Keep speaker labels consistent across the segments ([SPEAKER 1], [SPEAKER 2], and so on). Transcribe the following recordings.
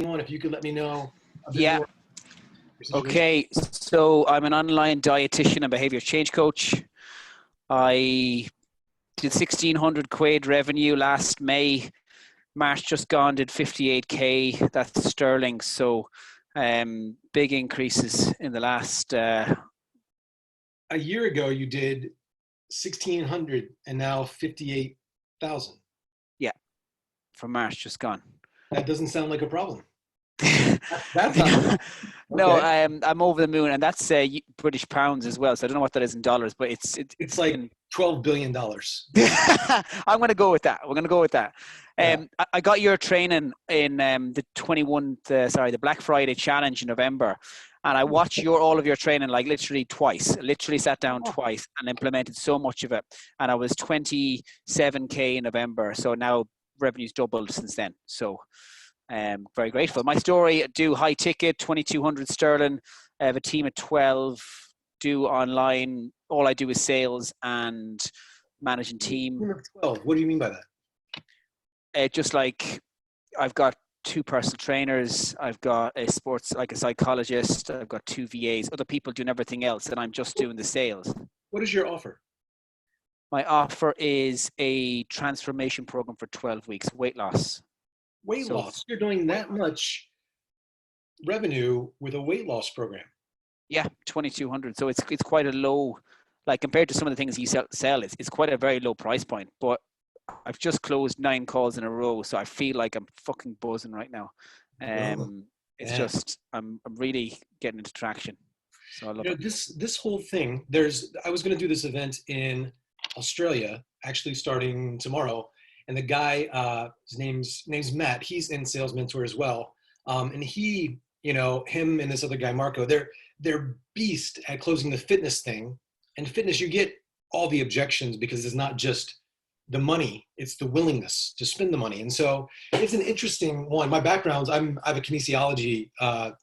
[SPEAKER 1] on, if you could let me know a bit
[SPEAKER 2] Yeah.
[SPEAKER 1] more.
[SPEAKER 2] Okay. So I'm an online dietitian and behavior change coach. I did 1,600 quid revenue last May. March just gone did 58K. That's sterling. So big increases in the last.
[SPEAKER 1] A year ago, you did 1,600 and now 58,000.
[SPEAKER 2] Yeah. From March just gone.
[SPEAKER 1] That doesn't sound like a problem. That's not okay.
[SPEAKER 2] No, I'm over the moon, and that's British pounds as well. So I don't know what that is in dollars, but it's
[SPEAKER 1] like
[SPEAKER 2] been
[SPEAKER 1] $12 billion.
[SPEAKER 2] I'm going to go with that. We're going to go with that.
[SPEAKER 1] Yeah.
[SPEAKER 2] I got your training in the Black Friday challenge in November, and I watched all of your training like literally twice. Literally sat down twice and implemented so much of it, and I was 27K in November. So now revenue's doubled since then. So. Very grateful. My story, do high ticket, 2,200 sterling. I have a team of 12, do online. All I do is sales and managing team.
[SPEAKER 1] Team of 12. What do you mean by that?
[SPEAKER 2] Just like I've got 2 personal trainers. I've got a psychologist. I've got 2 VAs. Other people doing everything else, and I'm just doing the sales.
[SPEAKER 1] What is your offer?
[SPEAKER 2] My offer is a transformation program for 12 weeks, weight loss.
[SPEAKER 1] Weight loss. You're doing that much revenue with a weight loss program.
[SPEAKER 2] Yeah, 2,200. So it's quite a low, like compared to some of the things you sell, it's quite a very low price point. But I've just closed 9 calls in a row, so I feel like I'm fucking buzzing right now. It's just I'm really getting into traction. So I love it.
[SPEAKER 1] This whole thing. I was going to do this event in Australia, actually starting tomorrow. And the guy, his name's Matt. He's in Sales Mentor as well. And he, him and this other guy, Marco, they're beast at closing the fitness thing. And fitness, you get all the objections because it's not just the money, it's the willingness to spend the money. And so it's an interesting one. My background, I have a kinesiology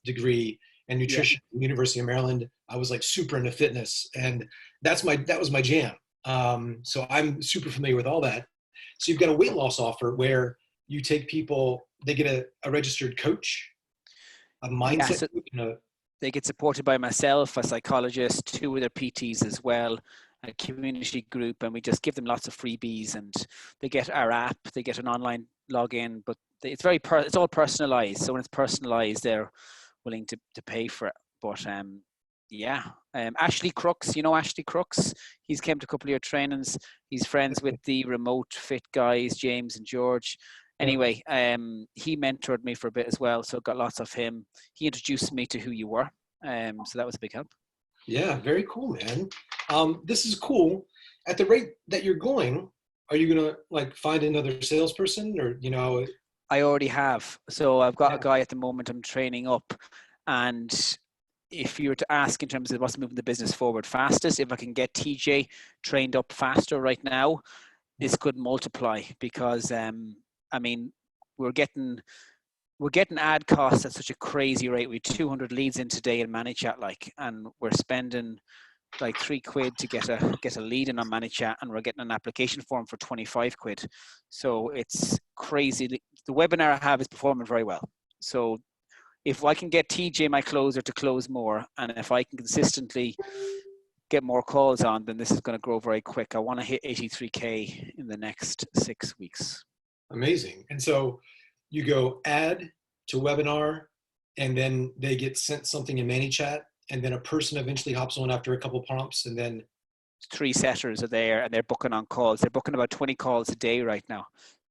[SPEAKER 1] degree and nutrition at the University of Maryland. I was like super into fitness, and that was my jam. So I'm super familiar with all that. So you've got a weight loss offer where you take people, they get a registered coach, a mindset.
[SPEAKER 2] They get supported by myself, a psychologist, 2 other PTs as well, a community group, and we just give them lots of freebies, and they get our app, they get an online login, but it's all personalized. So when it's personalized, they're willing to pay for it. But Ashley Crooks, Ashley Crooks, he's came to a couple of your trainings. He's friends with the remote fit guys, James and George. Anyway, he mentored me for a bit as well, so got lots of him. He introduced me to who you were, so that was a big help.
[SPEAKER 1] Yeah, very cool, man. This is cool. At the rate that you're going, are you gonna find another salesperson, or
[SPEAKER 2] I already have. So I've got a guy at the moment I'm training up, and if you were to ask in terms of what's moving the business forward fastest, if I can get TJ trained up faster right now, this could multiply because, we're getting ad costs at such a crazy rate. We have 200 leads in today in ManyChat, and we're spending like £3 to get a lead in on ManyChat, and we're getting an application form for 25 quid. So it's crazy. The webinar I have is performing very well. So if I can get TJ, my closer, to close more, and if I can consistently get more calls on, then this is going to grow very quick. I want to hit 83K in the next 6 weeks.
[SPEAKER 1] Amazing. And so you go add to webinar, and then they get sent something in ManyChat, and then a person eventually hops on after a couple prompts, and then
[SPEAKER 2] 3 setters are there, and they're booking on calls. They're booking about 20 calls a day right now.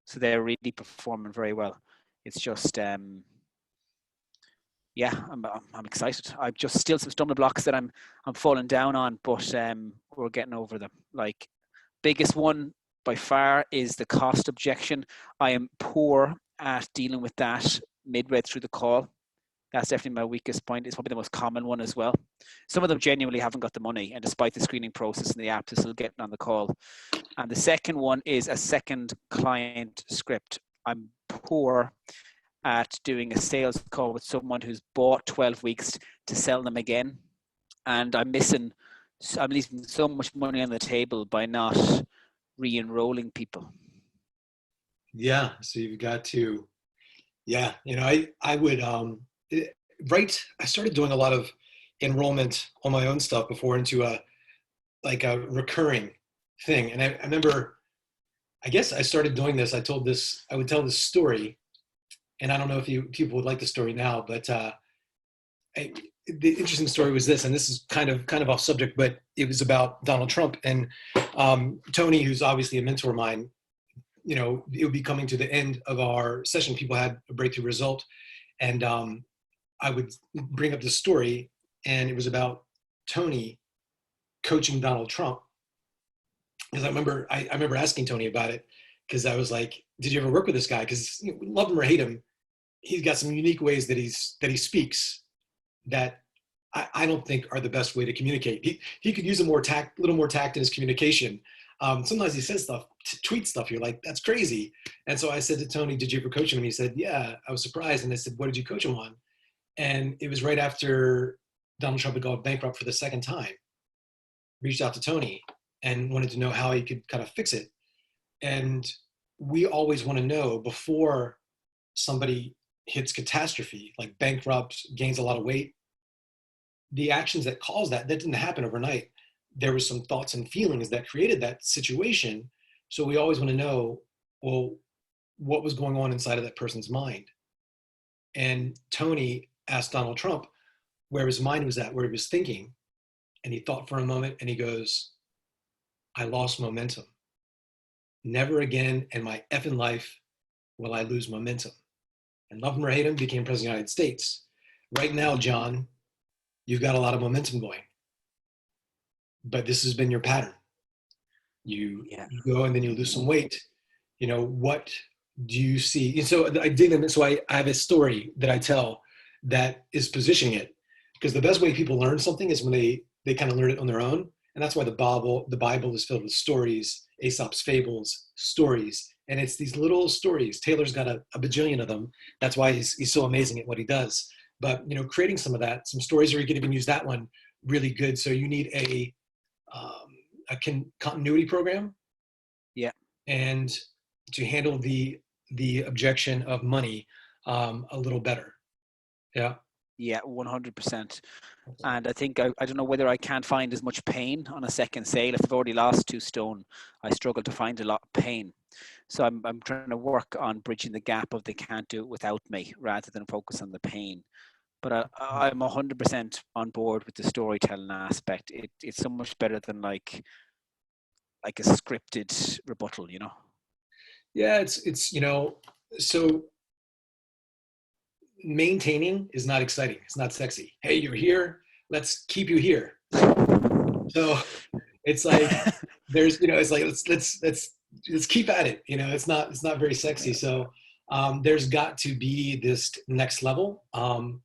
[SPEAKER 2] So they're really performing very well. It's just, I'm excited. I've just still some stumbling blocks that I'm falling down on, but we're getting over them. Biggest one by far is the cost objection. I am poor at dealing with that midway through the call. That's definitely my weakest point. It's probably the most common one as well. Some of them genuinely haven't got the money, and despite the screening process in the app, they're still getting on the call. And the second one is a second client script. I'm poor at doing a sales call with someone who's bought 12 weeks to sell them again. And I'm leaving so much money on the table by not re-enrolling people.
[SPEAKER 1] Yeah, so you've got to Yeah, I would right. I started doing a lot of enrollment on my own stuff before into a recurring thing, and I remember. I guess I started doing this. I would tell this story, and I don't know if people would like the story now, but I, the interesting story was this, and this is kind of off subject, but it was about Donald Trump and Tony, who's obviously a mentor of mine. It would be coming to the end of our session. People had a breakthrough result, and I would bring up this story, and it was about Tony coaching Donald Trump. Because I remember asking Tony about it because I was like, "Did you ever work with this guy? Because love him or hate him, he's got some unique ways that he speaks that I don't think are the best way to communicate. He could use a little more tact in his communication. Sometimes he says stuff, tweets stuff. You're like, that's crazy. And so I said to Tony, "Did you ever coach him?" And he said, "Yeah." I was surprised, and I said, "What did you coach him on?" And it was right after Donald Trump had gone bankrupt for the second time. Reached out to Tony and wanted to know how he could kind of fix it. And we always want to know before somebody hits catastrophe, like bankrupt, gains a lot of weight, the actions that cause that didn't happen overnight. There was some thoughts and feelings that created that situation. So we always want to know, well, what was going on inside of that person's mind? And Tony asked Donald Trump where his mind was at, where he was thinking. And he thought for a moment and he goes, "I lost momentum. Never again in my effing life will I lose momentum." And love him or hate him, became president of the United States. Right now, John, you've got a lot of momentum going, but this has been your pattern. You go and then you lose some weight. What do you see? And so I dig them. So I have a story that I tell that is positioning it, because the best way people learn something is when they kind of learn it on their own. And that's why the Bible is filled with stories, Aesop's fables, stories. And it's these little stories. Taylor's got a bajillion of them. That's why he's so amazing at what he does. But, creating some of that, some stories, or you could even use that one really good. So you need a continuity program.
[SPEAKER 2] Yeah.
[SPEAKER 1] And to handle the objection of money a little better. Yeah.
[SPEAKER 2] Yeah, 100%. And I think, I don't know whether I can't find as much pain on a second sale. If I've already lost 2 stone, I struggle to find a lot of pain. So I'm trying to work on bridging the gap of they can't do it without me rather than focus on the pain. But I'm 100% on board with the storytelling aspect. It's so much better than like a scripted rebuttal,
[SPEAKER 1] Yeah, it's so maintaining is not exciting. It's not sexy. Hey, you're here. Let's keep you here. So it's like there's it's like let's keep at it. It's not very sexy. So there's got to be this next level, and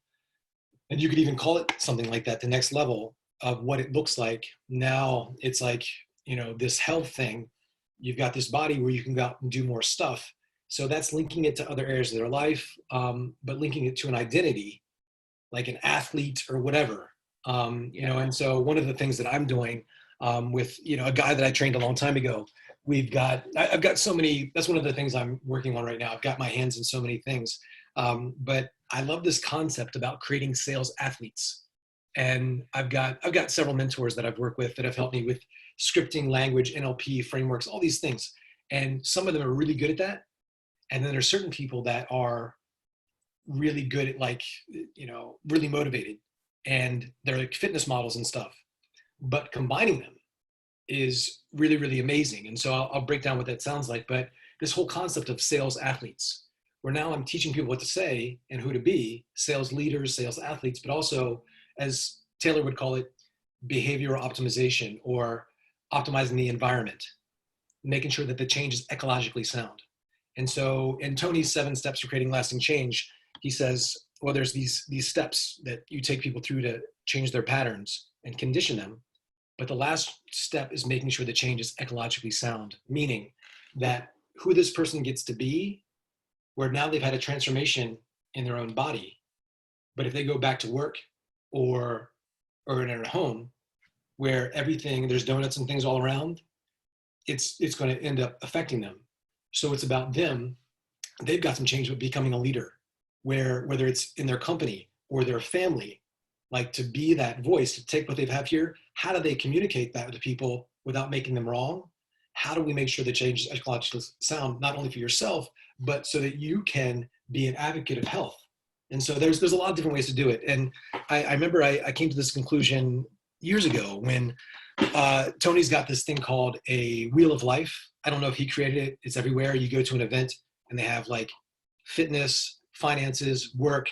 [SPEAKER 1] you could even call it something like that, the next level of what it looks like. Now it's like this health thing. You've got this body where you can go out and do more stuff. So that's linking it to other areas of their life, but linking it to an identity, like an athlete or whatever. And so one of the things that I'm doing with a guy that I trained a long time ago, I've got so many. That's one of the things I'm working on right now. I've got my hands in so many things, but I love this concept about creating sales athletes. And I've got several mentors that I've worked with that have helped me with scripting, language, NLP frameworks, all these things. And some of them are really good at that. And then there's certain people that are really good at really motivated, and they're like fitness models and stuff, but combining them is really, really amazing. And so I'll break down what that sounds like, but this whole concept of sales athletes, where now I'm teaching people what to say and who to be, sales leaders, sales athletes, but also, as Taylor would call it, behavioral optimization, or optimizing the environment, making sure that the change is ecologically sound. And so in Tony's 7 steps for creating lasting change, he says, well, there's these steps that you take people through to change their patterns and condition them. But the last step is making sure the change is ecologically sound, meaning that who this person gets to be, where now they've had a transformation in their own body. But if they go back to work or in their home, where everything, there's donuts and things all around, it's going to end up affecting them. So it's about them. They've got some change with becoming a leader. where, whether it's in their company or their family, like to be that voice, to take what they have here, how do they communicate that to people without making them wrong? How do we make sure the change is ecologically sound, not only for yourself, but so that you can be an advocate of health? And so there's a lot of different ways to do it. And I remember I came to this conclusion years ago when Tony's got this thing called a Wheel of Life. I don't know if he created it. It's everywhere. You go to an event and they have like fitness, finances, work,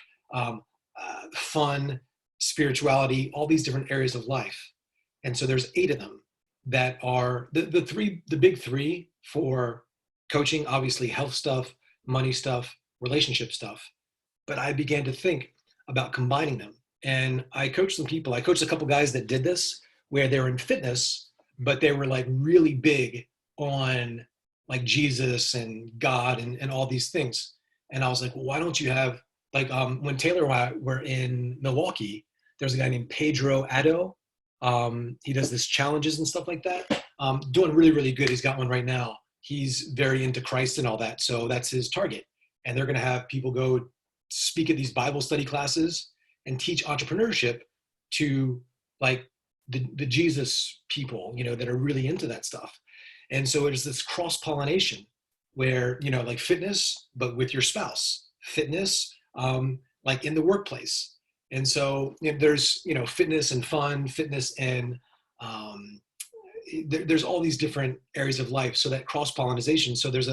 [SPEAKER 1] fun, spirituality, all these different areas of life. And so there's 8 of them that are the big 3 for coaching, obviously health stuff, money stuff, relationship stuff. But I began to think about combining them. And I coached some people. I coached a couple guys that did this, where they were in fitness, but they were like really big on like Jesus and God and all these things. And I was like, well, why don't you have like, when Taylor and I were in Milwaukee, there's a guy named Pedro Addo. He does this challenges and stuff like that. Doing really, really good. He's got one right now. He's very into Christ and all that. So that's his target. And they're going to have people go speak at these Bible study classes and teach entrepreneurship to like the Jesus people, you know, that are really into that stuff. And so it's this cross-pollination where, you know, like fitness, but with your spouse, fitness, like in the workplace. And so you know, there's, you know, fitness and fun, fitness and there's all these different areas of life. So that cross-pollination. So there's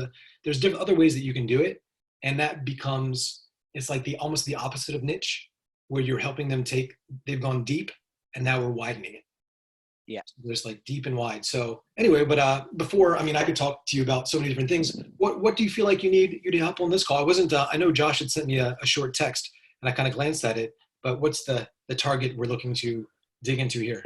[SPEAKER 1] different other ways that you can do it. And that becomes, it's like almost the opposite of niche, where you're helping them they've gone deep and now we're widening it.
[SPEAKER 2] Yeah.
[SPEAKER 1] So there's like deep and wide. So anyway, but before, I mean, I could talk to you about so many different things. What do you feel like you need help on this call? I know Josh had sent me a short text and I kind of glanced at it, but what's the target we're looking to dig into here?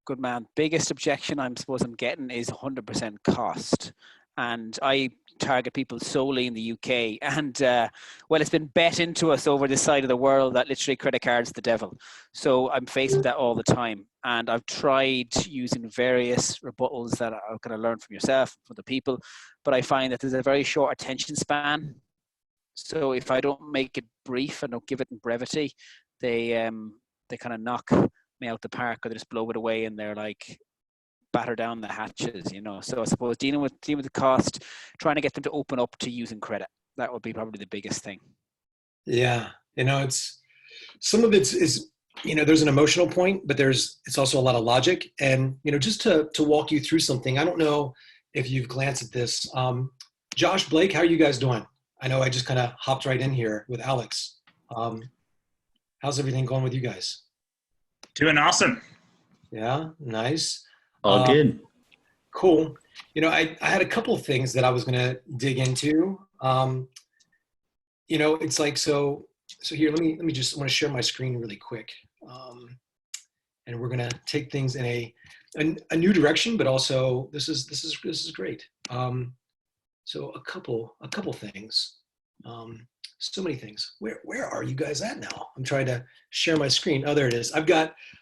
[SPEAKER 2] Good man. Biggest objection I'm getting is 100% cost. And I target people solely in the UK. And well, it's been bet into us over this side of the world that literally credit cards the devil. So I'm faced with that all the time. And I've tried using various rebuttals that I'm going to learn from yourself, from the people. But I find that there's a very short attention span. So if I don't make it brief and don't give it in brevity, they kind of knock me out the park, or they just blow it away and they're like, batter down the hatches, you know. So I suppose dealing with the cost, trying to get them to open up to using credit, that would be probably the biggest thing.
[SPEAKER 1] Yeah, you know, it's some of it is you know, there's an emotional point, but it's also a lot of logic. And you know, just to walk you through something, I don't know if you've glanced at this. Josh, Blake, how are you guys doing? I know I just kind of hopped right in here with Alex. How's everything going with you guys?
[SPEAKER 3] Doing awesome.
[SPEAKER 1] Yeah, nice.
[SPEAKER 4] All good.
[SPEAKER 1] Cool. You know, I had a couple of things that I was going to dig into. You know, it's like, so here, let me just want to share my screen really quick. And we're going to take things in a new direction, but also this is great. So a couple things. So many things. Where are you guys at now? I'm trying to share my screen. Oh, there it is.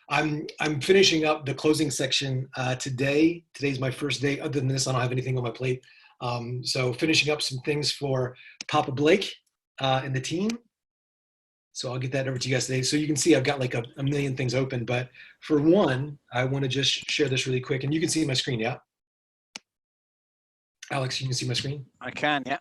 [SPEAKER 1] I'm finishing up the closing section today. Today's my first day. Other than this, I don't have anything on my plate. So finishing up some things for Papa Blake and the team. So I'll get that over to you guys today. So you can see I've got like a million things open, but for one, I want to just share this really quick, and you can see my screen, yeah? Alex, you can see my screen?
[SPEAKER 2] I can, yeah.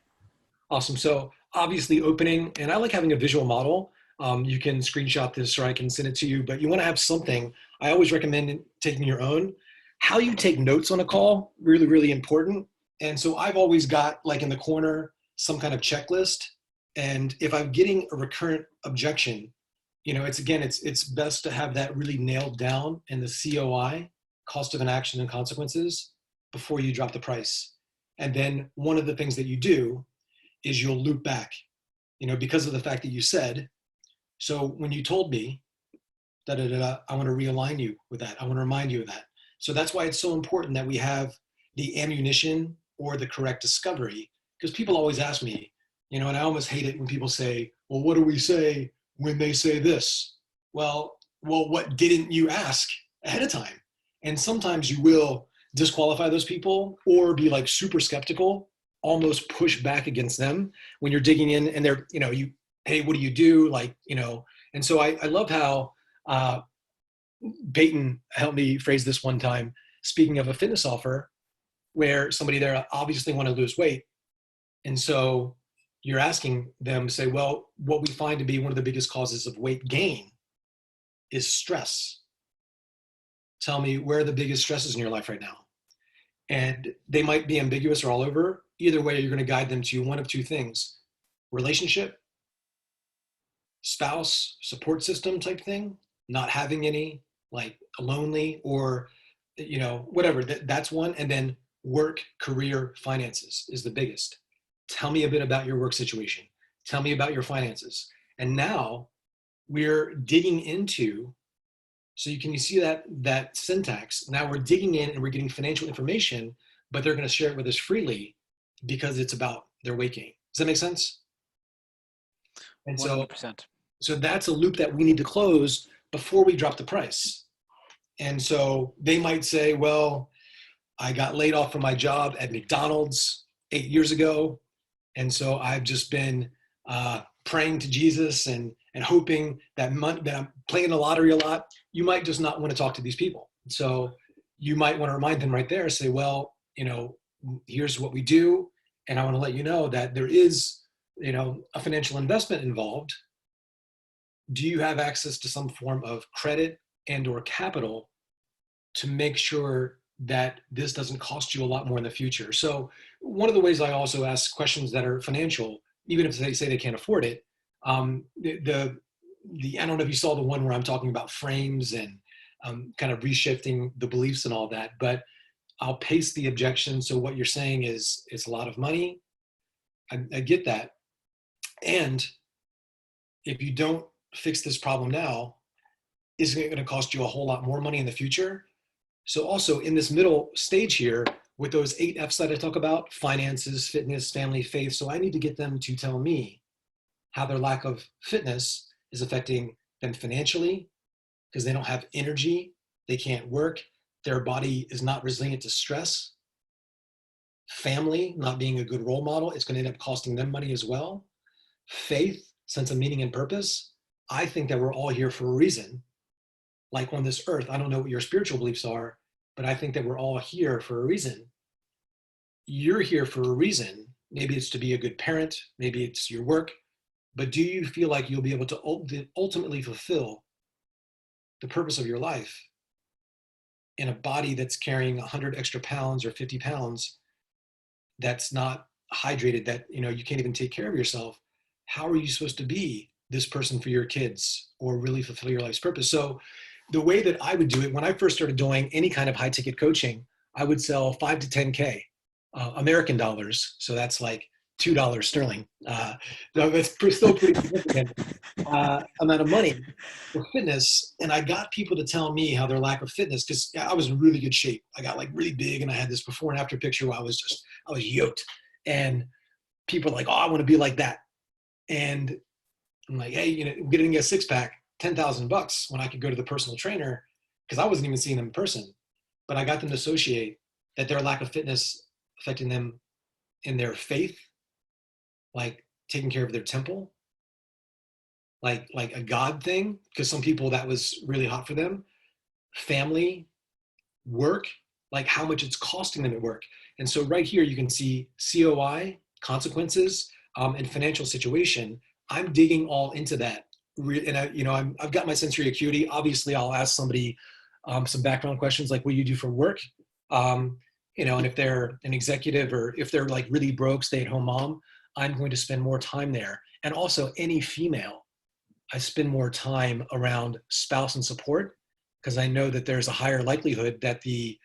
[SPEAKER 1] Awesome. So obviously opening, and I like having a visual model. You can screenshot this or I can send it to you, but you want to have something. I always recommend taking your own. How you take notes on a call, really, really important. And so I've always got like in the corner, some kind of checklist. And if I'm getting a recurrent objection, you know, it's best to have that really nailed down in the COI, cost of inaction and consequences, before you drop the price. And then one of the things that you do is you'll loop back, you know, because of the fact that you said, so when you told me, I want to realign you with that. I want to remind you of that. So that's why it's so important that we have the ammunition or the correct discovery, because people always ask me, you know, and I almost hate it when people say, well, what do we say when they say this? Well, what didn't you ask ahead of time? And sometimes you will disqualify those people or be like super skeptical, almost push back against them when you're digging in and they're, you know, hey, what do you do? Like, and so I love how Peyton helped me phrase this one time, speaking of a fitness offer where somebody there obviously want to lose weight. And so you're asking them to say, well, what we find to be one of the biggest causes of weight gain is stress. Tell me where are the biggest stresses in your life right now? And they might be ambiguous or all over. Either way, you're going to guide them to one of two things: relationship, spouse, support system type thing, not having any, like lonely, or, whatever. That's one. And then work, career, finances is the biggest. Tell me a bit about your work situation. Tell me about your finances. And now we're digging into, so you see that syntax. Now we're digging in and we're getting financial information, but they're going to share it with us freely because it's about their weight gain. Does that make sense? And
[SPEAKER 2] 100%.
[SPEAKER 1] So that's a loop that we need to close before we drop the price. And so they might say, well, I got laid off from my job at McDonald's 8 years ago. And so I've just been praying to Jesus and hoping that I'm playing the lottery a lot. You might just not want to talk to these people. So you might want to remind them right there, say, well, here's what we do. And I want to let you know that there is, a financial investment involved. Do you have access to some form of credit and or capital to make sure that this doesn't cost you a lot more in the future? So one of the ways I also ask questions that are financial, even if they say they can't afford it, I don't know if you saw the one where I'm talking about frames and kind of reshifting the beliefs and all that, but I'll paste the objection. So what you're saying is it's a lot of money. I get that. And if you don't fix this problem now, isn't it going to cost you a whole lot more money in the future? So also in this middle stage here, with those 8 F's that I talk about, finances, fitness, family, faith. So I need to get them to tell me how their lack of fitness is affecting them financially, because they don't have energy, they can't work, their body is not resilient to stress. Family, not being a good role model, it's going to end up costing them money as well. Faith, sense of meaning and purpose. I think that we're all here for a reason. Like on this earth, I don't know what your spiritual beliefs are, but I think that we're all here for a reason. You're here for a reason. Maybe it's to be a good parent, maybe it's your work, but do you feel like you'll be able to ultimately fulfill the purpose of your life in a body that's carrying 100 extra pounds or 50 pounds, that's not hydrated, that you can't even take care of yourself? How are you supposed to be this person for your kids or really fulfill your life's purpose? So the way that I would do it, when I first started doing any kind of high ticket coaching, I would sell 5 to 10K American dollars. So that's like $2 sterling. That's still pretty significant amount of money for fitness. And I got people to tell me how their lack of fitness, because I was in really good shape. I got like really big, and I had this before and after picture where I was yoked. And people are like, oh, I want to be like that. And I'm like, hey, getting a 6-pack, $10,000 when I could go to the personal trainer, because I wasn't even seeing them in person. But I got them to associate that their lack of fitness affecting them in their faith, like taking care of their temple, like a God thing, because some people that was really hot for them. Family, work, like how much it's costing them at work. And so right here you can see COI, consequences, and financial situation. I'm digging all into that. And I've got my sensory acuity. Obviously, I'll ask somebody some background questions like, what do you do for work? And if they're an executive, or if they're like really broke, stay-at-home mom, I'm going to spend more time there. And also any female, I spend more time around spouse and support, because I know that there's a higher likelihood that the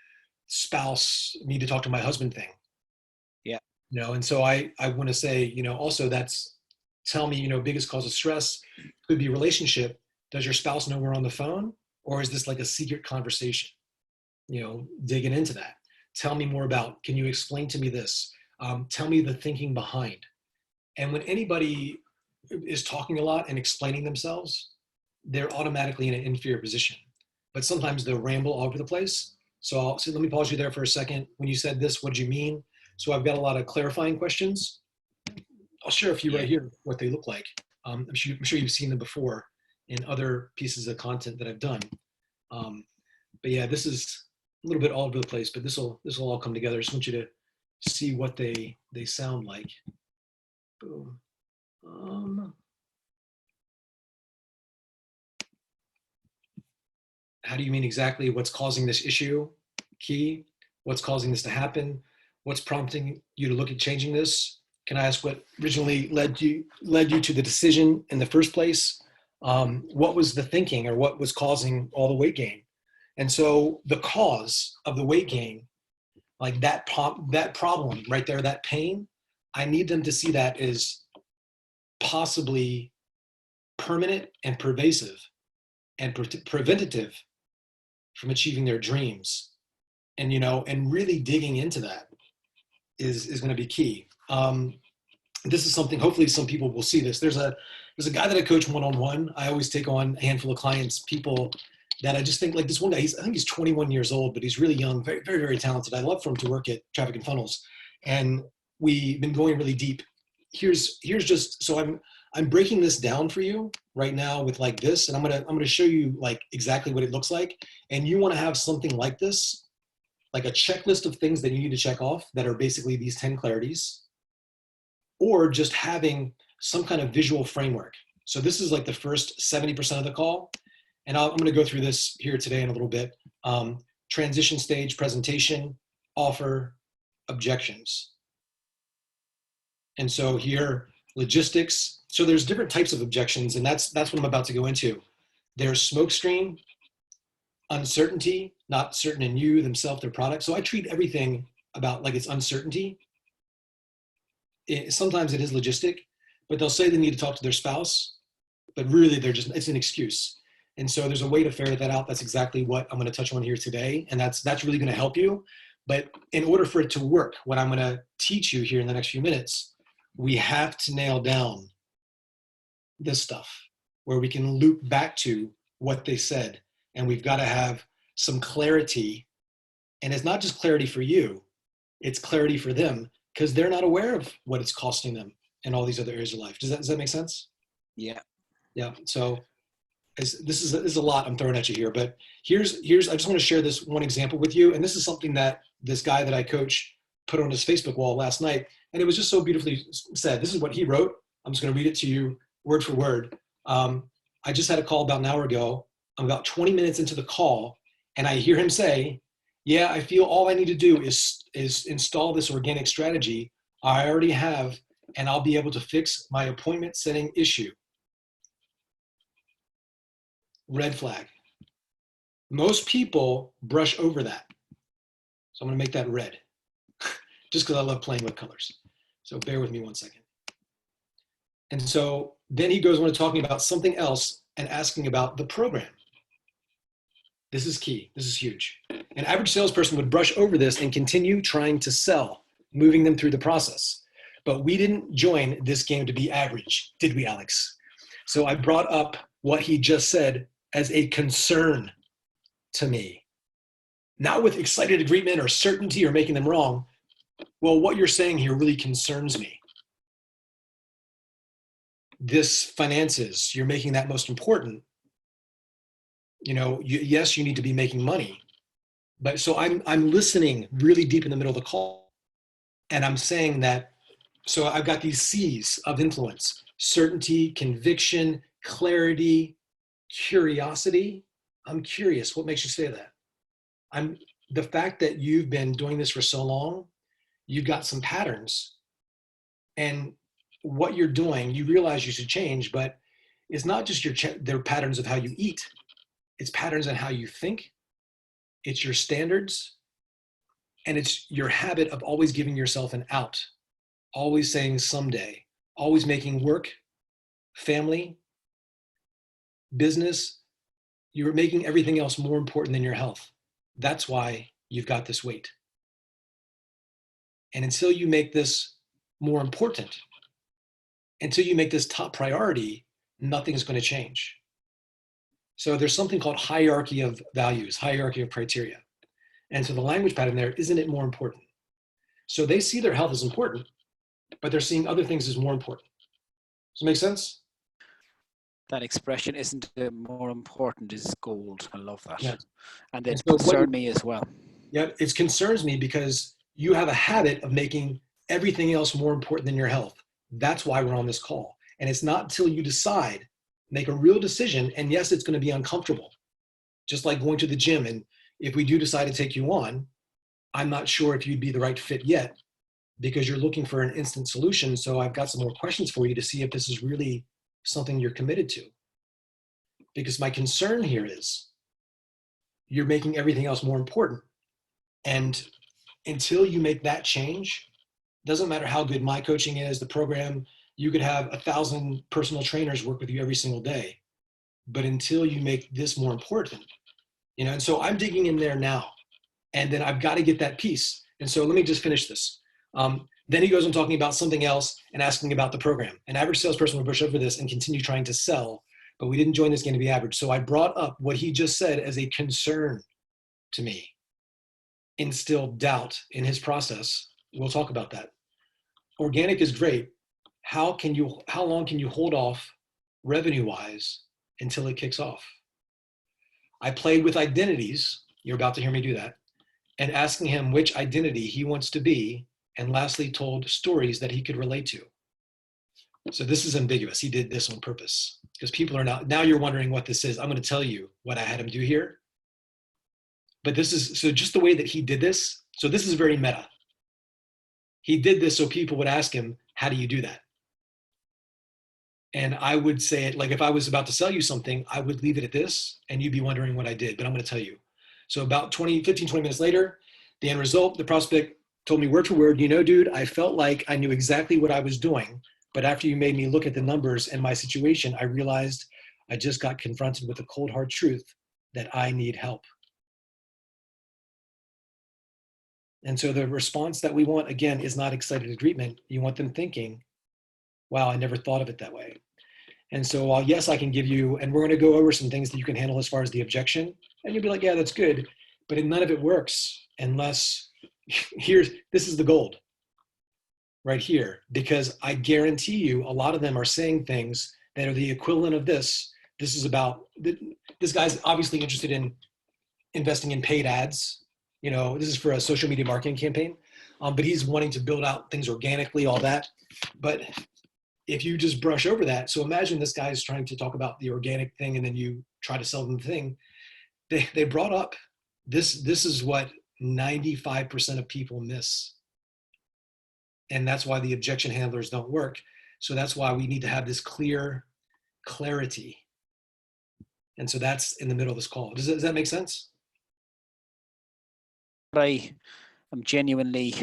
[SPEAKER 1] spouse need to talk to my husband thing.
[SPEAKER 2] Yeah.
[SPEAKER 1] And so I want to say, also that's, tell me, biggest cause of stress could be relationship. Does your spouse know we're on the phone, or is this like a secret conversation? Digging into that. Tell me more about, can you explain to me this? Tell me the thinking behind. And when anybody is talking a lot and explaining themselves, they're automatically in an inferior position. But sometimes they'll ramble all over the place. So let me pause you there for a second. When you said this, what did you mean? So I've got a lot of clarifying questions. I'll share a few right here, what they look like. I'm sure you've seen them before in other pieces of content that I've done. But yeah, this is a little bit all over the place, but this will all come together. I just want you to see what they sound like. Boom. How do you mean exactly what's causing this issue? Key. What's causing this to happen? What's prompting you to look at changing this? Can I ask what originally led you to the decision in the first place? What was the thinking, or what was causing all the weight gain? And so the cause of the weight gain, like that problem right there, that pain, I need them to see that as possibly permanent and pervasive and preventative from achieving their dreams. And, and really digging into that is going to be key. This is something, hopefully some people will see this. There's a guy that I coach one-on-one. I always take on a handful of clients, people that I just think, like this one guy, I think he's 21 years old, but he's really young, very, very, very talented. I'd love for him to work at Traffic and Funnels. And we've been going really deep. Here's just, so I'm breaking this down for you right now with like this, and I'm gonna show you like exactly what it looks like. And you want to have something like this, like a checklist of things that you need to check off that are basically these 10 clarities, or just having some kind of visual framework. So this is like the first 70% of the call. And I'm going to go through this here today in a little bit. Transition stage, presentation, offer, objections. And so here, logistics. So there's different types of objections, and that's what I'm about to go into. There's smoke screen, uncertainty, not certain in you, themselves, their product. So I treat everything about like it's uncertainty. Sometimes it is logistic, but they'll say they need to talk to their spouse, but really it's an excuse. And so there's a way to ferret that out. That's exactly what I'm going to touch on here today. And that's really going to help you. But in order for it to work, what I'm going to teach you here in the next few minutes, we have to nail down this stuff where we can loop back to what they said. And we've got to have some clarity. And it's not just clarity for you, it's clarity for them, because they're not aware of what it's costing them in all these other areas of life. Does that make sense?
[SPEAKER 2] Yeah.
[SPEAKER 1] Yeah. So this is a lot I'm throwing at you here, but here's I just want to share this one example with you. And this is something that this guy that I coach put on his Facebook wall last night. And it was just so beautifully said. This is what he wrote. I'm just going to read it to you word for word. I just had a call about an hour ago. I'm about 20 minutes into the call, and I hear him say, yeah, I feel all I need to do is install this organic strategy I already have, and I'll be able to fix my appointment setting issue. Red flag. Most people brush over that. So I'm going to make that red just because I love playing with colors. So bear with me one second. And so then he goes on to talking about something else and asking about the program. This is key. This is huge. An average salesperson would brush over this and continue trying to sell, moving them through the process. But we didn't join this game to be average, did we, Alex? So I brought up what he just said as a concern to me. Not with excited agreement or certainty or making them wrong. Well, what you're saying here really concerns me. This finances, you're making that most important. Yes, you need to be making money. But so I'm listening really deep in the middle of the call. And I'm saying that, so I've got these C's of influence: certainty, conviction, clarity, curiosity. I'm curious. What makes you say that? The fact that you've been doing this for so long, you've got some patterns, and what you're doing, you realize you should change, but it's not just their patterns of how you eat. It's patterns on how you think. It's your standards, and it's your habit of always giving yourself an out, always saying someday, always making work, family, business, you're making everything else more important than your health. That's why you've got this weight. And until you make this more important, until you make this top priority, nothing's going to change. So there's something called hierarchy of values, hierarchy of criteria. And so the language pattern there, isn't it more important? So they see their health as important, but they're seeing other things as more important. Does that make sense?
[SPEAKER 2] That expression, isn't it more important, is gold. I love that.
[SPEAKER 1] Yeah.
[SPEAKER 2] And
[SPEAKER 1] And
[SPEAKER 2] it
[SPEAKER 1] so
[SPEAKER 2] concerned me as well.
[SPEAKER 1] yeah, it concerns me because you have a habit of making everything else more important than your health. That's why we're on this call. And it's not until you decide, make a real decision, and yes, it's going to be uncomfortable, just like going to the gym. And if we do decide to take you on, I'm not sure if you'd be the right fit yet because you're looking for an instant solution. So I've got some more questions for you to see if this is really something you're committed to. Because my concern here is you're making everything else more important. And until you make that change, doesn't matter how good my coaching is, the program, you could have 1,000 personal trainers work with you every single day. But until you make this more important, and so I'm digging in there now, and then I've got to get that piece. And so let me just finish this. Then he goes on talking about something else and asking about the program. An average salesperson would brush over this and continue trying to sell, but we didn't join this game to be average. So I brought up what he just said as a concern to me, instilled doubt in his process. We'll talk about that. Organic is great. How long can you hold off revenue-wise until it kicks off? I played with identities. You're about to hear me do that. And asking him which identity he wants to be. And lastly, told stories that he could relate to. So this is ambiguous. He did this on purpose because people are now you're wondering what this is. I'm going to tell you what I had him do here. But this is, so just the way that he did this. So this is very meta. He did this so people would ask him, how do you do that? And I would say it like if I was about to sell you something, I would leave it at this and you'd be wondering what I did, but I'm going to tell you. So about 15, 20 minutes later, the end result, the prospect told me word for word, dude, I felt like I knew exactly what I was doing. But after you made me look at the numbers and my situation, I realized I just got confronted with the cold, hard truth that I need help. And so the response that we want, again, is not excited agreement. You want them thinking, wow, I never thought of it that way. And so while yes, I can give you, and we're going to go over some things that you can handle as far as the objection, and you'll be like, yeah, that's good. But none of it works unless this is the gold right here, because I guarantee you a lot of them are saying things that are the equivalent of this. This is about, this guy's obviously interested in investing in paid ads. This is for a social media marketing campaign, but he's wanting to build out things organically, all that. But if you just brush over that, so imagine this guy is trying to talk about the organic thing and then you try to sell them the thing. They brought up, this is what 95% of people miss. And that's why the objection handlers don't work. So that's why we need to have this clarity. And so that's in the middle of this call. Does that make sense?
[SPEAKER 2] What I am genuinely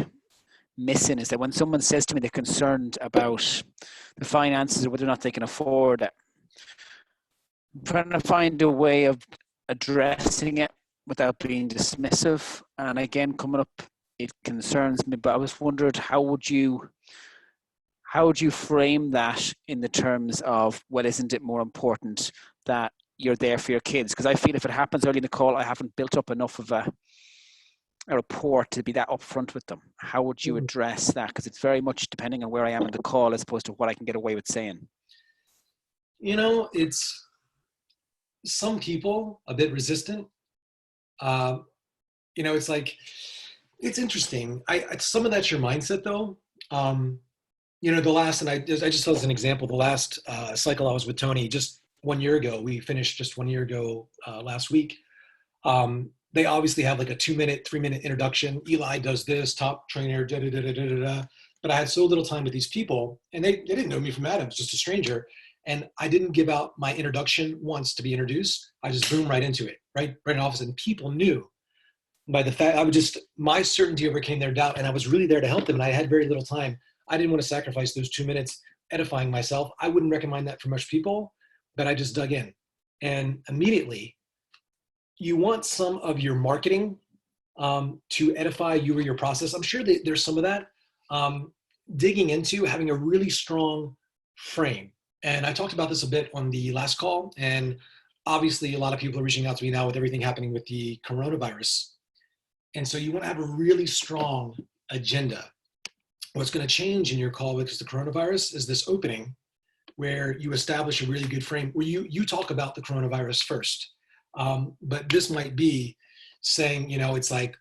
[SPEAKER 2] missing is that when someone says to me they're concerned about the finances or whether or not they can afford it, I'm trying to find a way of addressing it without being dismissive. And again, coming up, it concerns me, but I was wondered, how would you frame that in the terms of, well, isn't it more important that you're there for your kids? Because I feel if it happens early in the call, I haven't built up enough of a rapport to be that upfront with them. How would you address that? Because it's very much depending on where I am in the call as opposed to what I can get away with saying.
[SPEAKER 1] It's some people a bit resistant. It's like, it's interesting. Some of that's your mindset though. The last, and I just tell as an example, the last cycle I was with Tony just 1 year ago, we finished just 1 year ago last week. They obviously have like a 2-minute, 3-minute introduction. Eli does this, top trainer, da da da da da da. But I had so little time with these people, and they didn't know me from Adam, just a stranger. And I didn't give out my introduction once to be introduced. I just boom right into it, right in office, and people knew. By the fact, my certainty overcame their doubt, and I was really there to help them, and I had very little time. I didn't want to sacrifice those 2 minutes edifying myself. I wouldn't recommend that for most people, but I just dug in. And immediately, you want some of your marketing to edify you or your process. I'm sure that there's some of that. Digging into having a really strong frame. And I talked about this a bit on the last call, and obviously a lot of people are reaching out to me now with everything happening with the coronavirus. And so you want to have a really strong agenda. What's going to change in your call because the coronavirus is this opening where you establish a really good frame where you talk about the coronavirus first. But this might be saying, it's like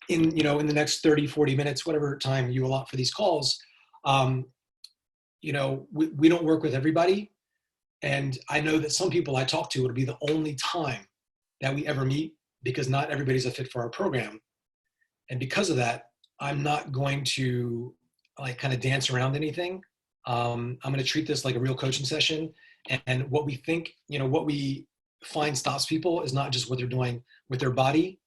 [SPEAKER 1] in the next 30, 40 minutes, whatever time you allot for these calls, we don't work with everybody. And I know that some people I talk to, it'll be the only time that we ever meet because not everybody's a fit for our program. And because of that, I'm not going to like kind of dance around anything. I'm going to treat this like a real coaching session. And what we think, what we find stops people is not just what they're doing with their body.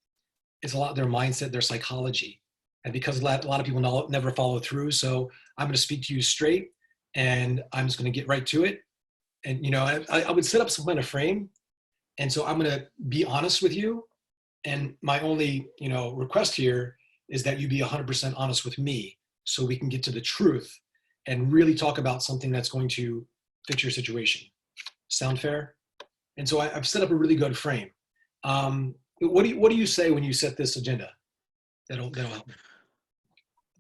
[SPEAKER 1] It's a lot of their mindset, their psychology. And because a lot of people never follow through. So I'm going to speak to you straight and I'm just going to get right to it. And, I would set up some kind of frame. And so I'm going to be honest with you. And my only, request here is that you be 100% honest with me so we can get to the truth and really talk about something that's going to fit your situation. Sound fair? And so I've set up a really good frame. What do you say when you set this agenda? That'll help.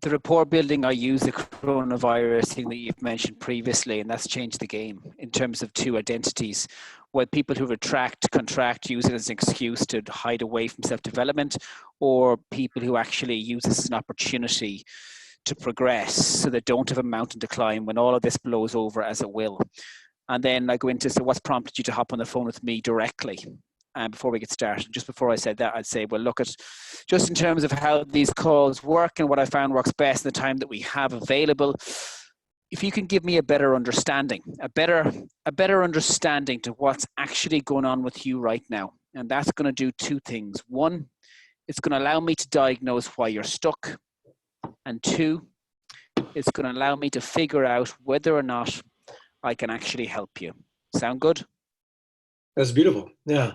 [SPEAKER 2] The rapport building, I use the coronavirus thing that you've mentioned previously, and that's changed the game in terms of two identities. Where people who retract, contract, use it as an excuse to hide away from self-development, or people who actually use this as an opportunity to progress so they don't have a mountain to climb when all of this blows over, as it will. And then I go into, so what's prompted you to hop on the phone with me directly? And before we get started, just before I said that, I'd say, well, look at just in terms of how these calls work and what I found works best in the time that we have available. If you can give me a better understanding, a better understanding to what's actually going on with you right now. And that's going to do two things. One, it's going to allow me to diagnose why you're stuck. And two, it's going to allow me to figure out whether or not I can actually help you. Sound good?
[SPEAKER 1] That's beautiful. Yeah.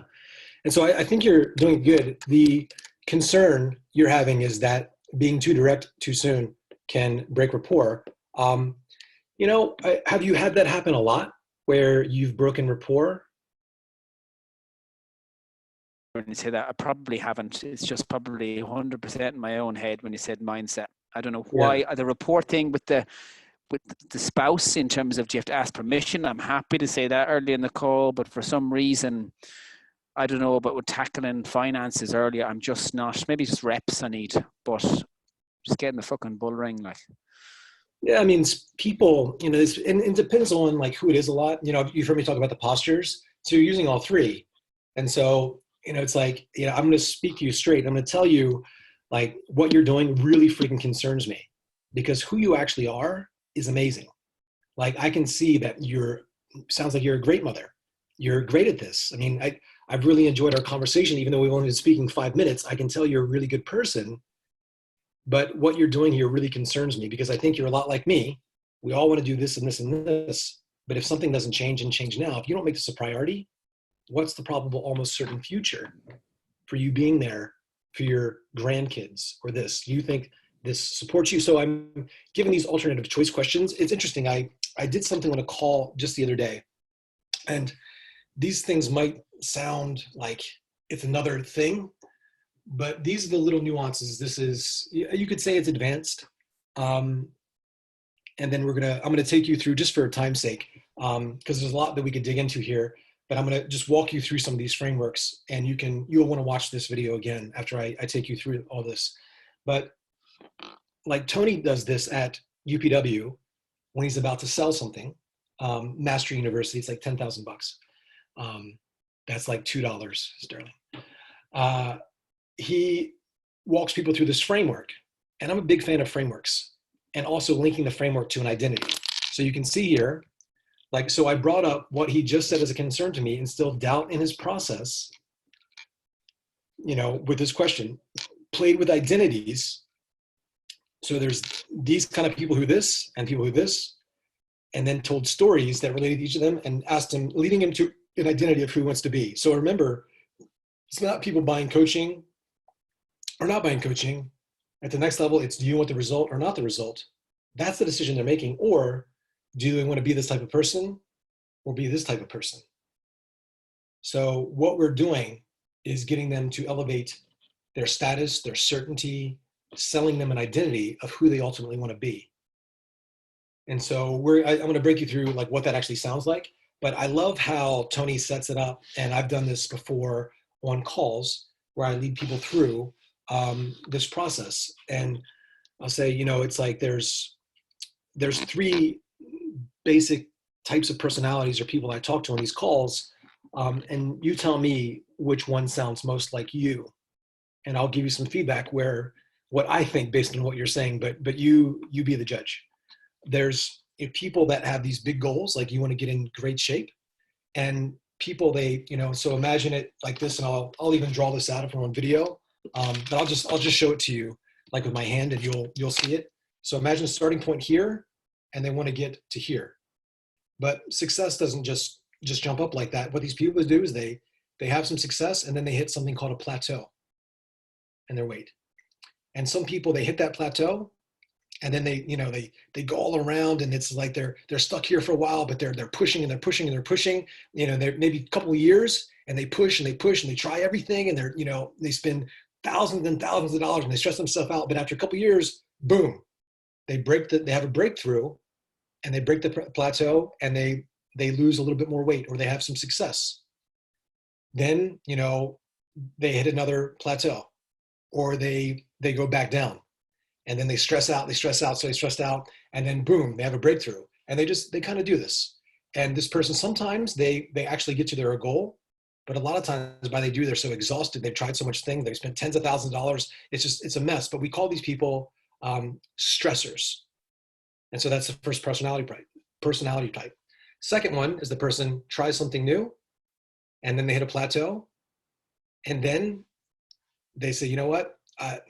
[SPEAKER 1] And so I think you're doing good. The concern you're having is that being too direct too soon can break rapport. Have you had that happen a lot where you've broken rapport?
[SPEAKER 2] When you say that, I probably haven't. It's just probably 100% in my own head when you said mindset. I don't know why. Yeah. The rapport thing with the spouse in terms of do you have to ask permission? I'm happy to say that early in the call, but for some reason, I don't know about tackling finances earlier. I'm just not. Maybe just reps I need, but just getting the fucking bull ring like.
[SPEAKER 1] Yeah, I mean, people, and it depends on like who it is a lot. You've heard me talk about the postures. So you're using all three. And so, it's like, I'm going to speak to you straight. I'm going to tell you like what you're doing really freaking concerns me because who you actually are is amazing. Like I can see that sounds like you're a great mother. You're great at this. I mean, I've really enjoyed our conversation, even though we've only been speaking 5 minutes. I can tell you're a really good person. But what you're doing here really concerns me because I think you're a lot like me. We all want to do this and this and this. But if something doesn't change and change now, if you don't make this a priority, what's the probable almost certain future for you being there for your grandkids or this? Do you think this supports you? So I'm giving these alternative choice questions. It's interesting. I did something on a call just the other day. And these things might sound like it's another thing, but these are the little nuances. This is, you could say it's advanced. And then I'm going to take you through just for time's sake, because there's a lot that we could dig into here, but I'm going to just walk you through some of these frameworks and you'll want to watch this video again after I take you through all this. But like Tony does this at UPW when he's about to sell something, Mastery University, it's like $10,000. That's like $2 sterling. He walks people through this framework, and I'm a big fan of frameworks and also linking the framework to an identity. So you can see here, so I brought up what he just said as a concern to me, instilled doubt in his process, with this question, played with identities. So there's these kind of people who this and people who this, and then told stories that related to each of them and asked him, leading him to an identity of who he wants to be. So remember, it's not people buying coaching or not buying coaching. At the next level, it's do you want the result or not the result? That's the decision they're making. Or do they want to be this type of person or be this type of person? So what we're doing is getting them to elevate their status, their certainty, selling them an identity of who they ultimately want to be. And so I'm going to break you through like what that actually sounds like. But I love how Tony sets it up. And I've done this before on calls where I lead people through this process. And I'll say, it's like there's three basic types of personalities or people I talk to on these calls. And you tell me which one sounds most like you. And I'll give you some feedback where what I think based on what you're saying, but you be the judge. There's people that have these big goals, like you want to get in great shape, and people so imagine it like this, and I'll even draw this out if we're on video, but I'll just show it to you like with my hand, and you'll see it. So imagine a starting point here, and they want to get to here, but success doesn't just jump up like that. What these people do is they have some success, and then they hit something called a plateau in their weight. And some people, they hit that plateau, and then they go all around, and it's like they're stuck here for a while, but they're pushing and they're pushing and they're pushing. They're maybe a couple of years, and they push and they push and they try everything, and they spend thousands and thousands of dollars and they stress themselves out. But after a couple of years, boom, they have a breakthrough, and they break the plateau, and they lose a little bit more weight, or they have some success. Then they hit another plateau, or they go back down. And then they stress out, so they stressed out, and then boom, they have a breakthrough. And they kind of do this. And this person, sometimes they actually get to their goal, but a lot of times by they do, they're so exhausted, they've tried so much things, they've spent tens of thousands of dollars, it's a mess. But we call these people stressors. And so that's the first personality type. Second one is the person tries something new, and then they hit a plateau, and then they say, you know what,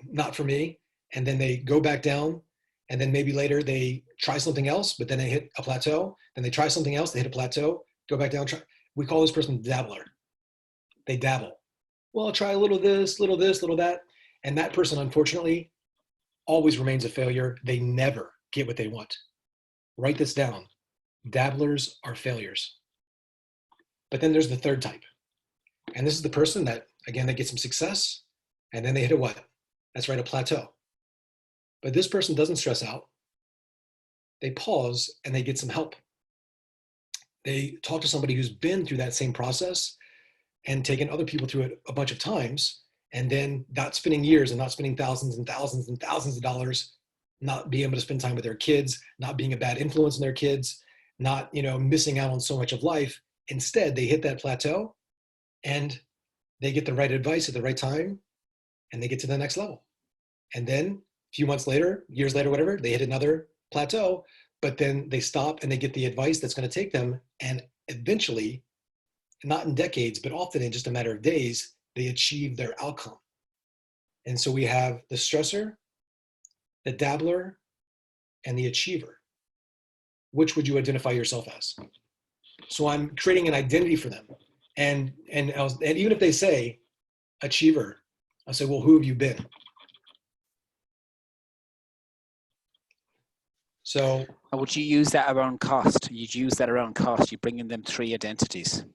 [SPEAKER 1] not for me. And then they go back down, and then maybe later they try something else, but then they hit a plateau. Then they try something else, they hit a plateau, go back down. We call this person dabbler. They dabble. Well, I'll try a little this, little this, little that. And that person, unfortunately, always remains a failure. They never get what they want. Write this down. Dabblers are failures. But then there's the third type. And this is the person that, again, they get some success, and then they hit a what? That's right, a plateau. But this person doesn't stress out. They pause, and they get some help. They talk to somebody who's been through that same process and taken other people through it a bunch of times, and then not spending years and not spending thousands and thousands and thousands of dollars, not being able to spend time with their kids, not being a bad influence on their kids, not missing out on so much of life. Instead, they hit that plateau, and they get the right advice at the right time, and they get to the next level. And then a few months later, years later, whatever, they hit another plateau, but then they stop and they get the advice that's going to take them. And eventually, not in decades, but often in just a matter of days, they achieve their outcome. And so we have the stressor, the dabbler, and the achiever. Which would you identify yourself as? So I'm creating an identity for them. And even if they say achiever, I'll say, well, who have you been? So
[SPEAKER 2] would you use that around cost? You'd use that around cost. You bring in them three identities.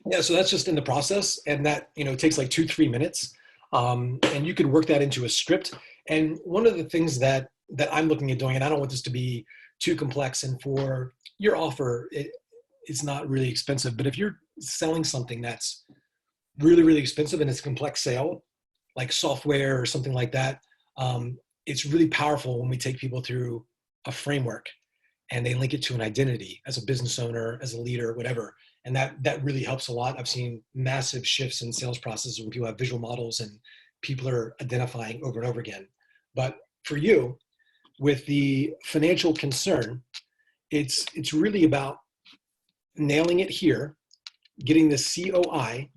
[SPEAKER 1] Yeah, so that's just in the process, and that takes like 2-3 minutes, and you can work that into a script. And one of the things that I'm looking at doing, and I don't want this to be too complex, and for your offer, it's not really expensive. But if you're selling something that's really, really expensive and it's a complex sale, like software or something like that, it's really powerful when we take people through a framework and they link it to an identity as a business owner, as a leader, whatever. And that really helps a lot. I've seen massive shifts in sales processes when people have visual models and people are identifying over and over again. But for you, with the financial concern, it's really about nailing it here, getting the COI,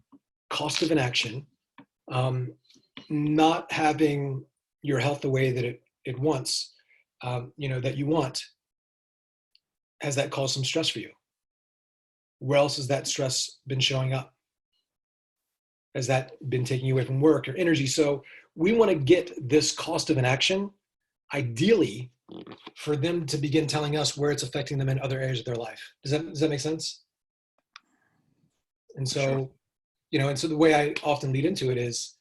[SPEAKER 1] cost of inaction, not having your health the way that it wants, that you want. Has that caused some stress for you? Where else has that stress been showing up? Has that been taking you away from work or energy? So we want to get this cost of inaction, ideally, for them to begin telling us where it's affecting them in other areas of their life. Does that make sense? And so,
[SPEAKER 2] Sure.
[SPEAKER 1] And so the way I often lead into it is,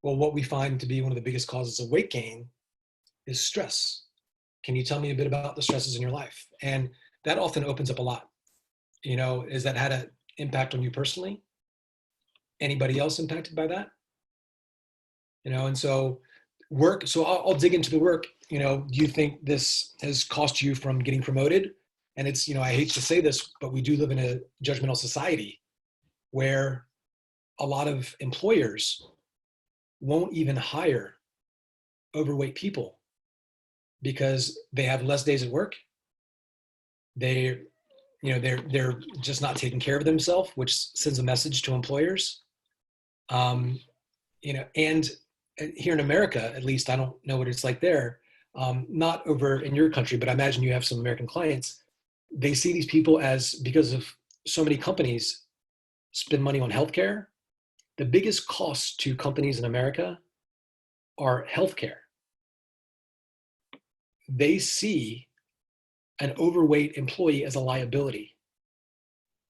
[SPEAKER 1] well, what we find to be one of the biggest causes of weight gain is stress. Can you tell me a bit about the stresses in your life? And that often opens up a lot. Is that had an impact on you personally? Anybody else impacted by that? And so work, so I'll dig into the work. Do you think this has cost you from getting promoted? And it's, I hate to say this, but we do live in a judgmental society where a lot of employers won't even hire overweight people because they have less days at work. They're just not taking care of themselves, which sends a message to employers. And here in America, at least, I don't know what it's like there, not over in your country, but I imagine you have some American clients. They see these people as, because of so many companies spend money on healthcare, the biggest costs to companies in America are healthcare. They see an overweight employee as a liability.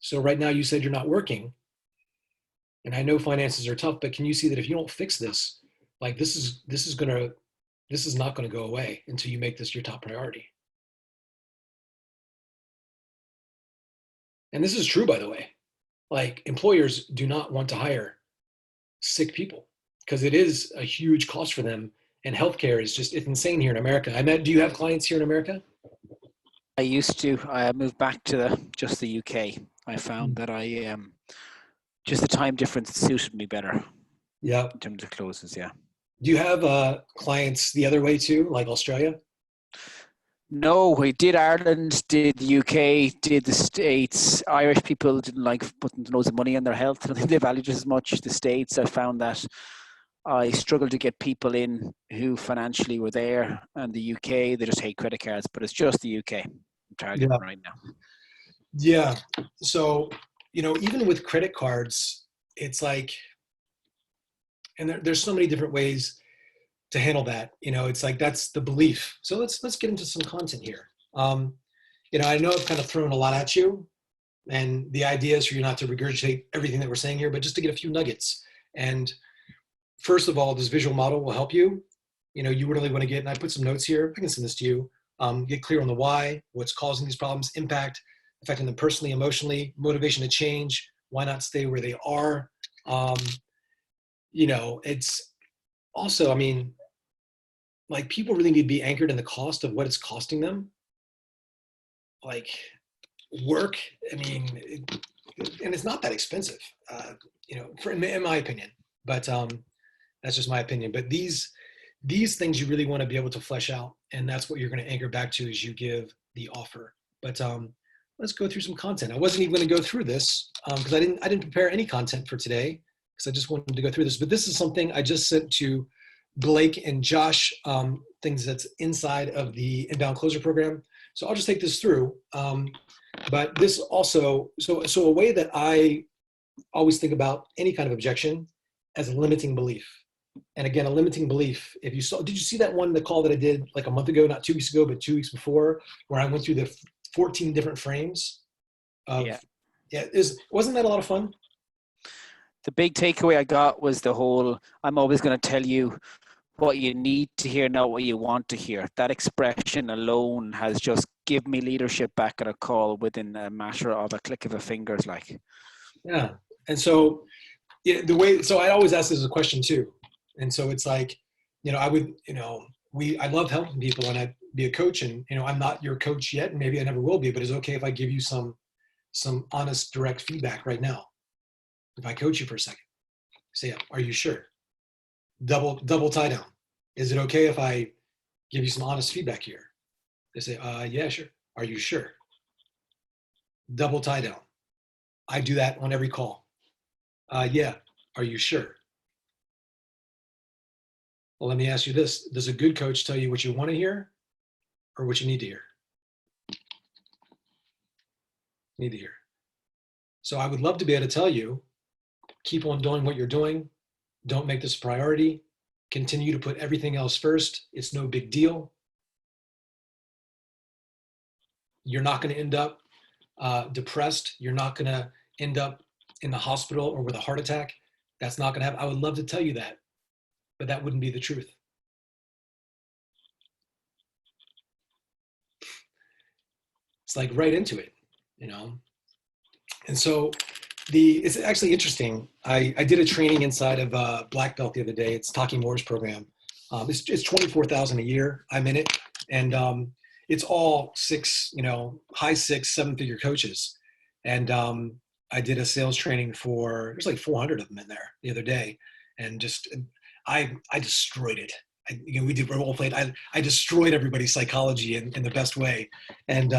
[SPEAKER 1] So right now you said you're not working, and I know finances are tough, but can you see that if you don't fix this, like this is not gonna go away until you make this your top priority? And this is true, by the way. Like, employers do not want to hire sick people because it is a huge cost for them. And healthcare is it's insane here in America. Do you have clients here in America?
[SPEAKER 2] I used to. I moved back to just the UK. I found that just the time difference suited me better.
[SPEAKER 1] Yeah.
[SPEAKER 2] In terms of closes, yeah.
[SPEAKER 1] Do you have clients the other way too, like Australia?
[SPEAKER 2] No, we did Ireland, did the UK, did the States. Irish people didn't like putting loads of money on their health. I don't think they valued it as much. The States, I found that I struggled to get people in who financially were there. And the UK, they just hate credit cards, but it's just the UK I'm targeting right now.
[SPEAKER 1] Yeah. So, even with credit cards, it's like, and there's so many different ways to handle that. It's like, that's the belief. So let's get into some content here. I know I've kind of thrown a lot at you, and the idea is for you not to regurgitate everything that we're saying here, but just to get a few nuggets. And first of all, this visual model will help you. You really want to get, and I put some notes here, I can send this to you, get clear on the why, what's causing these problems, impact, affecting them personally, emotionally, motivation to change, why not stay where they are. It's also, like, people really need to be anchored in the cost of what it's costing them. Like, work, and it's not that expensive, in my opinion, but that's just my opinion. But these things you really want to be able to flesh out, and that's what you're going to anchor back to as you give the offer. But let's go through some content. I wasn't even going to go through this because I didn't prepare any content for today because I just wanted to go through this. But this is something I just sent to Blake and Josh, things that's inside of the Inbound Closer program. So I'll just take this through. But this also, so a way that I always think about any kind of objection as a limiting belief. And again, a limiting belief, did you see that one, the call that I did like a month ago, not 2 weeks ago, but 2 weeks before, where I went through the 14 different frames of, wasn't that a lot of fun?
[SPEAKER 2] The big takeaway I got was the whole, I'm always going to tell you what you need to hear, not what you want to hear. That expression alone has just given me leadership back at a call within a matter of a click of a fingers, like.
[SPEAKER 1] Yeah. And so I always ask this as a question too. And so it's like, I love helping people, and I'd be a coach, and, I'm not your coach yet, and maybe I never will be, but it's okay if I give you some honest, direct feedback right now. If I coach you for a second, say, are you sure? Double tie down. Is it okay if I give you some honest feedback here? They say, yeah, sure. Are you sure? Double tie down. I do that on every call. Yeah. Are you sure? Well, let me ask you this. Does a good coach tell you what you want to hear or what you need to hear? Need to hear. So I would love to be able to tell you, keep on doing what you're doing. Don't make this a priority. Continue to put everything else first. It's no big deal. You're not going to end up depressed. You're not going to end up in the hospital or with a heart attack. That's not going to happen. I would love to tell you that, but that wouldn't be the truth. It's like right into it, you know? And so it's actually interesting. I did a training inside of Black Belt the other day. It's Taki Moore's program. It's 24,000 a year. I'm in it. And it's all high 6, 7-figure coaches. And I did a sales training for, there's like 400 of them in there the other day. And just, I destroyed it. We did role played. I destroyed everybody's psychology in the best way. And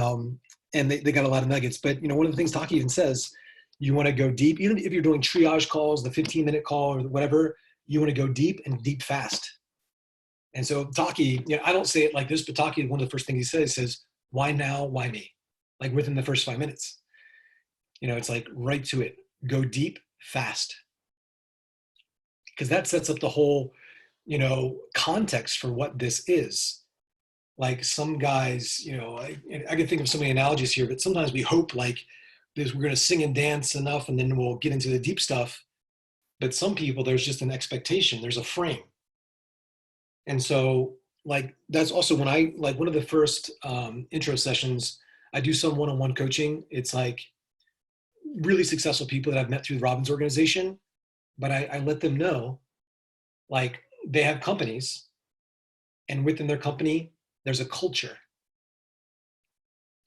[SPEAKER 1] they got a lot of nuggets. But, one of the things Taki even says, you want to go deep, even if you're doing triage calls, the 15-minute call or whatever, you want to go deep and deep fast. And so Taki, I don't say it like this, but Taki, one of the first things he says, why now, why me? Like within the first 5 minutes. It's like right to it. Go deep, fast. Because that sets up the whole, context for what this is. Like some guys, I can think of so many analogies here, but sometimes we hope like this, we're going to sing and dance enough and then we'll get into the deep stuff. But some people, there's just an expectation. There's a frame. And so like, that's also when one of the first intro sessions, I do some one-on-one coaching. It's like really successful people that I've met through the Robbins organization, but I let them know, like they have companies and within their company, there's a culture.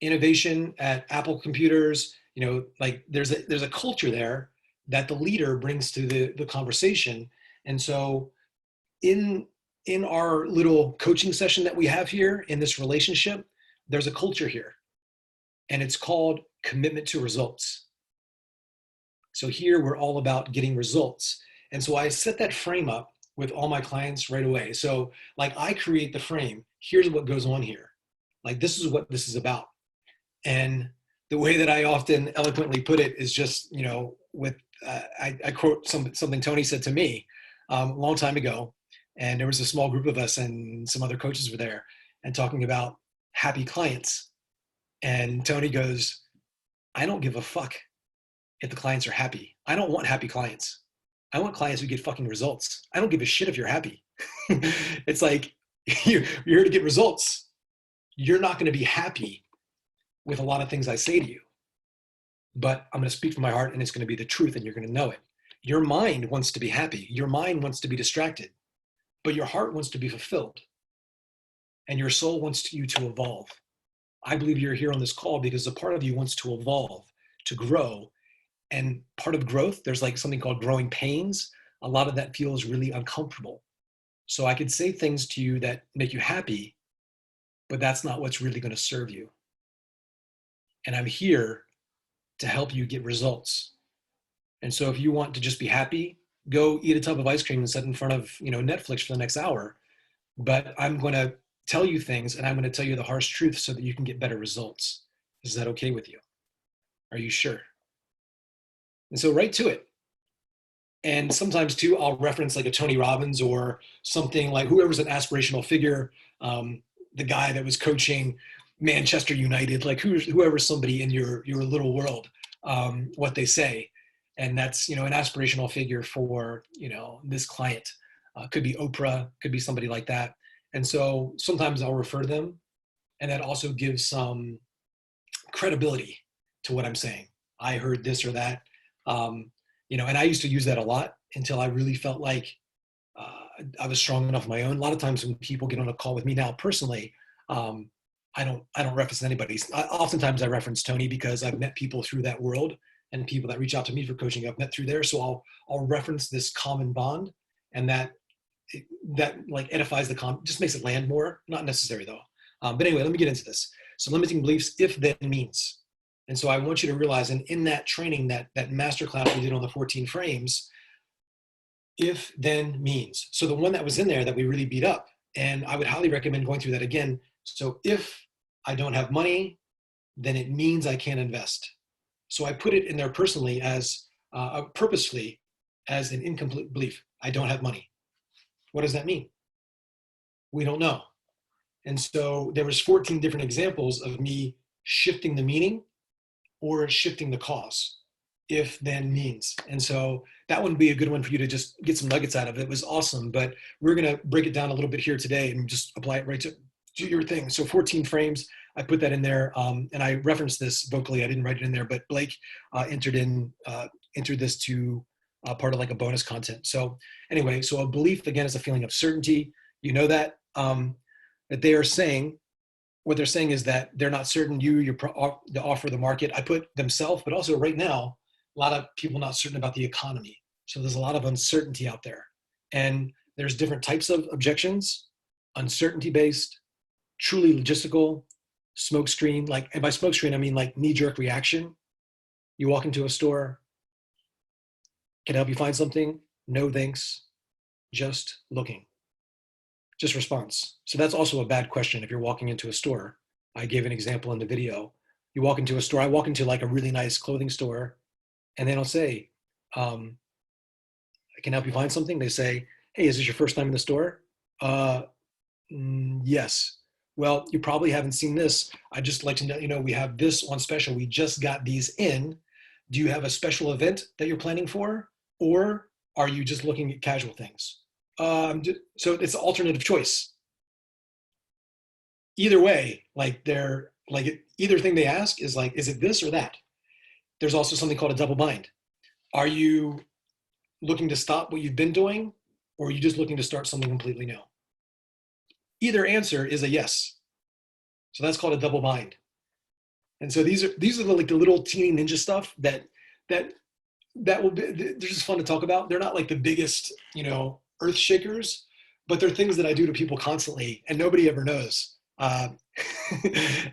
[SPEAKER 1] Innovation at Apple computers, like there's a culture there that the leader brings to the conversation. And so in our little coaching session that we have here in this relationship, there's a culture here and it's called commitment to results. So here we're all about getting results. And so I set that frame up with all my clients right away. So like I create the frame, here's what goes on here. Like this is what this is about. And the way that I often eloquently put it is just, I quote something Tony said to me a long time ago. And there was a small group of us and some other coaches were there and talking about happy clients. And Tony goes, I don't give a fuck if the clients are happy. I don't want happy clients. I want clients who get fucking results. I don't give a shit if you're happy. It's like, you're here to get results. You're not going to be happy with a lot of things I say to you, but I'm going to speak from my heart and it's going to be the truth and you're going to know it. Your mind wants to be happy. Your mind wants to be distracted, but your heart wants to be fulfilled and your soul wants you to evolve. I believe you're here on this call because a part of you wants to evolve, to grow. And part of growth, there's like something called growing pains. A lot of that feels really uncomfortable. So I could say things to you that make you happy, but that's not what's really going to serve you. And I'm here to help you get results. And so if you want to just be happy, go eat a tub of ice cream and sit in front of Netflix for the next hour. But I'm going to tell you things and I'm going to tell you the harsh truth so that you can get better results. Is that okay with you? Are you sure? And so right to it. And sometimes too, I'll reference like a Tony Robbins or something like whoever's an aspirational figure, the guy that was coaching Manchester United, like whoever's somebody in your little world, what they say. And that's, an aspirational figure for, this client. Could be Oprah, could be somebody like that. And so sometimes I'll refer to them and that also gives some credibility to what I'm saying. I heard this or that. And I used to use that a lot until I really felt like I was strong enough on my own. A lot of times when people get on a call with me now personally, I don't reference anybody. Oftentimes I reference Tony because I've met people through that world and people that reach out to me for coaching I've met through there. So I'll reference this common bond and that like edifies just makes it land more. Not necessary though. But anyway, let me get into this. So limiting beliefs, if then means. And so I want you to realize, and in that training, that masterclass we did on the 14 frames, if then means. So the one that was in there that we really beat up, and I would highly recommend going through that again. So if I don't have money, then it means I can't invest. So I put it in there personally as purposefully as an incomplete belief. I don't have money. What does that mean? We don't know. And so there was 14 different examples of me shifting the meaning or shifting the cause, if then means. And so that would be a good one for you to just get some nuggets out of. It was awesome, but we're going to break it down a little bit here today and just apply it right to your thing. So 14 frames, I put that in there, and I referenced this vocally. I didn't write it in there, but Blake entered this to part of like a bonus content. So anyway, so a belief again is a feeling of certainty. You know that that they are saying. What they're saying is that they're not certain the offer, the market. I put themselves, but also right now, a lot of people not certain about the economy. So there's a lot of uncertainty out there. And there's different types of objections: uncertainty-based, truly logistical, smokescreen. Like, and by smokescreen, I mean like knee-jerk reaction. You walk into a store, can I help you find something? No, thanks. Just looking. Just response. So that's also a bad question if you're walking into a store. I gave an example in the video. You walk into a store, I walk into like a really nice clothing store, and then I'll say, I can help you find something. They say, hey, is this your first time in the store? Yes. Well, you probably haven't seen this. I'd just like to know, we have this on special. We just got these in. Do you have a special event that you're planning for? Or are you just looking at casual things? So it's an alternative choice. Either way, either thing they ask is like, is it this or that? There's also something called a double bind. Are you looking to stop what you've been doing, or are you just looking to start something completely new? Either answer is a yes. So that's called a double bind. And so these are like the little teeny ninja stuff that will be, they're just fun to talk about. They're not like the biggest, earth shakers, but they're things that I do to people constantly and nobody ever knows. And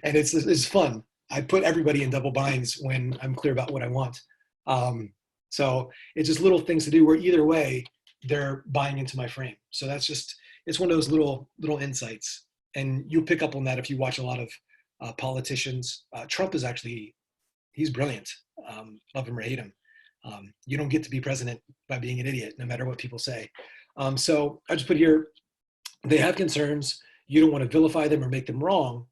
[SPEAKER 1] it's fun. I put everybody in double binds when I'm clear about what I want. So it's just little things to do where either way, they're buying into my frame. So it's one of those little insights. And you'll pick up on that if you watch a lot of politicians. Trump is he's brilliant. Love him or hate him. You don't get to be president by being an idiot, no matter what people say. So I just put here, they have concerns. You don't want to vilify them or make them wrong.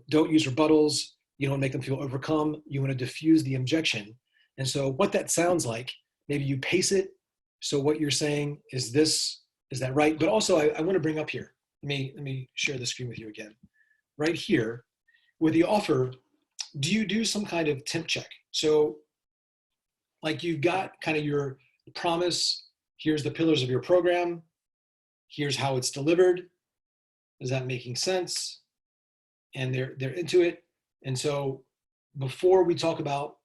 [SPEAKER 1] Don't use rebuttals. You don't make them feel overcome. You want to diffuse the objection. And so what that sounds like, maybe you pace it. So what you're saying is that right? But also I want to bring up here, let me share the screen with you again. Right here, with the offer, do you do some kind of temp check? So like you've got kind of your promise, here's the pillars of your program, here's how it's delivered. Is that making sense? And they're into it. And so before we talk about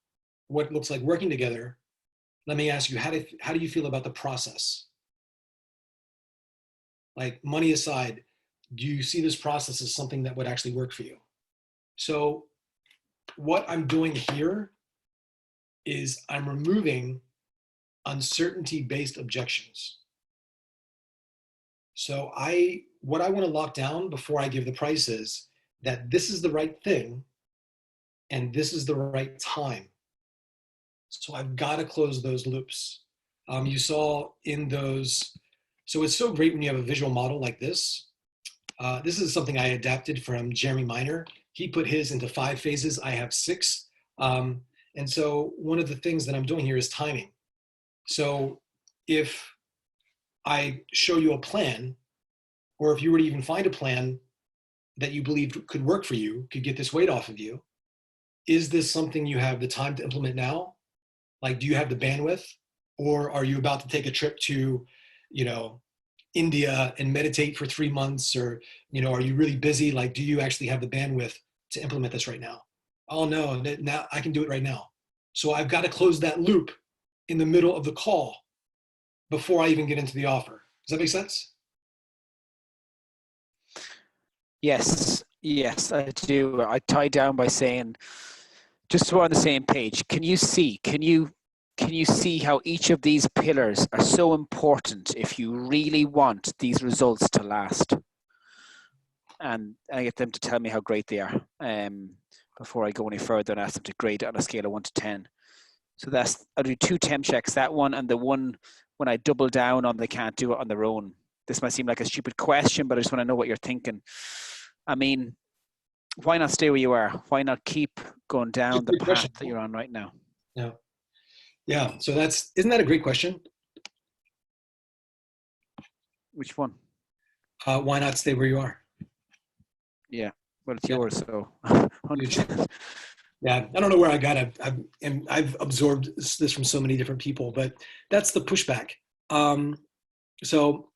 [SPEAKER 1] what it looks like working together, let me ask you, how do you feel about the process? Like, money aside, do you see this process as something that would actually work for you? So what I'm doing here is I'm removing uncertainty-based objections. So what I want to lock down before I give the price is that this is the right thing and this is the right time. So I've got to close those loops. You saw in those, so it's so great when you have a visual model like this. This is something I adapted from Jeremy Miner. He put his into 5 phases. I have 6. And so one of the things that I'm doing here is timing. So if I show you a plan, or if you were to even find a plan that you believe could work for you, could get this weight off of you, is this something you have the time to implement now? Like, do you have the bandwidth? Or are you about to take a trip to, India and meditate for 3 months? Or, are you really busy? Like, do you actually have the bandwidth to implement this right now? Oh no, now I can do it right now. So I've got to close that loop in the middle of the call before I even get into the offer. Does that make sense?
[SPEAKER 2] Yes, I do. I tie down by saying, just so we're on the same page, can you see how each of these pillars are so important if you really want these results to last? And I get them to tell me how great they are before I go any further and ask them to grade it on a scale of 1 to 10. So I'll do 2 temp checks, that one and the one when I double down on they can't do it on their own. This might seem like a stupid question, but I just want to know what you're thinking. I mean, why not stay where you are? Why not keep going down the path that you're on right now?
[SPEAKER 1] Yeah. So isn't that a great question?
[SPEAKER 2] Which one?
[SPEAKER 1] Why not stay where you are?
[SPEAKER 2] Yeah. Well, it's
[SPEAKER 1] Yeah.
[SPEAKER 2] yours, so 100%.
[SPEAKER 1] Yeah, I don't know where I got it. I've absorbed this from so many different people, but that's the pushback. So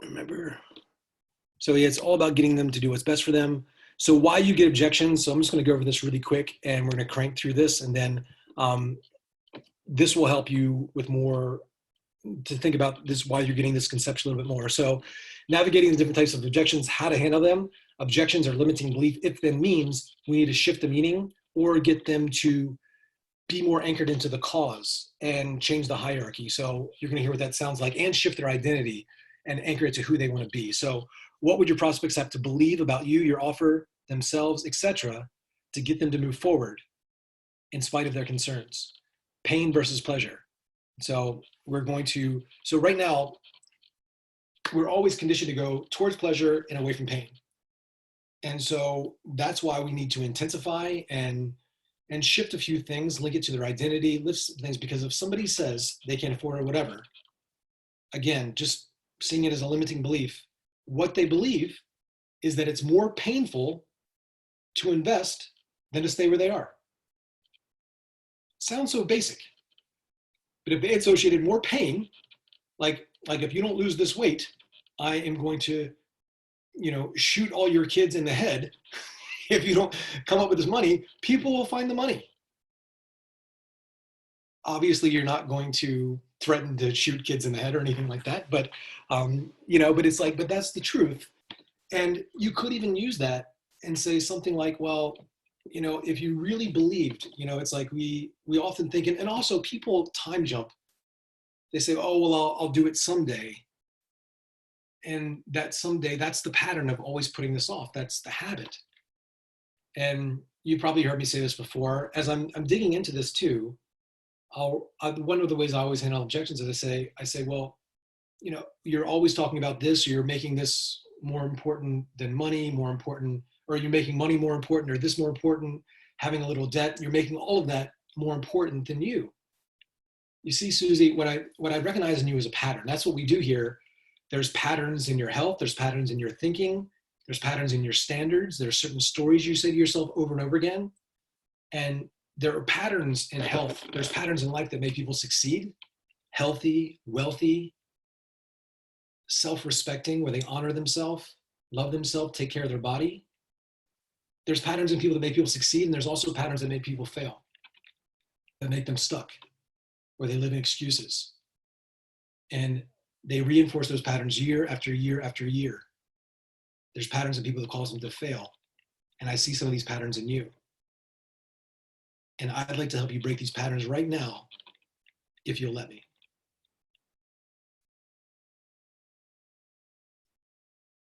[SPEAKER 1] remember, so yeah, it's all about getting them to do what's best for them. So why you get objections. So I'm just going to go over this really quick, and we're going to crank through this, and then this will help you with more to think about this, why you're getting this conception a little bit more. So navigating the different types of objections, how to handle them. Objections are limiting belief. If then means we need to shift the meaning or get them to be more anchored into the cause and change the hierarchy. So you're going to hear what that sounds like, and shift their identity and anchor it to who they want to be. So what would your prospects have to believe about you, your offer, themselves, etc., to get them to move forward in spite of their concerns? Pain versus pleasure. So so right now, we're always conditioned to go towards pleasure and away from pain. And so that's why we need to intensify and shift a few things, link it to their identity, lift things, because if somebody says they can't afford it or whatever, again, just seeing it as a limiting belief, what they believe is that it's more painful to invest than to stay where they are. Sounds so basic. But if they associated more pain, like if you don't lose this weight, I am going to, shoot all your kids in the head. If you don't come up with this money, people will find the money. Obviously, you're not going to threaten to shoot kids in the head or anything like that, but but it's like, but that's the truth. And you could even use that and say something like, well, if you really believed, it's like we often think, and also people time jump. They say, oh, well, I'll do it someday. And that someday, that's the pattern of always putting this off. That's the habit. And you probably heard me say this before. As I'm digging into this too, one of the ways I always handle objections is I say, well, you're always talking about this, or you're making this more important than money, more important, or you're making money more important, or this more important, having a little debt, you're making all of that more important than you. You see, Susie, what I recognize in you is a pattern. That's what we do here. There's patterns in your health, there's patterns in your thinking, there's patterns in your standards, there's certain stories you say to yourself over and over again. And there are patterns in health, there's patterns in life that make people succeed, healthy, wealthy, self-respecting, where they honor themselves, love themselves, take care of their body. There's patterns in people that make people succeed, and there's also patterns that make people fail, that make them stuck, where they live in excuses. And they reinforce those patterns year after year after year. There's patterns in people that cause them to fail. And I see some of these patterns in you. And I'd like to help you break these patterns right now, if you'll let me.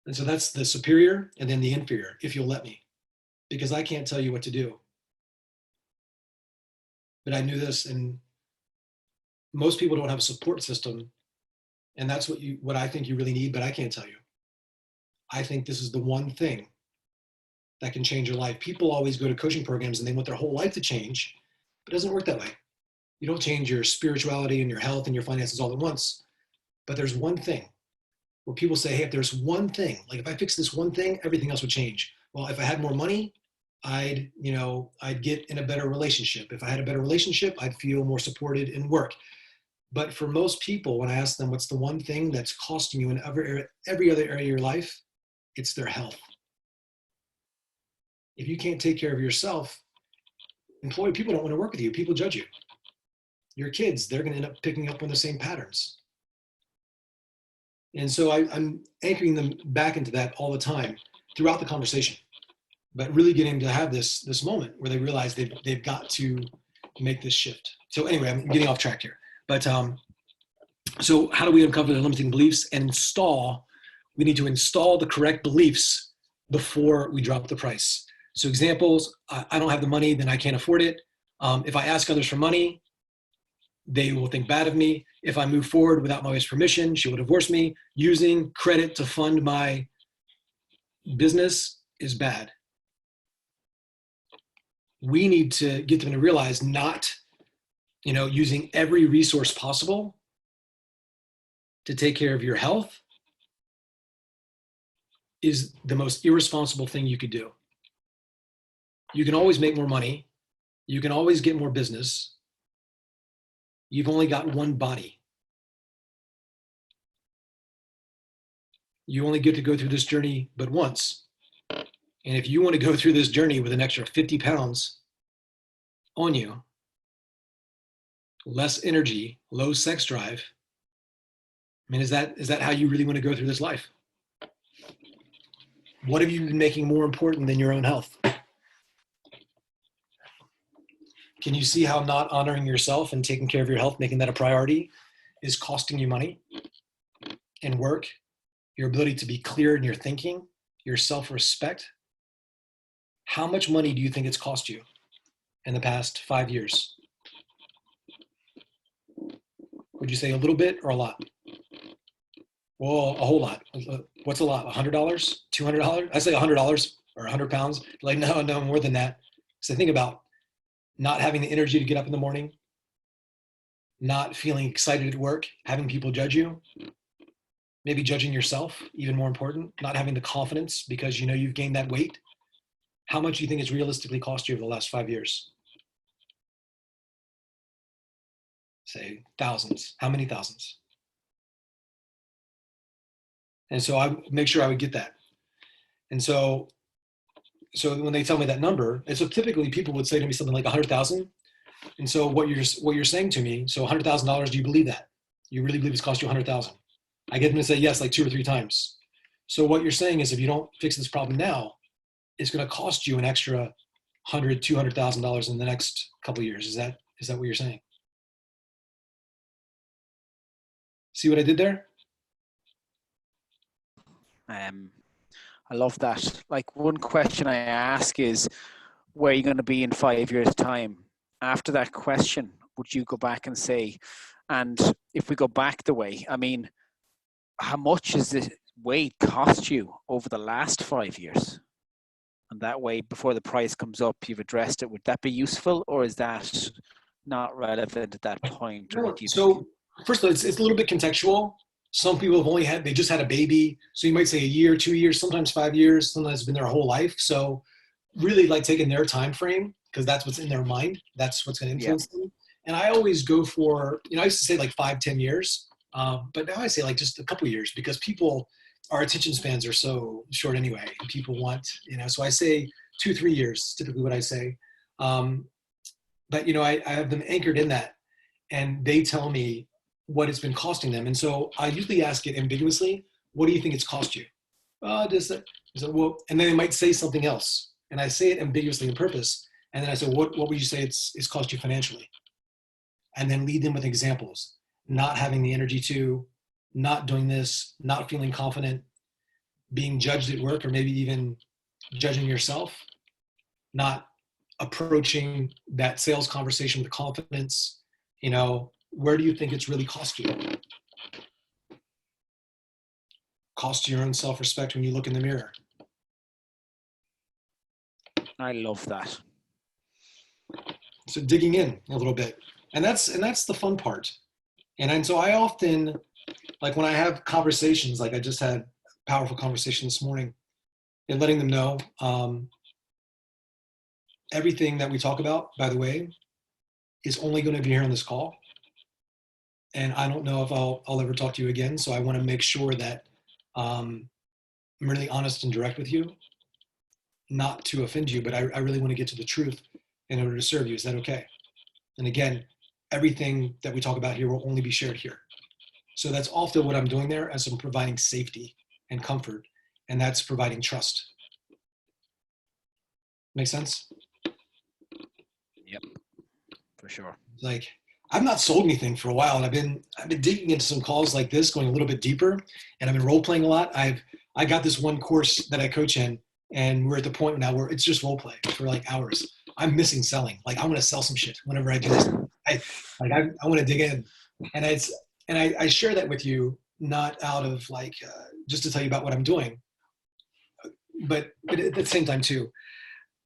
[SPEAKER 1] And so that's the superior and then the inferior, if you'll let me, because I can't tell you what to do. But I knew this, and most people don't have a support system. And that's what I think you really need, but I can't tell you. I think this is the one thing that can change your life. People always go to coaching programs and they want their whole life to change, but it doesn't work that way. You don't change your spirituality and your health and your finances all at once. But there's one thing where people say, hey, if there's one thing, like if I fix this one thing, everything else would change. Well, if I had more money, I'd get in a better relationship. If I had a better relationship, I'd feel more supported in work. But for most people, when I ask them what's the one thing that's costing you in every other area of your life, it's their health. If you can't take care of yourself, employed people don't want to work with you. People judge you. Your kids, they're going to end up picking up on the same patterns. And so I'm anchoring them back into that all the time throughout the conversation, but really getting to have this moment where they realize they've got to make this shift. So anyway, I'm getting off track here. But so how do we uncover the limiting beliefs and we need to install the correct beliefs before we drop the price. So examples, I don't have the money, then I can't afford it. If I ask others for money, they will think bad of me. If I move forward without my wife's permission, she will divorce me. Using credit to fund my business is bad. We need to get them to realize not using every resource possible to take care of your health is the most irresponsible thing you could do. You can always make more money. You can always get more business. You've only got one body. You only get to go through this journey but once. And if you want to go through this journey with an extra 50 pounds on you, less energy, low sex drive, I mean, is that how you really want to go through this life? What have you been making more important than your own health? Can you see how not honoring yourself and taking care of your health, making that a priority, is costing you money and work, your ability to be clear in your thinking, your self-respect? How much money do you think it's cost you in the past 5 years? Would you say a little bit or a lot? Well, a whole lot. What's a lot? $100? $200? I say $100 or 100 pounds. Like, no, more than that. So think about not having the energy to get up in the morning, not feeling excited at work, having people judge you, maybe judging yourself, even more important, not having the confidence because you know you've gained that weight. How much do you think it's realistically cost you over the last 5 years? Say thousands. How many thousands? And so I make sure I would get that. And so when they tell me that number, and so typically people would say to me something like 100,000. And so what you're saying to me, so $100,000, do you believe that? You really believe it's cost you 100,000? I get them to say yes, like 2 or 3 times. So what you're saying is if you don't fix this problem now, it's going to cost you an extra $100,000, $200,000 in the next couple of years. Is that what you're saying? See what I did there?
[SPEAKER 2] I love that. Like, one question I ask is, where are you going to be in 5 years' time? After that question, would you go back and say, and if we go back the way, I mean, how much has this weight cost you over the last 5 years? And that way, before the price comes up, you've addressed it. Would that be useful, or is that not relevant at that point? Or what do you think?
[SPEAKER 1] First of all, it's a little bit contextual. Some people they just had a baby. So you might say a year, 2 years, sometimes 5 years, sometimes it's been their whole life. So really like taking their time frame, because that's what's in their mind. That's what's going to influence them. And I always go for, I used to say like 5, 10 years. But now I say like just a couple years, because our attention spans are so short anyway. And people want, so I say 2, 3 years, typically what I say. But I have them anchored in that, and they tell me what it's been costing them. And so I usually ask it ambiguously, what do you think it's cost you? Well, and then they might say something else. And I say it ambiguously on purpose. And then I say, what would you say it's cost you financially? And then lead them with examples, not having the energy to, not doing this, not feeling confident, being judged at work, or maybe even judging yourself, not approaching that sales conversation with confidence. Where do you think it's really cost you? Cost your own self-respect when you look in the mirror.
[SPEAKER 2] I love that.
[SPEAKER 1] So digging in a little bit. And that's the fun part. And so I often, like when I have conversations, like I just had a powerful conversation this morning, and letting them know everything that we talk about, by the way, is only going to be here on this call. And I don't know if I'll ever talk to you again. So I want to make sure that I'm really honest and direct with you, not to offend you, but I really want to get to the truth in order to serve you. Is that okay? And again, everything that we talk about here will only be shared here. So that's often what I'm doing there, as I'm providing safety and comfort, and that's providing trust. Make sense?
[SPEAKER 2] Yep, for sure.
[SPEAKER 1] Like, I've not sold anything for a while, and I've been digging into some calls like this, going a little bit deeper, and I've been role playing a lot. I got this one course that I coach in, and we're at the point now where it's just role play for like hours. I'm missing selling. Like, I want to sell some shit whenever I do this. I want to dig in, and I share that with you, not out of like just to tell you about what I'm doing, but at the same time too.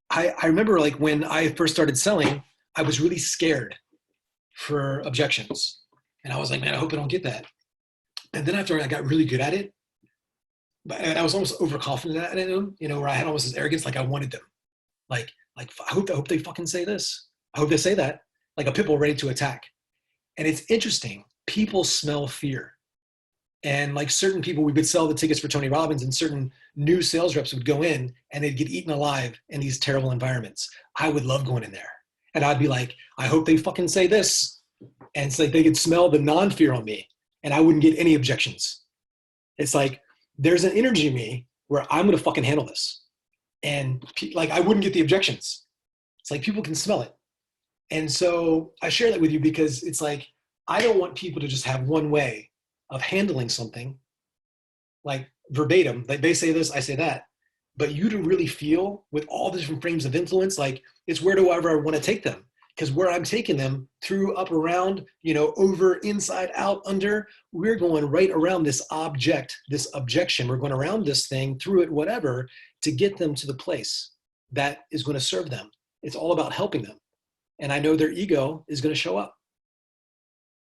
[SPEAKER 1] I remember like when I first started selling, I was really scared for objections. And I was like, man, I hope I don't get that. And then after I got really good at it, and I was almost overconfident at him, where I had almost this arrogance, like I wanted them. Like I hope they fucking say this. I hope they say that. Like a pit bull ready to attack. And it's interesting. People smell fear. And like certain people, we would sell the tickets for Tony Robbins, and certain new sales reps would go in and they'd get eaten alive in these terrible environments. I would love going in there. And I'd be like, I hope they fucking say this. And it's like they could smell the non-fear on me and I wouldn't get any objections. It's like there's an energy in me where I'm going to fucking handle this. And like I wouldn't get the objections. It's like people can smell it. And so I share that with you because it's like I don't want people to just have one way of handling something, like verbatim, like they say this, I say that, but you to really feel with all the different frames of influence, like it's wherever I want to take them. Because where I'm taking them through, up, around, over, inside, out, under, we're going right around this object, this objection. We're going around this thing, through it, whatever, to get them to the place that is going to serve them. It's all about helping them. And I know their ego is going to show up.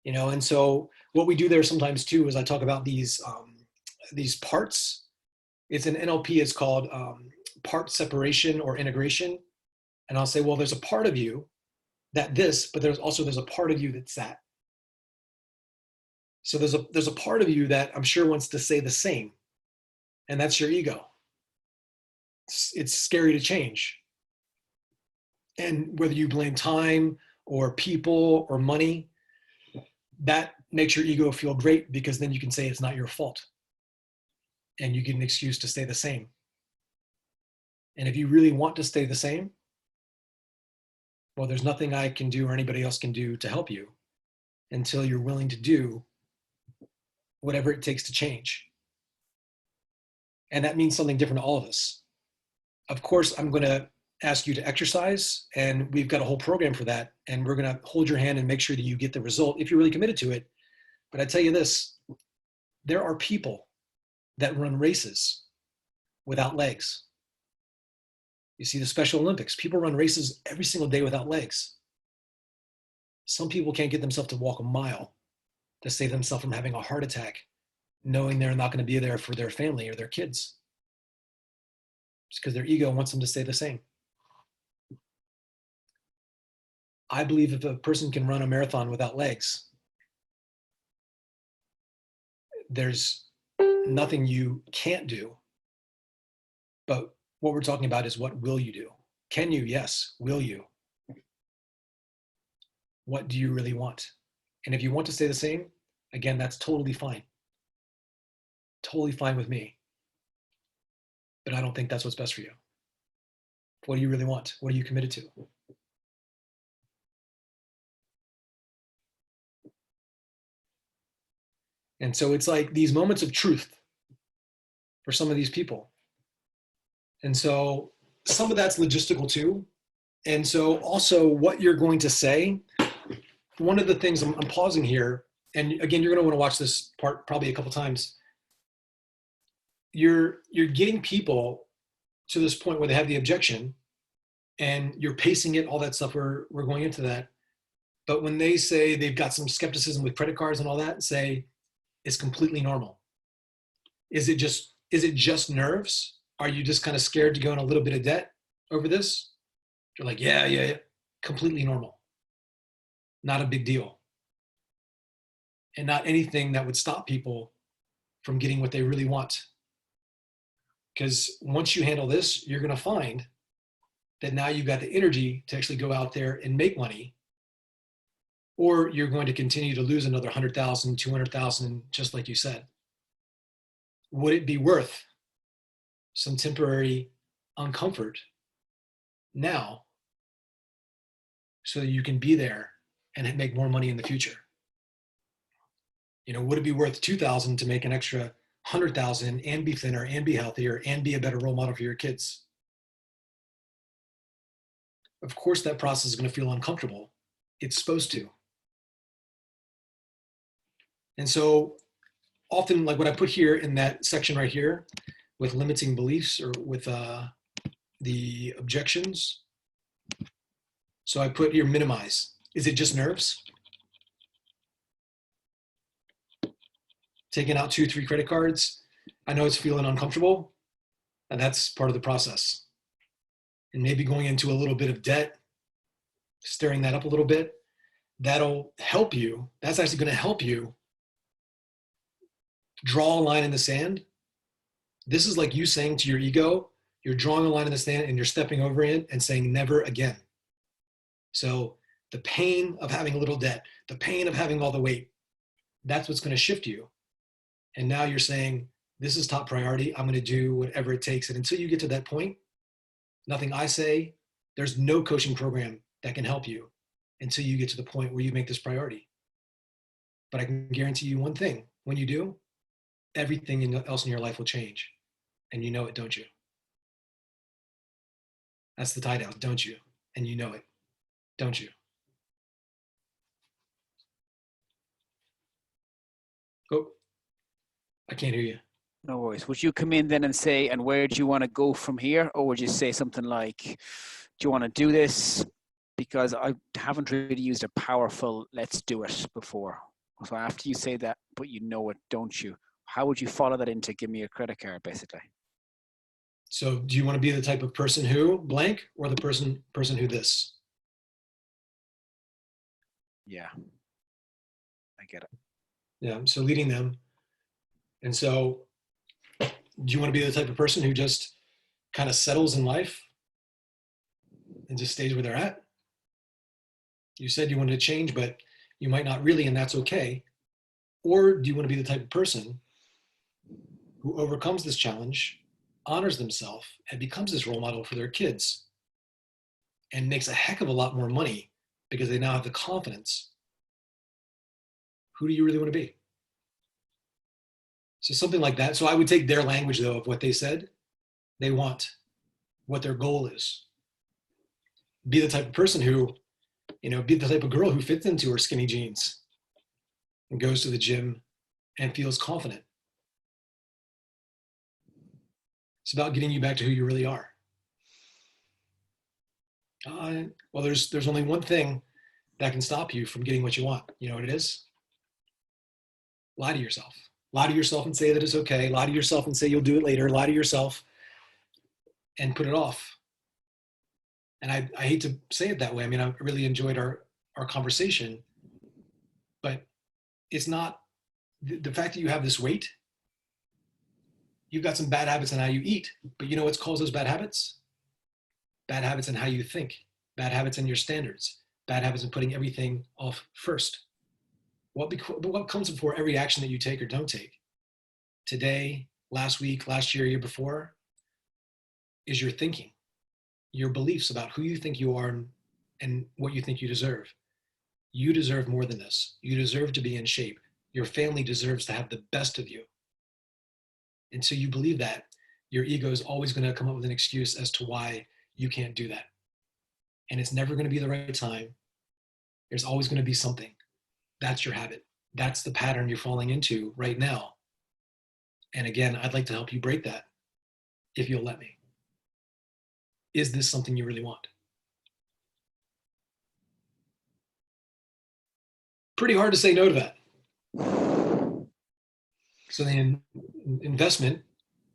[SPEAKER 1] And so what we do there sometimes too is I talk about these parts. It's an NLP. It's called part separation or integration. And I'll say, well, there's a part of you that this, but there's a part of you that's that. So there's a part of you that I'm sure wants to say the same, and that's your ego. It's scary to change. And whether you blame time or people or money, that makes your ego feel great because then you can say it's not your fault. And you get an excuse to stay the same. And if you really want to stay the same, well, there's nothing I can do or anybody else can do to help you until you're willing to do whatever it takes to change. And that means something different to all of us. Of course, I'm going to ask you to exercise, and we've got a whole program for that. And we're going to hold your hand and make sure that you get the result if you're really committed to it. But I tell you this, there are people that run races without legs. You see the Special Olympics, people run races every single day without legs. Some people can't get themselves to walk a mile to save themselves from having a heart attack, knowing they're not going to be there for their family or their kids. Just because their ego wants them to stay the same. I believe if a person can run a marathon without legs, there's nothing you can't do. But what we're talking about is what will you do? Can you? Yes. Will you? What do you really want? And if you want to stay the same, again, that's totally fine. Totally fine with me. But I don't think that's what's best for you. What do you really want? What are you committed to? And so it's like these moments of truth for some of these people. And so some of that's logistical too. And so also what you're going to say, one of the things I'm pausing here, and again, you're going to want to watch this part probably a couple times. You're getting people to this point where they have the objection and you're pacing it, all that stuff, we're going into that. But when they say they've got some skepticism with credit cards and all that, say it's completely normal. Is it just nerves? Are you just kind of scared to go in a little bit of debt over this? You're like, yeah, completely normal. Not a big deal. And not anything that would stop people from getting what they really want. Because once you handle this, you're going to find that now you've got the energy to actually go out there and make money, or you're going to continue to lose another 100,000, 200,000, just like you said. Would it be worth some temporary uncomfort now so that you can be there and make more money in the future? Would it be worth 2,000 to make an extra 100,000 and be thinner and be healthier and be a better role model for your kids? Of course, that process is going to feel uncomfortable. It's supposed to. And so often, like what I put here in that section right here with limiting beliefs or with the objections. So I put here minimize. Is it just nerves? Taking out 2, 3 credit cards. I know it's feeling uncomfortable, and that's part of the process. And maybe going into a little bit of debt, stirring that up a little bit, that'll help you. That's actually going to help you draw a line in the sand. This is like you saying to your ego, you're drawing a line in the sand and you're stepping over it and saying never again. So the pain of having a little debt, the pain of having all the weight, that's what's going to shift you. And now you're saying, this is top priority. I'm going to do whatever it takes. And until you get to that point, nothing I say, there's no coaching program that can help you until you get to the point where you make this priority. But I can guarantee you one thing, when you do, everything else in your life will change. And you know it, don't you? That's the tie down, don't you? And you know it, don't you? Oh, I can't hear you.
[SPEAKER 2] No worries. Would you come in then and say, and where do you want to go from here? Or would you say something like, do you want to do this? Because I haven't really used a powerful, let's do it before. So after you say that, but you know it, don't you? How would you follow that into give me your credit card, basically?
[SPEAKER 1] So do you want to be the type of person who blank or the person who this?
[SPEAKER 2] Yeah, I get it.
[SPEAKER 1] Yeah, so leading them. And so do you want to be the type of person who just kind of settles in life and just stays where they're at? You said you wanted to change, but you might not really, and that's okay. Or do you want to be the type of person who overcomes this challenge, honors themselves, and becomes this role model for their kids and makes a heck of a lot more money because they now have the confidence? Who do you really want to be? So something like that. So I would take their language, though, of what they said. They want what their goal is. Be the type of person who, be the type of girl who fits into her skinny jeans and goes to the gym and feels confident. It's about getting you back to who you really are. Well, there's only one thing that can stop you from getting what you want. You know what it is? Lie to yourself. Lie to yourself and say that it's okay. Lie to yourself and say you'll do it later. Lie to yourself and put it off. And I hate to say it that way. I mean, I really enjoyed our conversation, but it's not the fact that you have this weight. You've got some bad habits in how you eat, but you know what's caused those bad habits? Bad habits in how you think, bad habits in your standards, bad habits in putting everything off first. What comes before every action that you take or don't take? Today, last week, last year, year before, is your thinking, your beliefs about who you think you are and what you think you deserve. You deserve more than this. You deserve to be in shape. Your family deserves to have the best of you. And so you believe that, your ego is always going to come up with an excuse as to why you can't do that. And it's never going to be the right time. There's always going to be something. That's your habit. That's the pattern you're falling into right now. And again, I'd like to help you break that if you'll let me. Is this something you really want? Pretty hard to say no to that. So the investment,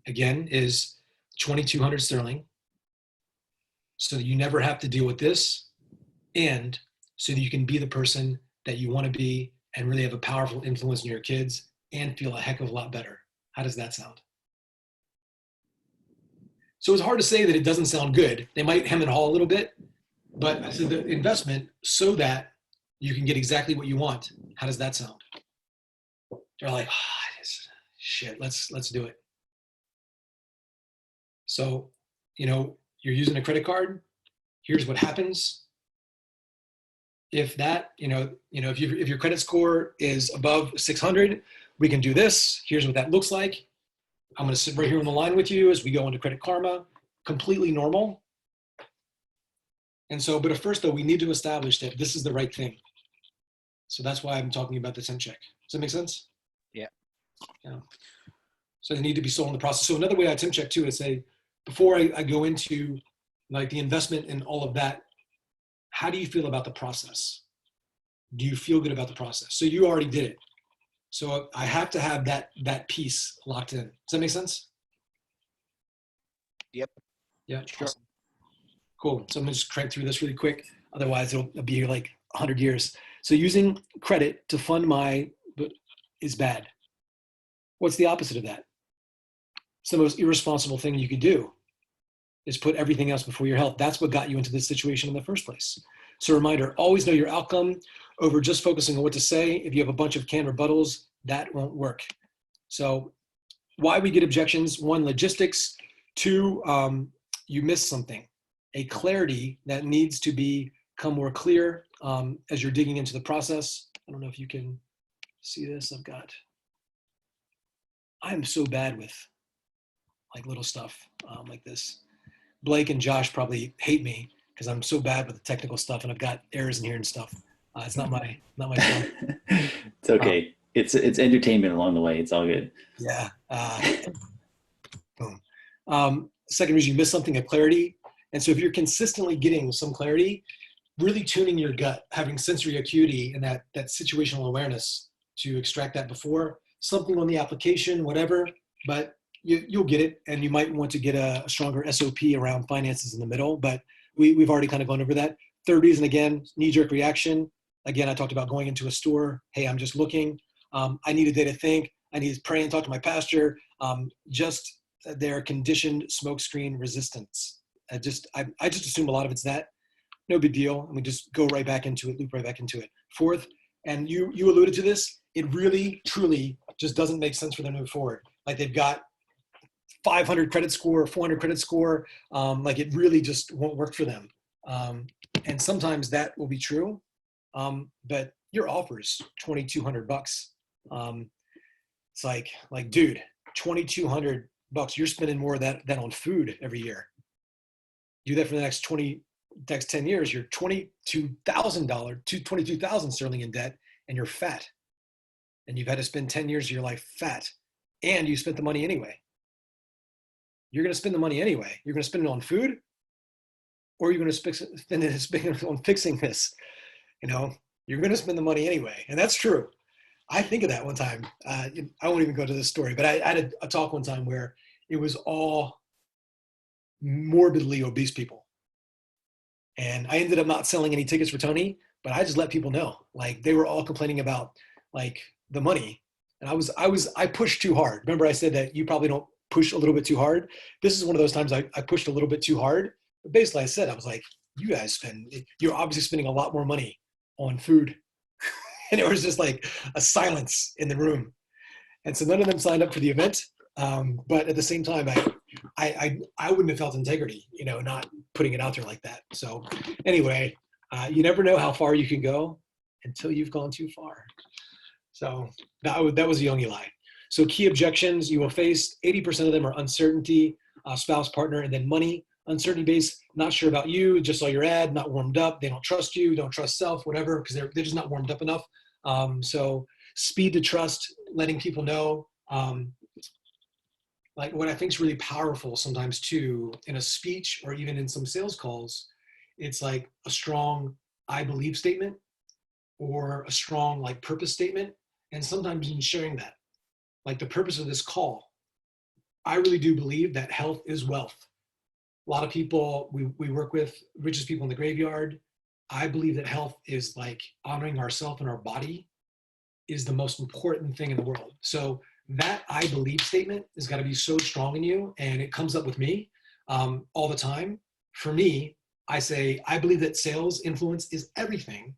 [SPEAKER 1] again, is 2,200 sterling. So that you never have to deal with this, and so that you can be the person that you want to be and really have a powerful influence on your kids and feel a heck of a lot better. How does that sound? So it's hard to say that it doesn't sound good. They might hem and haw a little bit, but I said the investment so that you can get exactly what you want. How does that sound? They're like, shit, let's do it. So, you're using a credit card. Here's what happens. If that, if your credit score is above 600, we can do this. Here's what that looks like. I'm going to sit right here on the line with you as we go into Credit Karma. Completely normal. And so, but at first though, we need to establish that this is the right thing. So that's why I'm talking about the temp check. Does that make sense?
[SPEAKER 2] Yeah.
[SPEAKER 1] Yeah. So they need to be sold in the process. So another way I temp check too is say, before I go into like the investment and all of that, how do you feel about the process? Do you feel good about the process? So you already did it. So I have to have that piece locked in. Does that make sense?
[SPEAKER 2] Yep.
[SPEAKER 1] Yeah.
[SPEAKER 2] Sure.
[SPEAKER 1] Awesome. Cool. So I'm gonna just crank through this really quick. Otherwise it'll be here like 100 years. So using credit to fund is bad. What's the opposite of that? It's the most irresponsible thing you could do is put everything else before your health. That's what got you into this situation in the first place. So reminder, always know your outcome over just focusing on what to say. If you have a bunch of canned rebuttals, that won't work. So why we get objections: 1, logistics; 2, you missed something. A clarity that needs to become more clear as you're digging into the process. I don't know if you can see this. I'm so bad with like little stuff like this. Blake and Josh probably hate me because I'm so bad with the technical stuff, and I've got errors in here and stuff. It's not my fault.
[SPEAKER 4] It's okay. It's entertainment along the way. It's all good.
[SPEAKER 1] Yeah. Boom. Second reason, you miss something of clarity. And so if you're consistently getting some clarity, really tuning your gut, having sensory acuity and that situational awareness to extract that before something on the application, whatever, but you'll get it. And you might want to get a stronger SOP around finances in the middle, but we've already kind of gone over that. Third reason, again, knee-jerk reaction. Again, I talked about going into a store. Hey, I'm just looking. I need a day to think. I need to pray and talk to my pastor. Just their conditioned smokescreen resistance. I just assume a lot of it's that. No big deal. And we just go right back into it, loop right back into it. Fourth, and you alluded to this, it really, truly just doesn't make sense for them to move forward. Like they've got 500 credit score, 400 credit score. Like it really just won't work for them. And sometimes that will be true. But your offer's $2,200. It's like, dude, $2,200. You're spending more of that on food every year. Do that for the next 10 years. You're $22,000 sterling in debt, and you're fat. And you've had to spend 10 years of your life fat, and you spent the money anyway. You're going to spend the money anyway. You're going to spend it on food, or you're going to spend it on fixing this. You're going to spend the money anyway. And that's true. I think of that one time. I won't even go to this story, but I had a talk one time where it was all morbidly obese people. And I ended up not selling any tickets for Tony, but I just let people know, like they were all complaining about like the money. And I pushed too hard. Remember I said that you probably don't push a little bit too hard. This is one of those times I pushed a little bit too hard. But basically I said, I was like, you guys you're obviously spending a lot more money on food. And it was just like a silence in the room. And so none of them signed up for the event. But at the same time, I wouldn't have felt integrity, not putting it out there like that. So anyway, you never know how far you can go until you've gone too far. So that was a young Eli. So key objections you will face, 80% of them are uncertainty, spouse, partner, and then money. Uncertainty based, not sure about you, just saw your ad, not warmed up, they don't trust you, don't trust self, whatever, because they're just not warmed up enough. So speed to trust, letting people know. Like what I think is really powerful sometimes too, in a speech or even in some sales calls, it's like a strong I believe statement or a strong like purpose statement. And sometimes in sharing that, like the purpose of this call, I really do believe that health is wealth. A lot of people we work with, richest people in the graveyard. I believe that health is like honoring ourselves and our body is the most important thing in the world. So that I believe statement has got to be so strong in you, and it comes up with me all the time. For me, I say, I believe that sales influence is everything.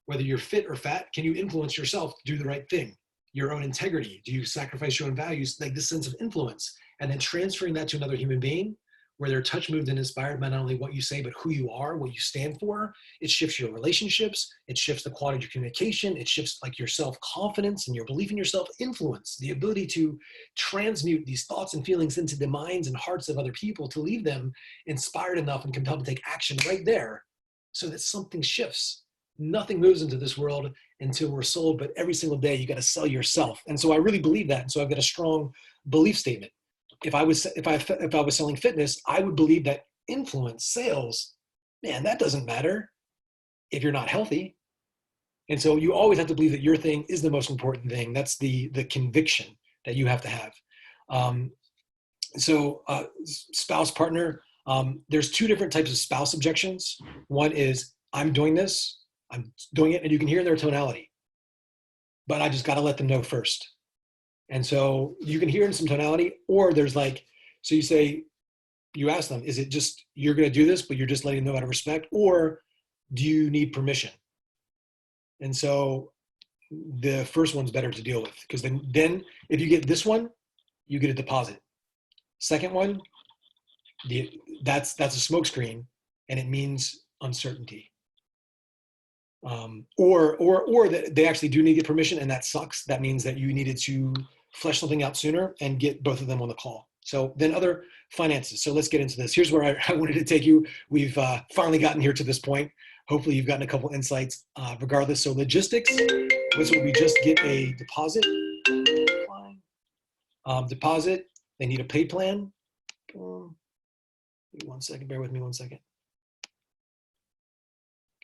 [SPEAKER 1] Whether you're fit or fat, can you influence yourself to do the right thing? Your own integrity, do you sacrifice your own values? Like this sense of influence, and then transferring that to another human being where they're touched, moved, and inspired by not only what you say, but who you are, what you stand for. It shifts your relationships. It shifts the quality of your communication. It shifts like your self-confidence and your belief in yourself, influence, the ability to transmute these thoughts and feelings into the minds and hearts of other people to leave them inspired enough and compelled to take action right there so that something shifts. Nothing moves into this world until we're sold, but every single day you got to sell yourself. And so I really believe that. And so I've got a strong belief statement. If I was selling fitness, I would believe that influence, sales, man, that doesn't matter if you're not healthy. And so you always have to believe that your thing is the most important thing. That's the conviction that you have to have. Spouse partner, there's two different types of spouse objections. One is, I'm doing this, I'm doing it, and you can hear in their tonality, but I just got to let them know first. And so you can hear in some tonality, or there's like, so you say, you ask them, is it just, you're going to do this, but you're just letting them know out of respect, or do you need permission? And so the first one's better to deal with, because then if you get this one, you get a deposit. Second one, that's a smokescreen, and it means uncertainty. Or that they actually do need to get permission, and that sucks. That means that you needed to flesh something out sooner and get both of them on the call. So then other finances. So let's get into this. Here's where I wanted to take you. We've finally gotten here to this point. Hopefully you've gotten a couple insights regardless. So logistics, this would we just get a deposit. Deposit, they need a pay plan. One second, bear with me 1 second.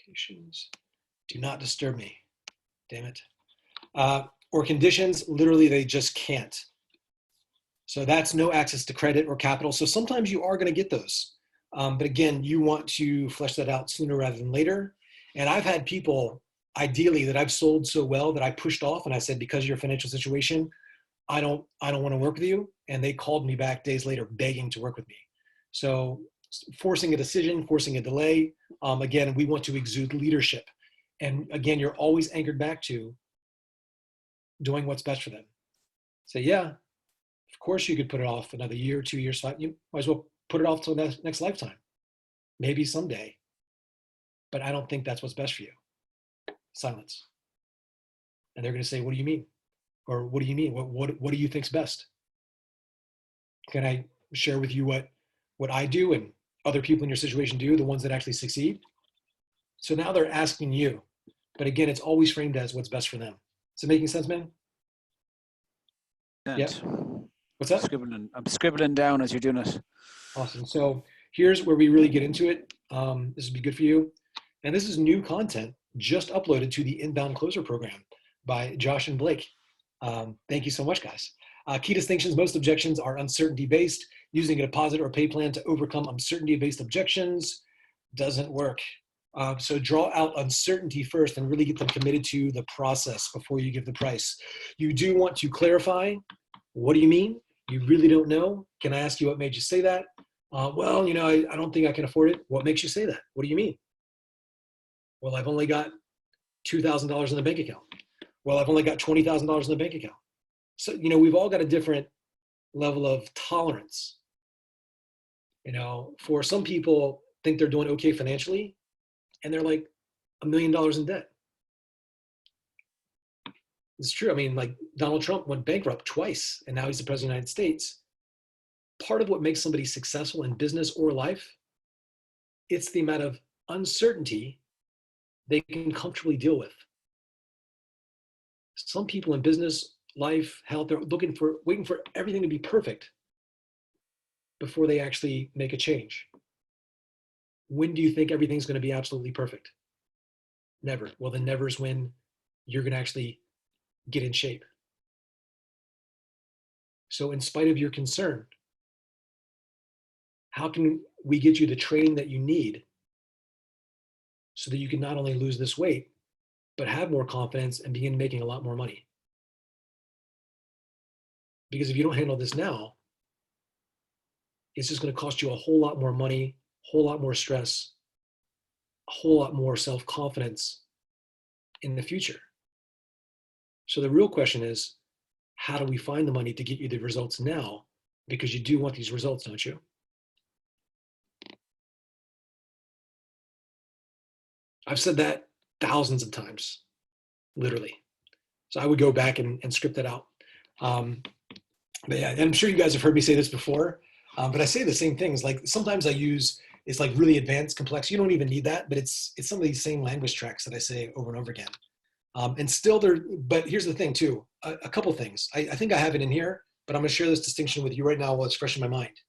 [SPEAKER 1] Locations, do not disturb me, damn it. Or conditions, literally they just can't. So that's no access to credit or capital. So sometimes you are going to get those. But again, you want to flesh that out sooner rather than later. And I've had people, ideally, that I've sold so well that I pushed off and I said, because of your financial situation, I don't want to work with you. And they called me back days later begging to work with me. So forcing a decision, forcing a delay. Again, we want to exude leadership. And again, you're always anchored back to doing what's best for them. So yeah, of course you could put it off another year, 2 years, 5. You might as well put it off till next lifetime. Maybe someday. But I don't think that's what's best for you. Silence. And they're going to say, what do you mean? Or what do you mean? What do you think's best? Can I share with you what I do and other people in your situation do, the ones that actually succeed? So now they're asking you. But again, it's always framed as what's best for them. Is it making sense, man? Yeah. What's that?
[SPEAKER 2] I'm scribbling down as you're doing it.
[SPEAKER 1] Awesome. So here's where we really get into it. This would be good for you. And this is new content just uploaded to the Inbound Closer program by Josh and Blake. Thank you so much, guys. Key distinctions: most objections are uncertainty-based. Using a deposit or pay plan to overcome uncertainty-based objections doesn't work. So draw out uncertainty first and really get them committed to the process before you give the price. You do want to clarify, what do you mean? You really don't know? Can I ask you what made you say that? Well, I don't think I can afford it. What makes you say that? What do you mean? Well, I've only got $2,000 in the bank account. Well, I've only got $20,000 in the bank account. So, we've all got a different level of tolerance. For some people think they're doing okay financially, and they're like $1 million in debt. It's true. I mean, like Donald Trump went bankrupt twice, and now he's the president of the United States. Part of what makes somebody successful in business or life, it's the amount of uncertainty they can comfortably deal with. Some people in business, life, health, they're waiting for everything to be perfect before they actually make a change. When do you think everything's going to be absolutely perfect? Never. Well, then never is when you're going to actually get in shape. So in spite of your concern, how can we get you the training that you need so that you can not only lose this weight, but have more confidence and begin making a lot more money? Because if you don't handle this now, it's just going to cost you a whole lot more money, a whole lot more stress, a whole lot more self-confidence in the future. So the real question is, how do we find the money to get you the results now? Because you do want these results, don't you? I've said that thousands of times, literally. So I would go back and script that out. But yeah, I'm sure you guys have heard me say this before, but I say the same things. Like sometimes it's like really advanced, complex. You don't even need that, but it's some of these same language tracks that I say over and over again. And still but here's the thing too, a couple things. I think I have it in here, but I'm gonna share this distinction with you right now while it's fresh in my mind.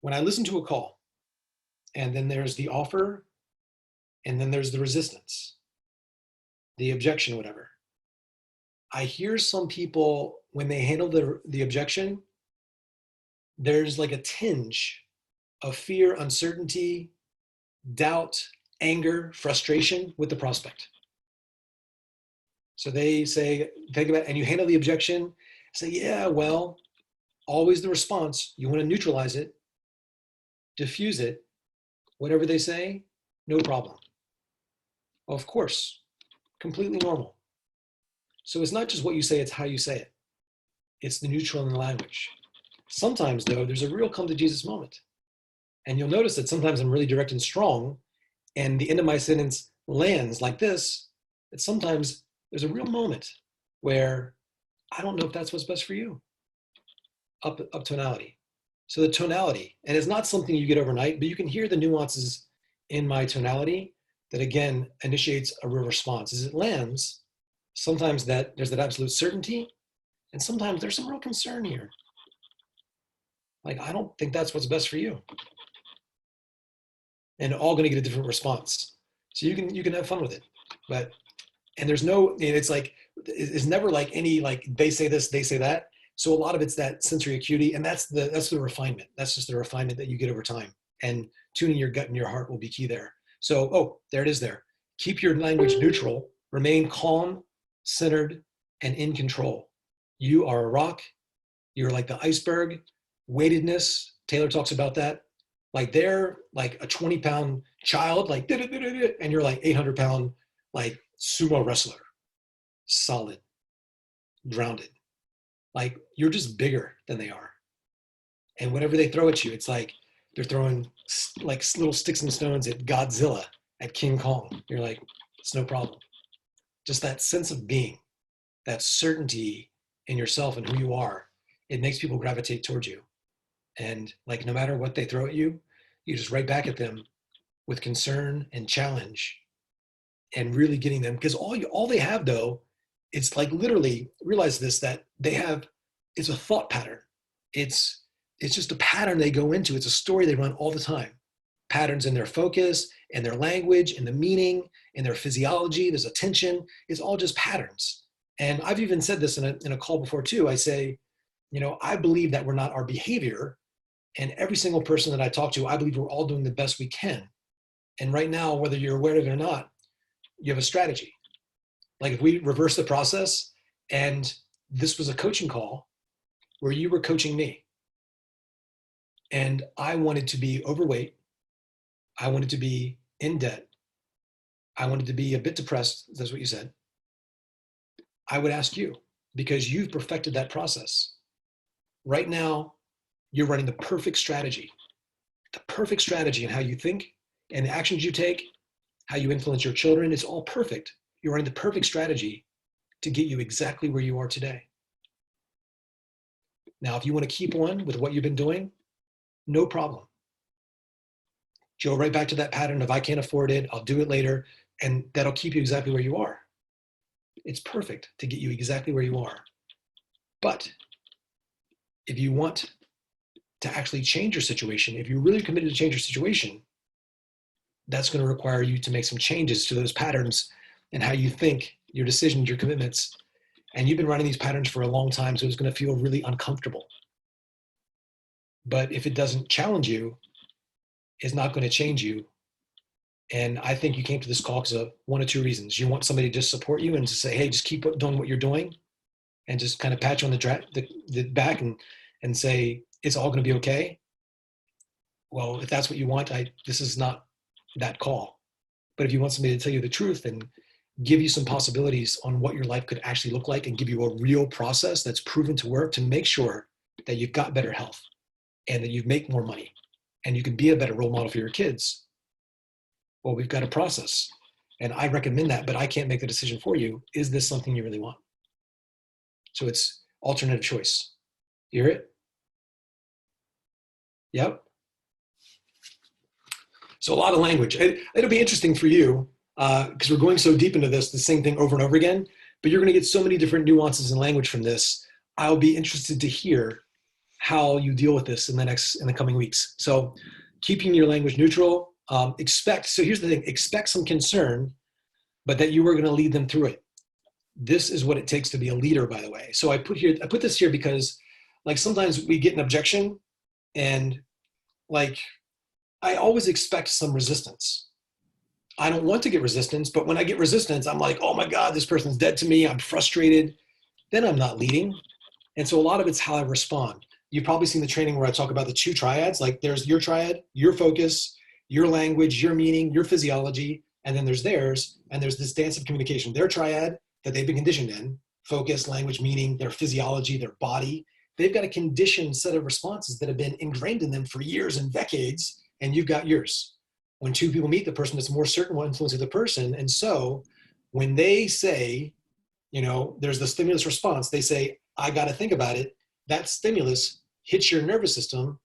[SPEAKER 1] When I listen to a call, and then there's the offer, and then there's the resistance. the objection, whatever. I hear some people, when they handle the objection, there's like a tinge of fear, uncertainty, doubt, anger, frustration with the prospect. So they say, think about, and you handle the objection, say, yeah, well, always the response. You want to neutralize it, diffuse it, whatever they say, no problem. Of course, completely normal. So it's not just what you say, it's how you say it. It's the neutral in the language. Sometimes, though, there's a real come to Jesus moment. And you'll notice that sometimes I'm really direct and strong, and the end of my sentence lands like this, that sometimes there's a real moment where I don't know if that's what's best for you. Up tonality. So the tonality, and it's not something you get overnight, but you can hear the nuances in my tonality that, again, initiates a real response. As it lands, sometimes there's that absolute certainty, and sometimes there's some real concern here. Like, I don't think that's what's best for you. And all going to get a different response. So you can have fun with it. And there's no, it's like, it's never like any, like they say this, they say that. So a lot of it's that sensory acuity, and that's the refinement. That's just the refinement that you get over time. And tuning your gut and your heart will be key there. So, oh, there it is there. Keep your language neutral, remain calm, centered, and in control. You are a rock. You're like the iceberg. Weightedness, Taylor talks about that. Like they're like a 20-pound child, like, and you're like 800-pound, like sumo wrestler. Solid, grounded. Like you're just bigger than they are. And whatever they throw at you, it's like they're throwing like little sticks and stones at Godzilla, at King Kong. You're like, it's no problem. Just that sense of being, that certainty in yourself and who you are, it makes people gravitate towards you. And like, no matter what they throw at you, you just write back at them with concern and challenge and really getting them. Because all they have though, it's like literally realize this, that they have, it's a thought pattern. It's just a pattern they go into. It's a story they run all the time. Patterns in their focus, in their language, in the meaning, in their physiology, there's a tension. It's all just patterns. And I've even said this in a call before too. I say, I believe that we're not our behavior. And every single person that I talk to, I believe we're all doing the best we can. And right now, whether you're aware of it or not, you have a strategy. Like if we reverse the process and this was a coaching call where you were coaching me and I wanted to be overweight, I wanted to be in debt, I wanted to be a bit depressed, that's what you said, I would ask you because you've perfected that process. Right now, you're running the perfect strategy in how you think and the actions you take, how you influence your children. It's all perfect. You're running the perfect strategy to get you exactly where you are today. Now, if you want to keep on with what you've been doing, no problem. Go right back to that pattern of I can't afford it, I'll do it later, and that'll keep you exactly where you are. It's perfect to get you exactly where you are. But if you want to actually change your situation, if you're really committed to change your situation, that's going to require you to make some changes to those patterns and how you think, your decisions, your commitments. And you've been running these patterns for a long time, so it's going to feel really uncomfortable. But if it doesn't challenge you, it's not going to change you. And I think you came to this call because of one or two reasons. You want somebody to just support you and to say, hey, just keep doing what you're doing and just kind of pat you on the back and say, it's all going to be okay. Well, if that's what you want, this is not that call. But if you want somebody to tell you the truth and give you some possibilities on what your life could actually look like and give you a real process that's proven to work to make sure that you've got better health and that you make more money and you can be a better role model for your kids, well, we've got a process. And I recommend that, but I can't make the decision for you. Is this something you really want? So it's alternative choice. You hear it? Yep. So a lot of language. It'll be interesting for you because we're going so deep into this, the same thing over and over again, but you're going to get so many different nuances in language from this. I'll be interested to hear how you deal with this in the coming weeks. So keeping your language neutral, so here's the thing, expect some concern, but that you were going to lead them through it. This is what it takes to be a leader, by the way. So I put this here because like sometimes we get an objection and like, I always expect some resistance. I don't want to get resistance, but when I get resistance, I'm like, oh my God, this person's dead to me. I'm frustrated. Then I'm not leading. And so a lot of it's how I respond. You've probably seen the training where I talk about the 2 triads. Like there's your triad, your focus, your language, your meaning, your physiology, and then there's theirs. And there's this dance of communication, their triad that they've been conditioned in, focus, language, meaning, their physiology, their body. They've got a conditioned set of responses that have been ingrained in them for years and decades, and you've got yours. When 2 people meet, the person that's more certain will influence the other person. And so when they say, you know, there's the stimulus response, they say, I got to think about it. That stimulus hits your nervous system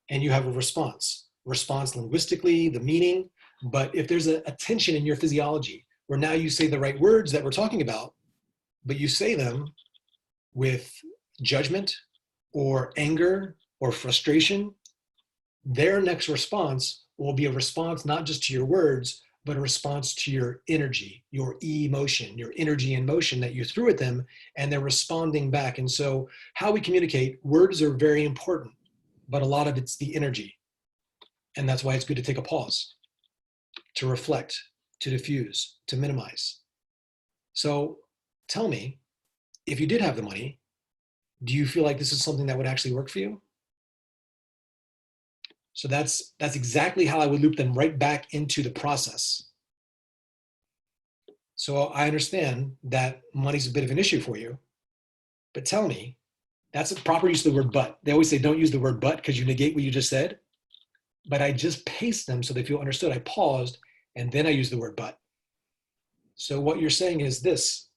[SPEAKER 1] and you have a response linguistically, the meaning. But if there's a tension in your physiology where now you say the right words that we're talking about, but you say them with judgment or anger or frustration, their next response will be a response not just to your words, but a response to your energy, your emotion, your energy and motion that you threw at them, and they're responding back. And so how we communicate, words are very important, but a lot of it's the energy. And that's why it's good to take a pause, to reflect, to diffuse, to minimize. So tell me, if you did have the money, do you feel like this is something that would actually work for you? So that's exactly how I would loop them right back into the process. So I understand that money's a bit of an issue for you, but tell me, that's a proper use of the word but. They always say don't use the word but because you negate what you just said. But I just paced them so they feel understood. I paused and then I used the word but. So what you're saying is this.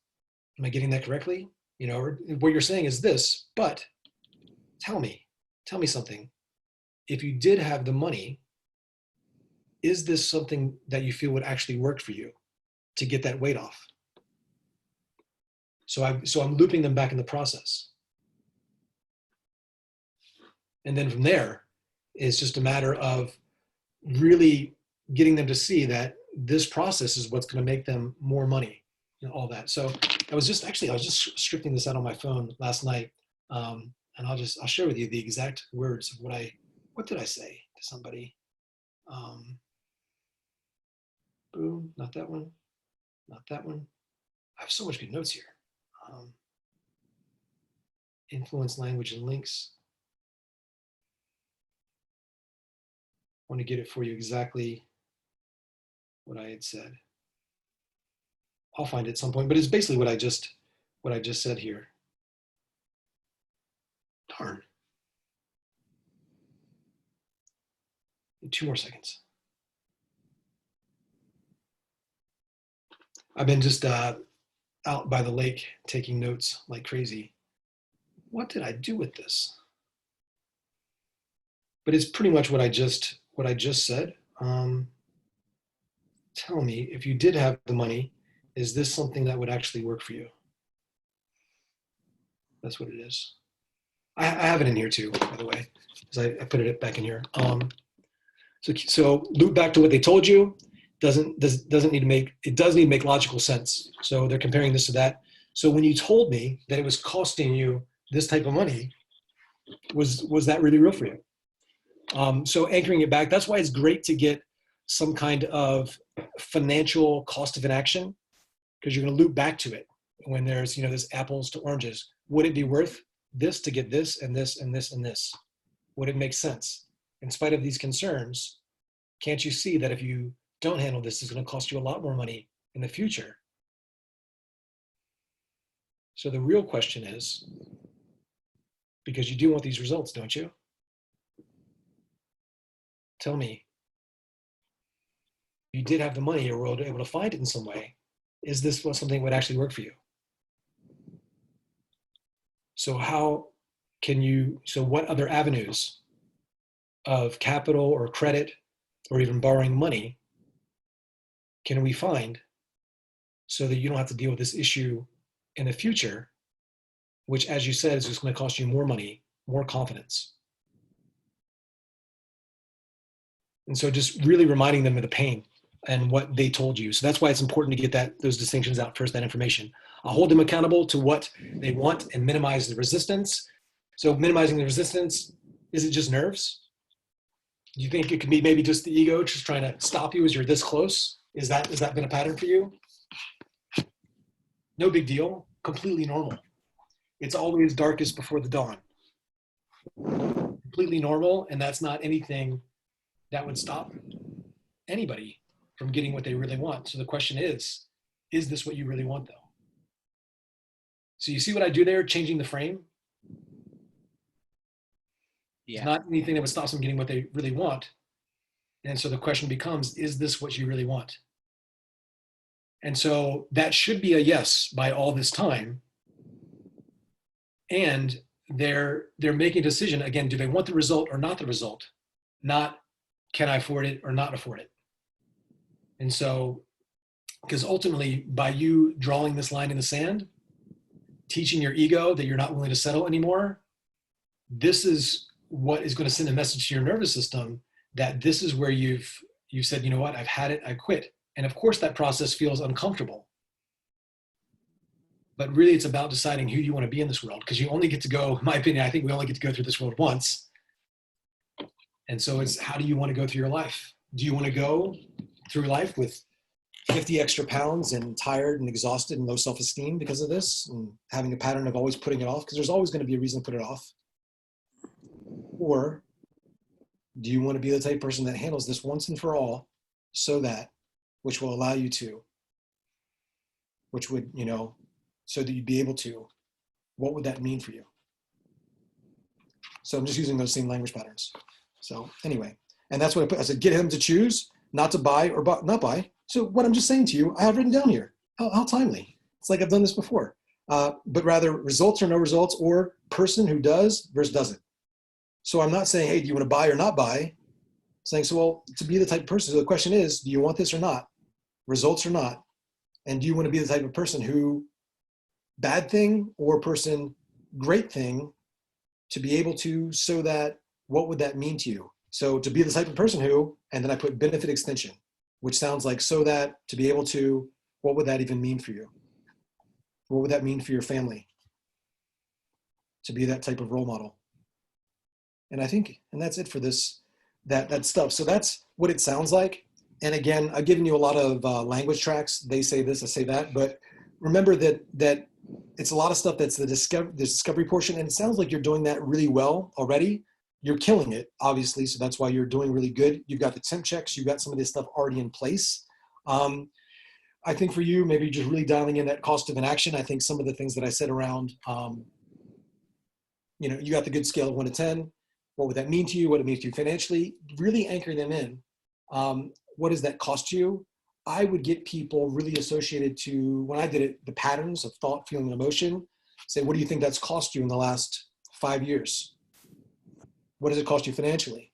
[SPEAKER 1] Am I getting that correctly? You know, or what you're saying is this, but tell me something. If you did have the money, is this something that you feel would actually work for you to get that weight off? So I'm looping them back in the process. And then from there, it's just a matter of really getting them to see that this process is what's going to make them more money and all that. So I was just scripting this out on my phone last night. And I'll share with you the exact words of what did I say to somebody? Boom, not that one, not that one. I have so much good notes here. Influence, language, and links. I want to get it for you exactly what I had said. I'll find it at some point, but it's basically what I just said here. Darn. 2 more seconds. I've been just out by the lake taking notes like crazy. What did I do with this? But it's pretty much what I just said. Tell me, if you did have the money, is this something that would actually work for you? That's what it is. I have it in here too, by the way, because I put it back in here. So loop back to what they told you. It does need to make logical sense. So they're comparing this to that. So when you told me that it was costing you this type of money, was that really real for you? So anchoring it back, that's why it's great to get some kind of financial cost of inaction, because you're going to loop back to it when there's, this apples to oranges. Would it be worth this to get this and this and this and this? Would it make sense? In spite of these concerns, can't you see that if you don't handle this, it's going to cost you a lot more money in the future? So the real question is, because you do want these results, don't you? Tell me, if you did have the money or were able to find it in some way, is this something that would actually work for you? So what other avenues of capital or credit or even borrowing money can we find so that you don't have to deal with this issue in the future, which, as you said, is just going to cost you more money, more confidence? And so just really reminding them of the pain. and what they told you. So that's why it's important to get those distinctions out first, that information. I'll hold them accountable to what they want and minimize the resistance. So minimizing the resistance, is it just nerves? Do you think it could be maybe just the ego just trying to stop you as you're this close? Has that been a pattern for you? No big deal, completely normal. It's always darkest before the dawn. Completely normal, and that's not anything that would stop anybody from getting what they really want. So the question is this what you really want though? So you see what I do there, changing the frame?
[SPEAKER 2] Yeah.
[SPEAKER 1] It's not anything that would stop them getting what they really want. And so the question becomes, is this what you really want? And so that should be a yes by all this time. And they're making a decision, again, do they want the result or not the result? Not, can I afford it or not afford it? And so, because ultimately by you drawing this line in the sand, teaching your ego that you're not willing to settle anymore, this is what is going to send a message to your nervous system that this is where you've said, you know what, I've had it, I quit. And of course that process feels uncomfortable. But really it's about deciding who you want to be in this world, because you only get to go, in my opinion, I think we only get to go through this world once. And so it's, how do you want to go through your life? Do you want to go through life with 50 extra pounds and tired and exhausted and low self-esteem because of this, and having a pattern of always putting it off? Because there's always going to be a reason to put it off. Or do you want to be the type of person that handles this once and for all, so that, which will allow you to, which would, so that you'd be able to, what would that mean for you? So I'm just using those same language patterns. So anyway, and that's what I put. I said, get him to choose, not to buy or not buy. So what I'm just saying to you, I have written down here. How timely. It's like I've done this before. But rather results or no results, or person who does versus doesn't. So I'm not saying, hey, do you want to buy or not buy? I'm saying, so well, to be the type of person, so the question is, do you want this or not? Results or not? And do you want to be the type of person who, bad thing or person, great thing, to be able to, so that, what would that mean to you? So to be the type of person who, and then I put benefit extension, which sounds like, so that, to be able to, what would that even mean for you? What would that mean for your family? To be that type of role model. And I think, and that's it for this, that stuff. So that's what it sounds like. And again, I've given you a lot of language tracks. They say this, I say that, but remember that it's a lot of stuff that's the discovery portion. And it sounds like you're doing that really well already. You're killing it, obviously. So that's why you're doing really good. You've got the temp checks. You've got some of this stuff already in place. I think for you, maybe just really dialing in that cost of inaction. I think some of the things that I said around, you got the good scale of 1 to 10. What would that mean to you? What it means to you financially? Really anchor them in. What does that cost you? I would get people really associated to, when I did it, the patterns of thought, feeling, and emotion. Say, what do you think that's cost you in the last 5 years? What does it cost you financially?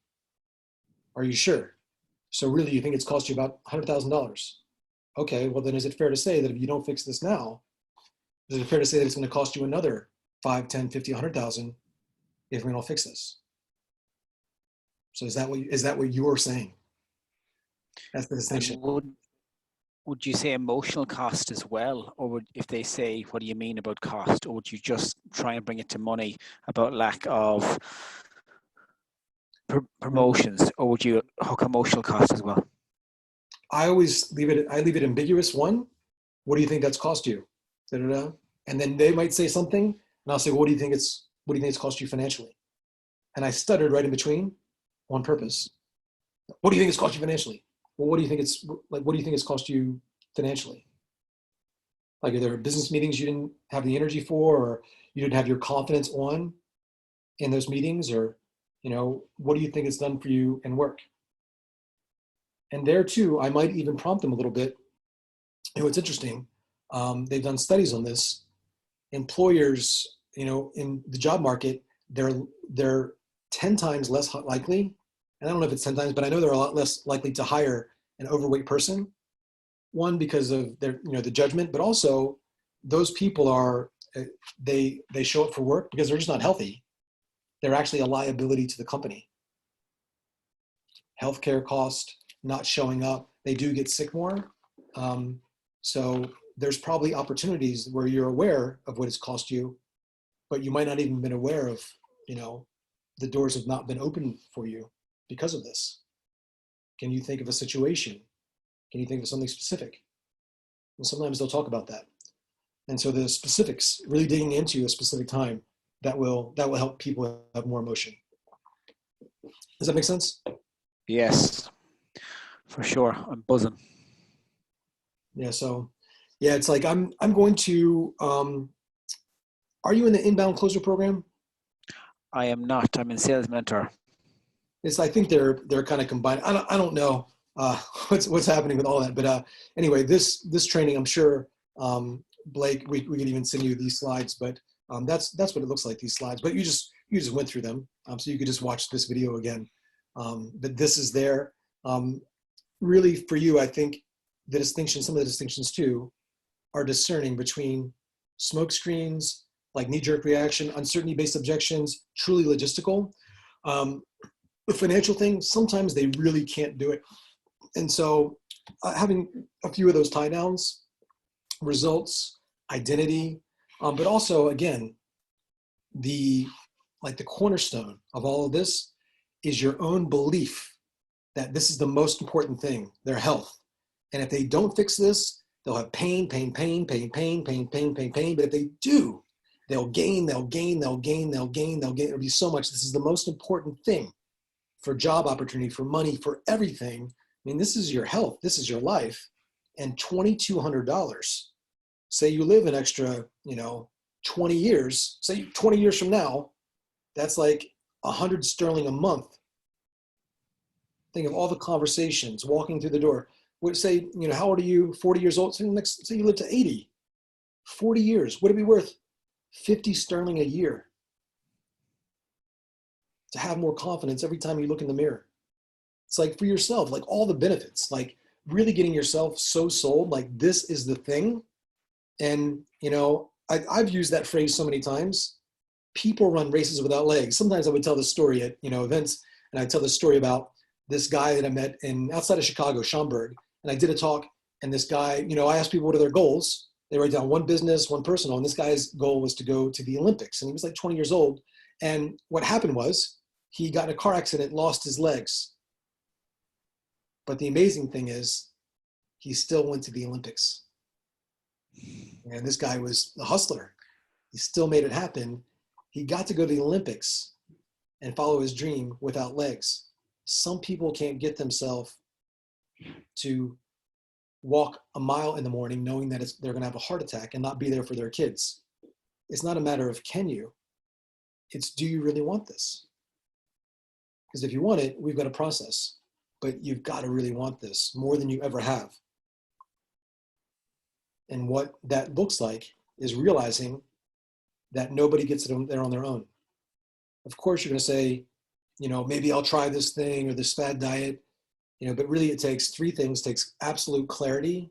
[SPEAKER 1] Are you sure? So really, you think it's cost you about $100,000? Okay, well then is it fair to say that if you don't fix this now, is it fair to say that it's going to cost you another 5, 10, 50, 100,000 if we don't fix this? So is that what you're saying? That's the distinction.
[SPEAKER 2] Would you say emotional cost as well? Or if they say, what do you mean about cost? Or would you just try and bring it to money about lack of promotions? Or would you hook emotional cost as well?
[SPEAKER 1] I always leave it ambiguous. One, what do you think that's cost you? Da-da-da. And then they might say something and I'll say, well, what do you think it's cost you financially? And I stuttered right in between on purpose. What do you think it's cost you financially? Well, what do you think it's cost you financially? Like, are there business meetings you didn't have the energy for, or you didn't have your confidence on in those meetings? Or, what do you think it's done for you in work? And there too, I might even prompt them a little bit. It's interesting. They've done studies on this. Employers, in the job market, they're 10 times less likely, and I don't know if it's 10 times, but I know they're a lot less likely to hire an overweight person. One, because of their, the judgment, but also those people are, they show up for work because they're just not healthy. They're actually a liability to the company. Healthcare cost, not showing up, they do get sick more. So there's probably opportunities where you're aware of what it's cost you, but you might not even been aware of, the doors have not been open for you because of this. Can you think of a situation? Can you think of something specific? And sometimes they'll talk about that. And so the specifics, really digging into a specific time, that will help people have more emotion. Does that make sense?
[SPEAKER 2] Yes, for sure. I'm buzzing.
[SPEAKER 1] Yeah. So, yeah, it's like I'm going to. Are you in the inbound closer program?
[SPEAKER 2] I am not. I'm in Sales Mentor.
[SPEAKER 1] I think they're kind of combined. I don't know what's happening with all that, but anyway, this training, I'm sure, Blake, we could even send you these slides, but that's what it looks like, these slides. But you just went through them, so you could just watch this video again. But this is there. Really, for you, I think some of the distinctions too, are discerning between smoke screens, like knee-jerk reaction, uncertainty-based objections, truly logistical. The financial thing, sometimes they really can't do it. And so having a few of those tie downs, results, identity, but also, again, the cornerstone of all of this is your own belief that this is the most important thing, their health. And if they don't fix this, they'll have pain. But if they do, they'll gain. It'll be so much. This is the most important thing for job opportunity, for money, for everything. I mean, this is your health. This is your life. And $2,200, say you live an extra, 20 years, say 20 years from now, that's like 100 sterling a month. Think of all the conversations, walking through the door. Would say, how old are you? 40 years old. Say you live to 80. 40 years. Would it be worth 50 sterling a year to have more confidence every time you look in the mirror? It's like for yourself, like all the benefits, like really getting yourself so sold, like this is the thing. And, I've used that phrase so many times. People run races without legs. Sometimes I would tell this story at, events, and I tell this story about this guy that I met outside of Chicago, Schaumburg. And I did a talk, and this guy, I asked people what are their goals. They write down one business, one personal, and this guy's goal was to go to the Olympics. And he was like 20 years old. And what happened was he got in a car accident, lost his legs. But the amazing thing is he still went to the Olympics. And this guy was a hustler. He still made it happen. He got to go to the Olympics and follow his dream without legs. Some people can't get themselves to walk a mile in the morning knowing that they're going to have a heart attack and not be there for their kids. It's not a matter of can you, it's do you really want this? Because if you want it, we've got a process, but you've got to really want this more than you ever have. And what that looks like is realizing that nobody gets it there on their own. Of course, you're going to say, maybe I'll try this thing or this fad diet, but really it takes three things. It takes absolute clarity,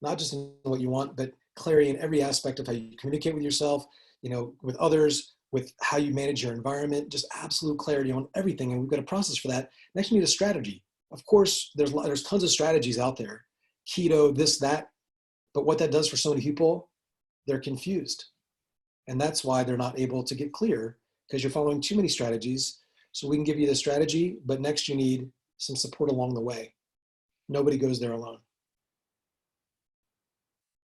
[SPEAKER 1] not just in what you want, but clarity in every aspect of how you communicate with yourself, with others, with how you manage your environment, just absolute clarity on everything. And we've got a process for that. Next, we need a strategy. Of course, there's tons of strategies out there, keto, this, that, but what that does for so many people, they're confused. And that's why they're not able to get clear, because you're following too many strategies. So we can give you the strategy, but next you need some support along the way. Nobody goes there alone.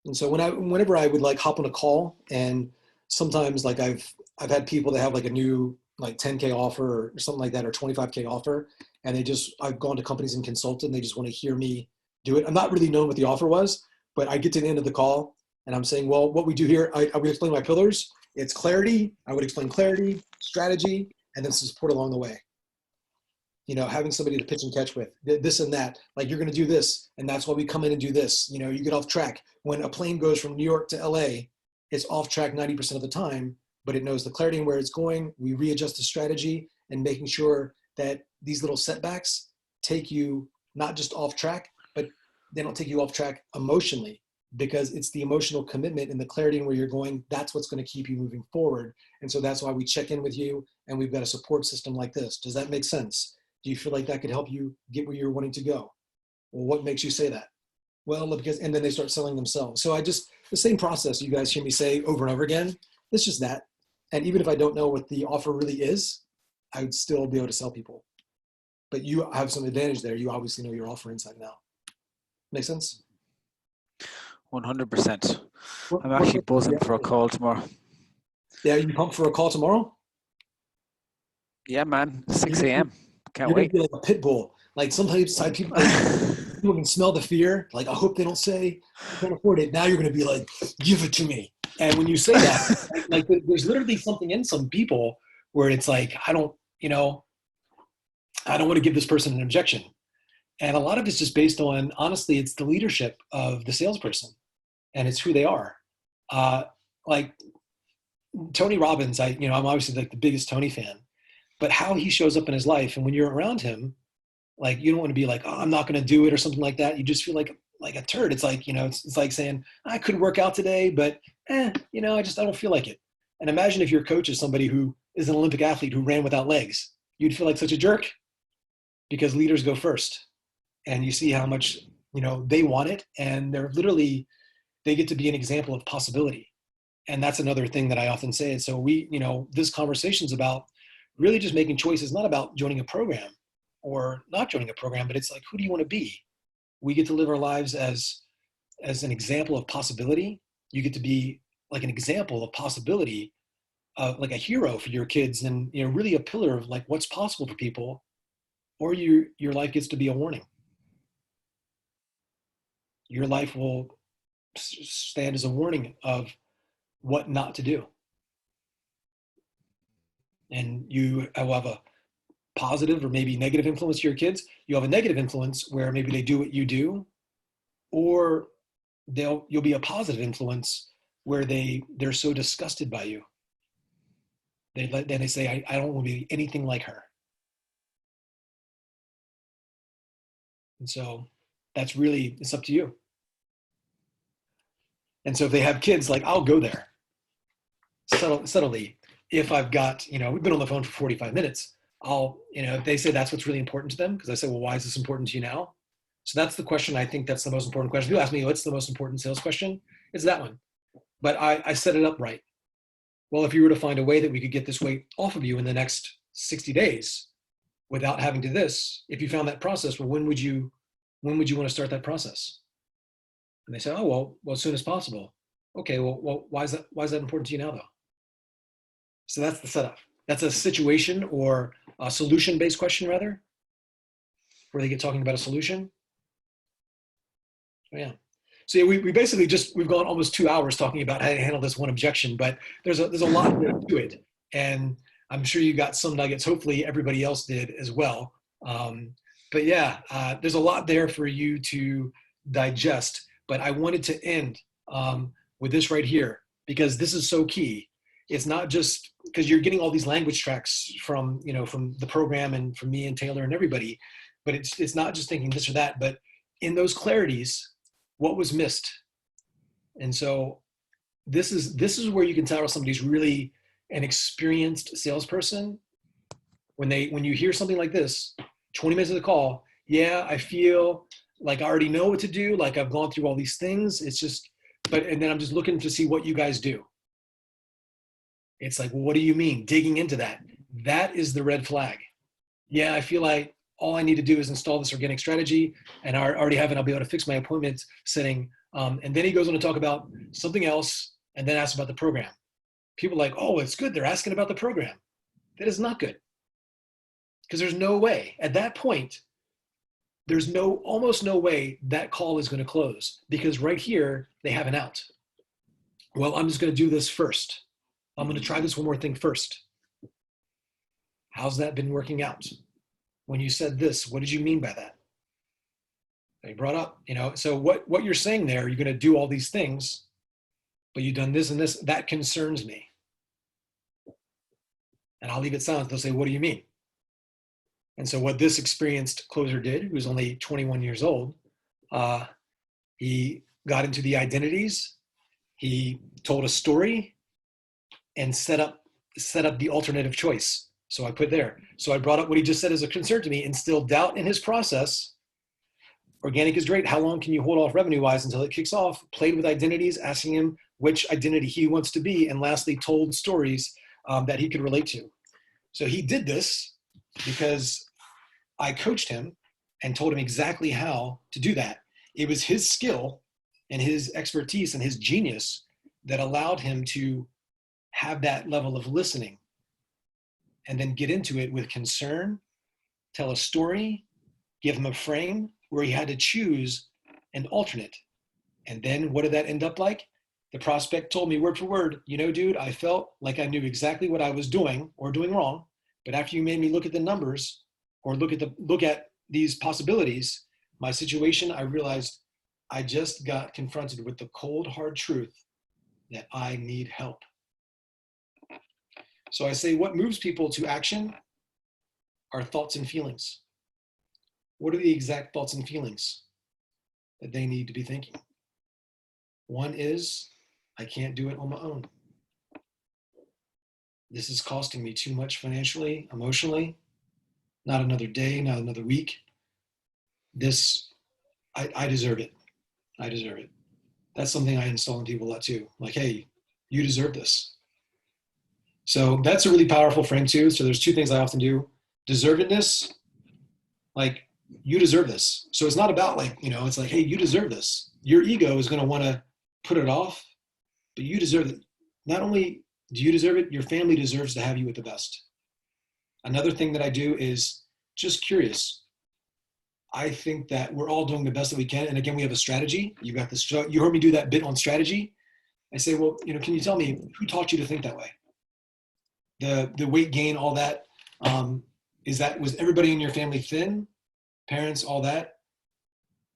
[SPEAKER 1] And so whenever I would hop on a call, and sometimes I've had people that have a new 10K offer or something like that, or 25K offer, and I've gone to companies and consulted, and they just want to hear me do it. I'm not really knowing what the offer was, but I get to the end of the call and I'm saying, well, what we do here, I would explain my pillars. It's clarity. I would explain clarity, strategy, and then support along the way. Having somebody to pitch and catch with, this and that, you're going to do this. And that's why we come in and do this. You get off track. When a plane goes from New York to LA, it's off track 90% of the time, but it knows the clarity and where it's going. We readjust the strategy and making sure that these little setbacks take you not just off track, but they don't take you off track emotionally, because it's the emotional commitment and the clarity in where you're going. That's what's going to keep you moving forward. And so that's why we check in with you, and we've got a support system like this. Does that make sense? Do you feel like that could help you get where you're wanting to go? Well, what makes you say that? Well, because, and then they start selling themselves. So the same process you guys hear me say over and over again, it's just that. And even if I don't know what the offer really is, I would still be able to sell people. But you have some advantage there. You obviously know your offer inside and out. Make sense?
[SPEAKER 2] 100%. I'm actually buzzing for a call tomorrow.
[SPEAKER 1] Yeah, you pumped for a call tomorrow?
[SPEAKER 2] Yeah, man. 6 a.m. Can't
[SPEAKER 1] You're
[SPEAKER 2] wait.
[SPEAKER 1] gonna be like a pit bull. Like sometimes people can smell the fear. Like, I hope they don't say I can't afford it. Now you're gonna be like, give it to me. And when you say that, like there's literally something in some people where it's like, I don't want to give this person an objection. And a lot of it's just based on, honestly, it's the leadership of the salesperson, and it's who they are. Like Tony Robbins, I'm obviously like the biggest Tony fan, but how he shows up in his life, and when you're around him, like, you don't want to be like, oh, I'm not going to do it or something like that. You just feel like a turd. It's like, it's like saying, I could work out today, but I don't feel like it. And imagine if your coach is somebody who is an Olympic athlete who ran without legs. You'd feel like such a jerk, because leaders go first, and you see how much, they want it. And they get to be an example of possibility. And that's another thing that I often say. And so this conversation's about really just making choices, not about joining a program or not joining a program, but it's like, who do you want to be? We get to live our lives as an example of possibility. You get to be like an example of possibility, like a hero for your kids, and, really a pillar of like what's possible for people, or your life gets to be a warning. Your life will stand as a warning of what not to do. And you will have a positive or maybe negative influence to your kids. You have a negative influence where maybe they do what you do, or you'll be a positive influence where they're so disgusted by you. Then they say, I don't want to be anything like her. And so that's really, it's up to you. And so if they have kids, like, I'll go there subtly. If I've got, we've been on the phone for 45 minutes, if they say that's what's really important to them, because I say, well, why is this important to you now? So that's the question. I think that's the most important question. People ask me, what's the most important sales question? It's that one. But I set it up right. Well, if you were to find a way that we could get this weight off of you in the next 60 days without having to this, if you found that process, well, when would you want to start that process? And they say, oh, well, as soon as possible. Okay, well, why is that important to you now, though? So that's the setup. That's a situation or a solution-based question, rather, where they get talking about a solution. Oh, yeah. So yeah, we basically we've gone almost 2 hours talking about how to handle this one objection, but there's a lot to it. And I'm sure you got some nuggets. Hopefully everybody else did as well. But yeah, there's a lot there for you to digest. But I wanted to end with this right here, because this is so key. It's not just because you're getting all these language tracks from the program and from me and Taylor and everybody, but it's not just thinking this or that, but in those clarities, what was missed. And so this is where you can tell somebody's really an experienced salesperson when you hear something like this, 20 minutes of the call. Yeah, I feel like I already know what to do. Like, I've gone through all these things. It's just, and then I'm just looking to see what you guys do. It's like, well, what do you mean? Digging into that. That is the red flag. Yeah, I feel like all I need to do is install this organic strategy, and I already have it. I'll be able to fix my appointment setting. And then he goes on to talk about something else, and then asks about the program. People are like, oh, it's good. They're asking about the program. That is not good. Because there's no way at that point, there's almost no way that call is going to close, because right here, they have an out. Well, I'm just going to do this first. I'm going to try this one more thing first. How's that been working out? When you said this, what did you mean by that? They brought up, so what you're saying there, you're going to do all these things, but you've done this and this, that concerns me. And I'll leave it silent. They'll say, what do you mean? And so what this experienced closer did, who was only 21 years old, he got into the identities, he told a story, and set up the alternative choice. So I put there. So I brought up what he just said as a concern to me, instilled doubt in his process, Organic is great. How long can you hold off revenue-wise until it kicks off? Played with identities, asking him which identity he wants to be, and lastly, told stories that he could relate to. So he did this because I coached him and told him exactly how to do that. It was his skill and his expertise and his genius that allowed him to have that level of listening and then get into it with concern, tell a story, give him a frame where he had to choose an alternate. And then what did that end up like? The prospect told me word for word, you know, dude, I felt like I knew exactly what I was doing or doing wrong. But after you made me look at the numbers or look at these possibilities, my situation, I realized I just got confronted with the cold, hard truth that I need help. So I say, what moves people to action are thoughts and feelings. What are the exact thoughts and feelings that they need to be thinking? One is, I can't do it on my own. This is costing me too much financially, emotionally. Not another day, not another week. I deserve it. I deserve it. That's something I install in people a lot too. Like, hey, you deserve this. So that's a really powerful frame too. So there's two things I often do. Deservedness, like, you deserve this. So it's not about like, you know, it's like, hey, you deserve this. Your ego is going to want to put it off, but you deserve it. Not only do you deserve it, your family deserves to have you at the best. Another thing that I do is just curious. I think that we're all doing the best that we can. And again, we have a strategy. You got this. You heard me do that bit on strategy. I say, well, you know, can you tell me who taught you to think that way? The weight gain, all that. Was everybody in your family thin? Parents, all that,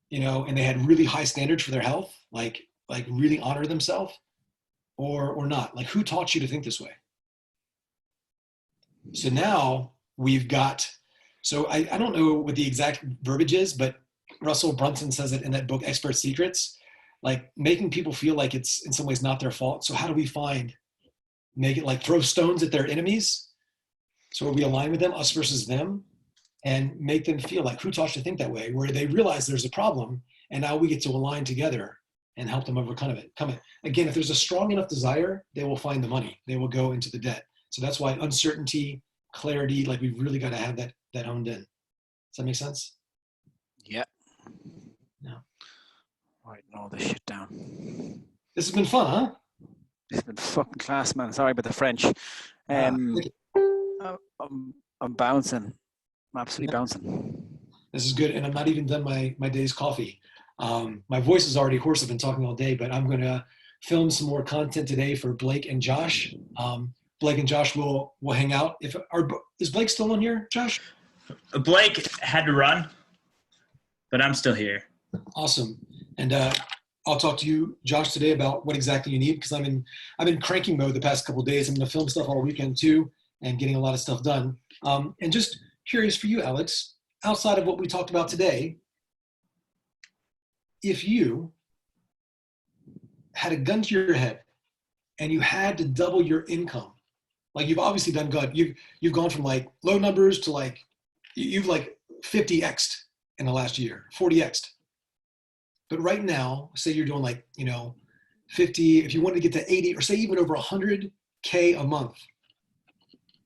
[SPEAKER 1] you know, and they had really high standards for their health, like really honor themselves, or not? Like, who taught you to think this way? So now we've got, so I don't know what the exact verbiage is, but Russell Brunson says it in that book, Expert Secrets, like making people feel like it's in some ways not their fault. So how do we make it like throw stones at their enemies? So we align with them, us versus them, and make them feel like, who taught you to think that way, where they realize there's a problem, and now we get to align together and help them overcome it. Again, if there's a strong enough desire, they will find the money. They will go into the debt. So that's why uncertainty, clarity, like we've really got to have that honed in. Does that make sense?
[SPEAKER 2] Yeah.
[SPEAKER 1] No.
[SPEAKER 2] Writing all this shit down.
[SPEAKER 1] This has been fun, huh?
[SPEAKER 2] It's been fucking class, man. Sorry about the French. I'm bouncing. I'm absolutely bouncing.
[SPEAKER 1] This is good, and I'm not even done my day's coffee. My voice is already hoarse. I've been talking all day, but I'm going to film some more content today for Blake and Josh. Blake and Josh will hang out. Is Blake still on here, Josh?
[SPEAKER 3] Blake had to run, but I'm still here.
[SPEAKER 1] Awesome. And I'll talk to you, Josh, today about what exactly you need, because I'm in cranking mode the past couple of days. I'm going to film stuff all weekend too, and getting a lot of stuff done. And just curious for you, Alex, outside of what we talked about today, if you had a gun to your head and you had to double your income, like you've obviously done good. You've gone from like low numbers to like, you've like 50x'd in the last year, 40x'd. But right now, say you're doing like, 50, if you wanted to get to 80 or say even over 100K a month,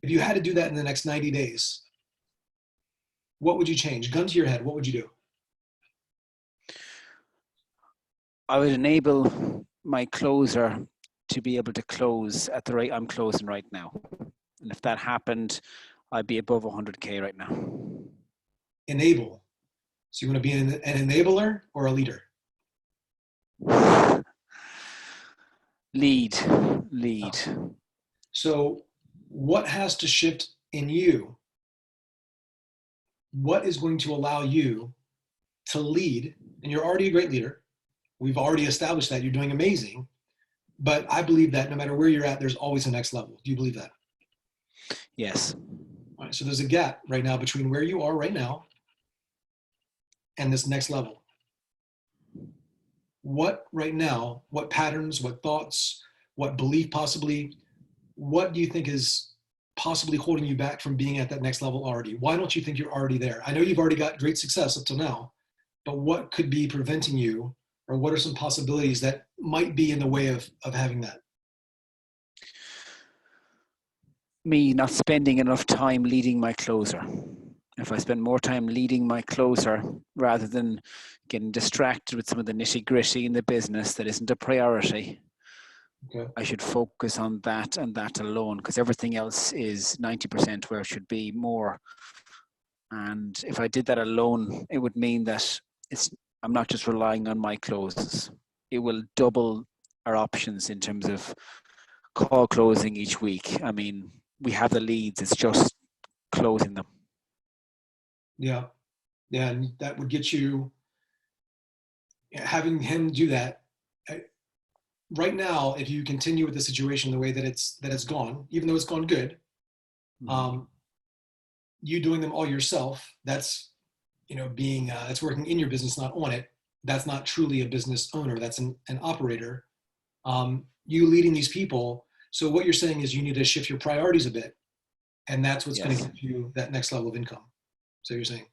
[SPEAKER 1] if you had to do that in the next 90 days, what would you change? Gun to your head, what would you do?
[SPEAKER 2] I would enable my closer to be able to close at the rate I'm closing right now. And if that happened, I'd be above 100K right now.
[SPEAKER 1] Enable. So you want to be an enabler or a leader?
[SPEAKER 2] Lead.
[SPEAKER 1] Oh. So what has to shift in you? What is going to allow you to lead? And you're already a great leader. We've already established that. You're doing amazing. But I believe that no matter where you're at, there's always a next level. Do you believe that?
[SPEAKER 2] Yes.
[SPEAKER 1] All right, so there's a gap right now between where you are right now and this next level. What right now, what patterns, what thoughts, what belief possibly, what do you think is possibly holding you back from being at that next level already? Why don't you think you're already there? I know you've already got great success up till now, but what could be preventing you, or what are some possibilities that might be in the way of having that?
[SPEAKER 2] Me not spending enough time leading my closer. If I spend more time leading my closer rather than getting distracted with some of the nitty gritty in the business that isn't a priority,
[SPEAKER 1] Okay.
[SPEAKER 2] I should focus on that and that alone, because everything else is 90% where it should be more. And if I did that alone, it would mean that I'm not just relying on my closes. It will double our options in terms of call closing each week. I mean, we have the leads, it's just closing them.
[SPEAKER 1] Yeah. Yeah. And that would get you, having him do that. Right now, if you continue with the situation the way that it's gone, even though it's gone good, you doing them all yourself, that's, being, it's working in your business, not on it. That's not truly a business owner. That's an operator. You leading these people. So what you're saying is you need to shift your priorities a bit, and that's what's going to get you that next level of income. So you're saying?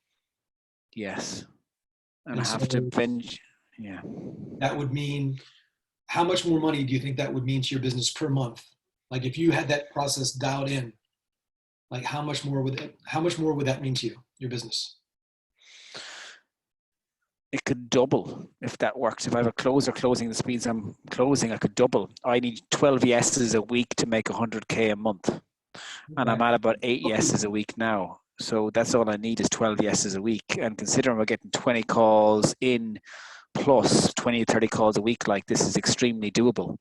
[SPEAKER 2] Yes. And
[SPEAKER 1] And
[SPEAKER 2] I have
[SPEAKER 1] so
[SPEAKER 2] to bench. Yeah.
[SPEAKER 1] that would mean, how much more money do you think that would mean to your business per month? Like if you had that process dialed in, like how much more would that mean to you, your business?
[SPEAKER 2] It could double if that works. If I have a closer closing the speeds I'm closing, I could double. I need 12 yeses a week to make 100K a month. And I'm at about 8 yeses a week now. So that's all I need is 12 yeses a week. And considering we're getting 20 calls in plus 20, 30 calls a week, like this is extremely doable.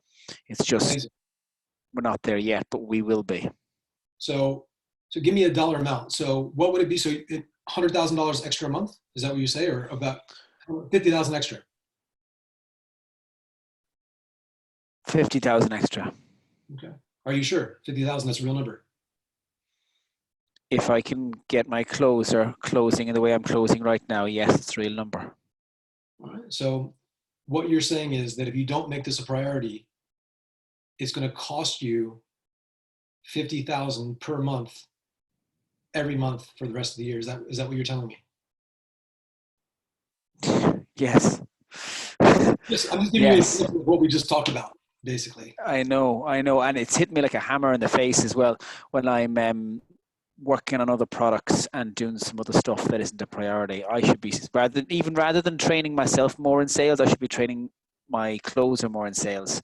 [SPEAKER 2] It's just,
[SPEAKER 1] Amazing.
[SPEAKER 2] we're not there yet, but we will be.
[SPEAKER 1] So give me a dollar amount. So what would it be? So $100,000 extra a month? Is that what you say? Or about 50,000 extra?
[SPEAKER 2] 50,000 extra.
[SPEAKER 1] Okay. Are you sure? 50,000, that's a real number.
[SPEAKER 2] If I can get my closer closing in the way I'm closing right now, yes, it's a real number.
[SPEAKER 1] All right. So what you're saying is that if you don't make this a priority, it's going to cost you 50,000 per month, every month for the rest of the year. Is that what you're telling me?
[SPEAKER 2] Yes.
[SPEAKER 1] Yes, I'm just giving you an example of what we just talked about, basically.
[SPEAKER 2] I know, and it's hit me like a hammer in the face as well when I'm working on other products and doing some other stuff that isn't a priority. I should be, rather than training myself more in sales, I should be training my closer more in sales,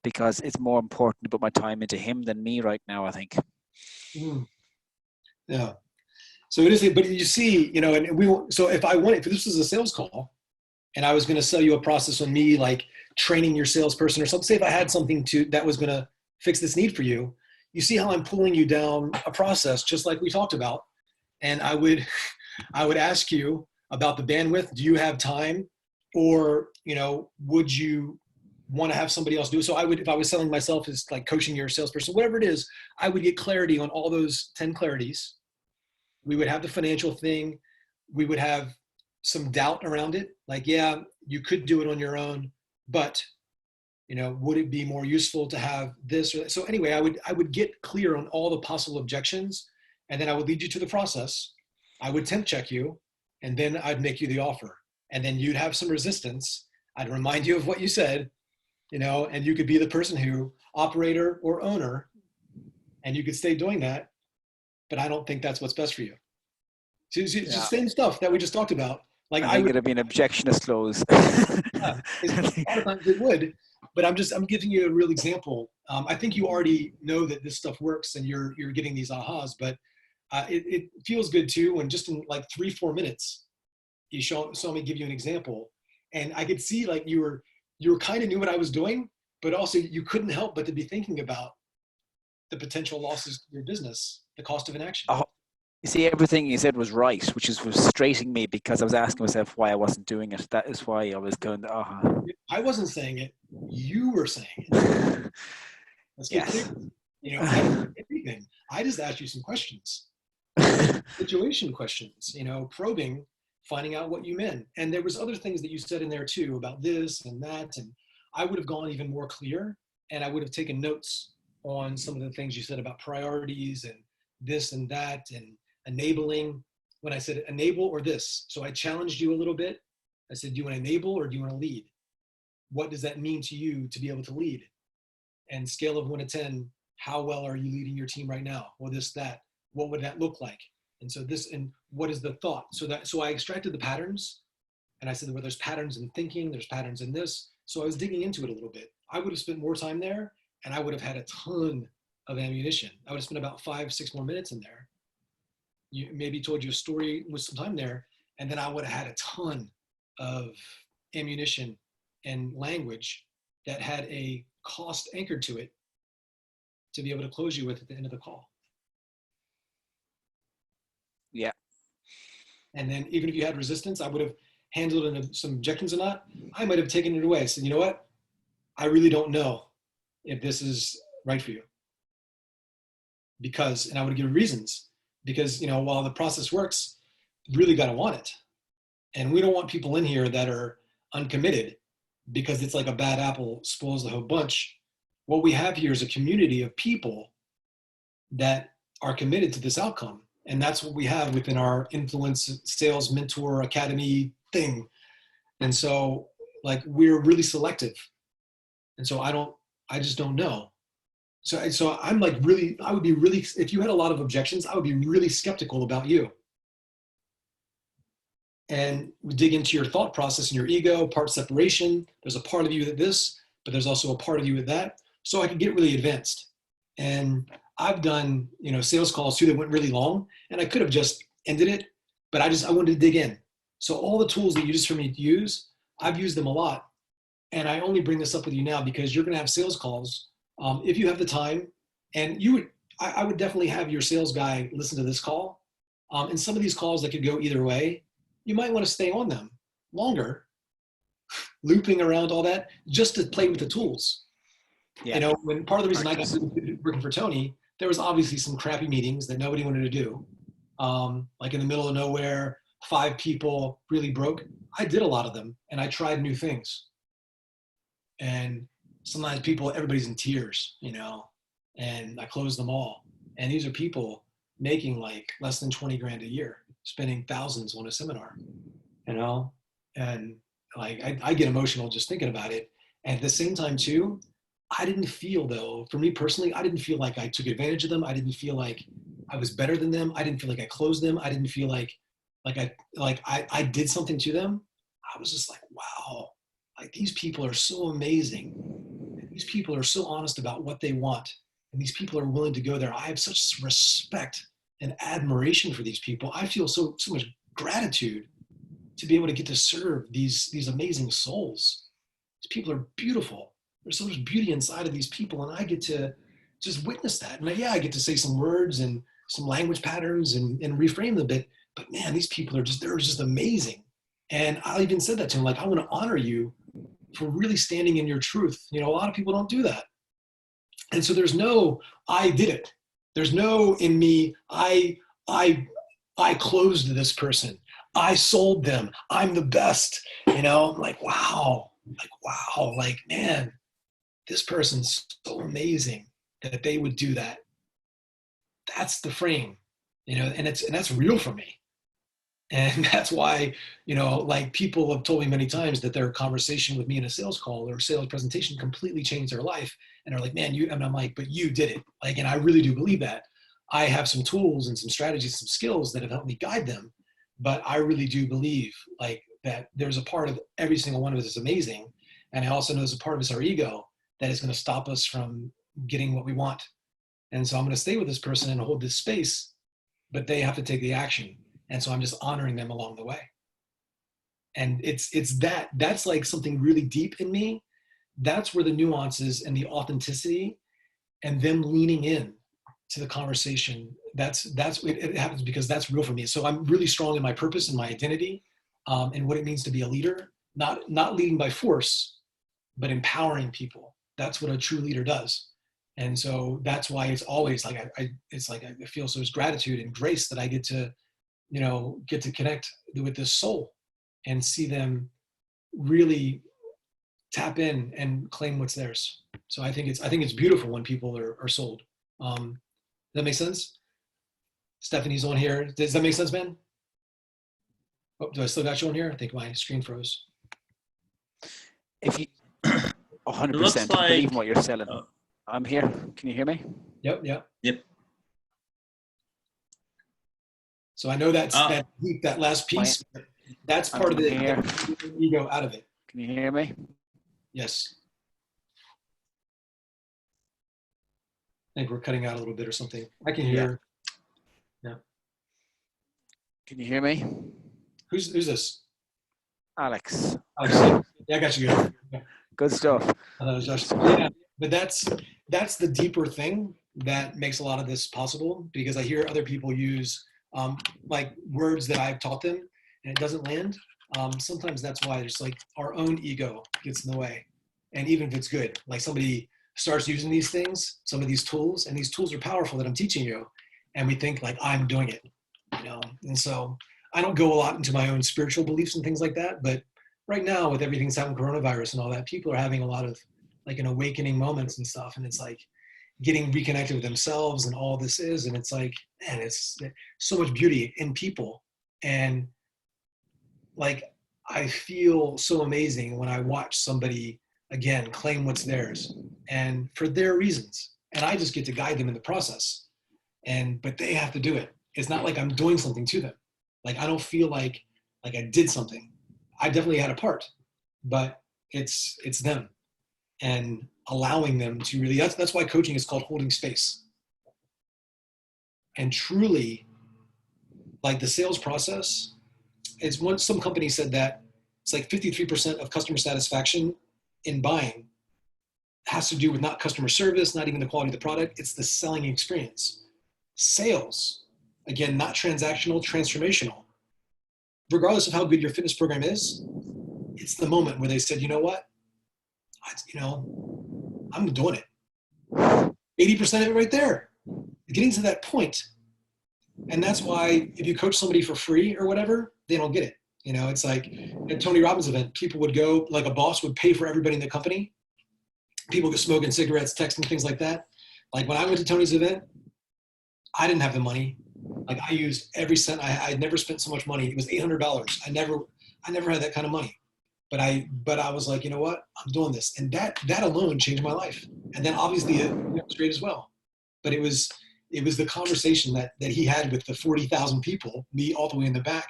[SPEAKER 2] because it's more important to put my time into him than me right now, I think.
[SPEAKER 1] Yeah. So it is, but you see, so if this was a sales call and I was going to sell you a process on me, like training your salesperson or something, say if I had something that was going to fix this need for you, you see how I'm pulling you down a process, just like we talked about. And I would ask you about the bandwidth. Do you have time, or, would you want to have somebody else do it? So if I was selling myself as like coaching your salesperson, whatever it is, I would get clarity on all those 10 clarities. We would have the financial thing. We would have some doubt around it. Like, yeah, you could do it on your own, but would it be more useful to have this or that? So anyway, I would get clear on all the possible objections, and then I would lead you to the process. I would temp check you, and then I'd make you the offer. And then you'd have some resistance. I'd remind you of what you said, and you could be the person who, operator or owner, and you could stay doing that. But I don't think that's what's best for you. So it's the same stuff that we just talked about. Like
[SPEAKER 2] I think it'd be an objectionist close.
[SPEAKER 1] Yeah, a lot of times it would, but I'm giving you a real example. I think you already know that this stuff works and you're getting these ahas, but it feels good too when just in like 3-4 minutes you saw me give you an example, and I could see like you were kind of knew what I was doing, but also you couldn't help but to be thinking about the potential losses to your business, the cost of inaction.
[SPEAKER 2] You see, everything you said was right, which is frustrating me because I was asking myself why I wasn't doing it. That is why I was going,
[SPEAKER 1] I wasn't saying it. You were saying it. Let's get clear. I didn't say anything. I just asked you some questions. Situation questions, probing, finding out what you meant. And there was other things that you said in there too about this and that. And I would have gone even more clear, and I would have taken notes on some of the things you said about priorities and this and that and enabling, when I said enable or this. So I challenged you a little bit, I said, do you want to enable or do you want to lead? What does that mean to you to be able to lead? And scale of 1 to 10, how well are you leading your team right now? Well, this, that, what would that look like? And so this, and what is the thought? So I extracted the patterns, and I said, well, there's patterns in thinking, there's patterns in this. So I was digging into it a little bit. I would have spent more time there, and I would have had a ton of ammunition. I would have spent about 5-6 more minutes in there. You maybe told you a story with some time there, and then I would have had a ton of ammunition and language that had a cost anchored to it to be able to close you with at the end of the call.
[SPEAKER 2] Yeah.
[SPEAKER 1] And then even if you had resistance, I would have handled it in some objections or not. I might have taken it away. Said, you know what? I really don't know if this is right for you. Because, and I would give reasons. Because, you know, while the process works, you really got to want it. And we don't want people in here that are uncommitted because it's like a bad apple spoils the whole bunch. What we have here is a community of people that are committed to this outcome. And that's what we have within our Influence Sales Mentor Academy thing. And so, like, we're really selective. And so I just don't know. So I'm like really, I would be really, if you had a lot of objections, I would be really skeptical about you. And we dig into your thought process and your ego, part separation. There's a part of you that this, but there's also a part of you with that. So I could get really advanced. And I've done, you know, sales calls too that went really long, and I could have just ended it, but I wanted to dig in. So all the tools that you just heard me use, I've used them a lot. And I only bring this up with you now because you're going to have sales calls. If you have the time, and I would definitely have your sales guy listen to this call. And some of these calls that could go either way, you might want to stay on them longer, looping around all that, just to play with the tools. Yeah. You know, when part of the reason I got working for Tony, there was obviously some crappy meetings that nobody wanted to do. Like in the middle of nowhere, 5 people really broke. I did a lot of them, and I tried new things. And sometimes everybody's in tears, you know, and I closed them all. And these are people making like less than 20 grand a year, spending thousands on a seminar, you know, and like, I get emotional just thinking about it. And at the same time too, I didn't feel though, for me personally, I didn't feel like I took advantage of them. I didn't feel like I was better than them. I didn't feel like I closed them. I didn't feel like I did something to them. I was just like, wow, like these people are so amazing. These people are so honest about what they want. And these people are willing to go there. I have such respect and admiration for these people. I feel so much gratitude to be able to get to serve these amazing souls. These people are beautiful. There's so much beauty inside of these people, and I get to just witness that. And I get to say some words and some language patterns and reframe them a bit. But man, these people they're just amazing. And I even said that to him, like, I want to honor you for really standing in your truth. You know, a lot of people don't do that. And so there's no, I did it. There's no in me, I closed this person. I sold them. I'm the best. You know, I'm like, wow, like, man, this person's so amazing that they would do that. That's the frame, you know, and that's real for me. And that's why, you know, like people have told me many times that their conversation with me in a sales call or sales presentation completely changed their life. And they're like, man, and I'm like, but you did it. Like, and I really do believe that. I have some tools and some strategies, some skills that have helped me guide them. But I really do believe like that there's a part of every single one of us is amazing. And I also know there's a part of us, our ego, that is going to stop us from getting what we want. And so I'm going to stay with this person and hold this space, but they have to take the action. And so I'm just honoring them along the way. And that's like something really deep in me. That's where the nuances and the authenticity and them leaning in to the conversation, it happens because that's real for me. So I'm really strong in my purpose and my identity, and what it means to be a leader, not leading by force, but empowering people. That's what a true leader does. And so that's why it's always like, I feel so much gratitude and grace that I get to connect with this soul and see them really tap in and claim what's theirs. So I think it's beautiful when people are sold. Does that make sense? Stephanie's on here. Does that make sense, man? Oh, do I still got you on here? I think my screen froze.
[SPEAKER 2] If you,
[SPEAKER 3] It
[SPEAKER 2] 100%,
[SPEAKER 3] looks
[SPEAKER 2] I believe in
[SPEAKER 3] like-
[SPEAKER 2] what you're selling.
[SPEAKER 3] Oh.
[SPEAKER 2] I'm here. Can you hear me?
[SPEAKER 1] Yep, yep.
[SPEAKER 3] Yep.
[SPEAKER 1] So I know that's that last piece. That's part of
[SPEAKER 2] I'm
[SPEAKER 1] the
[SPEAKER 2] here.
[SPEAKER 1] ego out of it.
[SPEAKER 2] Can you hear me?
[SPEAKER 1] Yes. I think we're cutting out a little bit or something. I can hear.
[SPEAKER 2] Can you hear me?
[SPEAKER 1] Who's this?
[SPEAKER 2] Alex.
[SPEAKER 1] Alex. Yeah, I got you. Good.
[SPEAKER 2] Good stuff.
[SPEAKER 1] Yeah, but that's the deeper thing that makes a lot of this possible, because I hear other people use like words that I've taught them and it doesn't land. Sometimes that's why there's like our own ego gets in the way. And even if it's good, like somebody starts using these things, some of these tools, and these tools are powerful that I'm teaching you, and we think like I'm doing it, you know? And so I don't go a lot into my own spiritual beliefs and things like that, but right now with everything that's happening, coronavirus and all that, people are having a lot of like an awakening moments and stuff. And it's like getting reconnected with themselves and all this is, and it's like, man, it's so much beauty in people. And like, I feel so amazing when I watch somebody again claim what's theirs and for their reasons. And I just get to guide them in the process. But they have to do it. It's not like I'm doing something to them. Like, I don't feel like I did something. I definitely had a part, but it's them, and allowing them to really, that's why coaching is called holding space. And truly, like the sales process, it's one, some company said that it's like 53% of customer satisfaction in buying has to do with not customer service, not even the quality of the product, it's the selling experience. Sales, again, not transactional, transformational. Regardless of how good your fitness program is, it's the moment where they said, you know what, I'm doing it. 80% of it right there. Getting to that point. And that's why if you coach somebody for free or whatever, they don't get it. You know, it's like at Tony Robbins' event, people would go, like a boss would pay for everybody in the company. People go smoking cigarettes, texting, things like that. Like when I went to Tony's event, I didn't have the money. Like I used every cent. I'd never spent so much money. It was $800. I never had that kind of money. But I was like, you know what? I'm doing this. And that alone changed my life. And then obviously it was great as well. But it was the conversation that he had with the 40,000 people, me all the way in the back.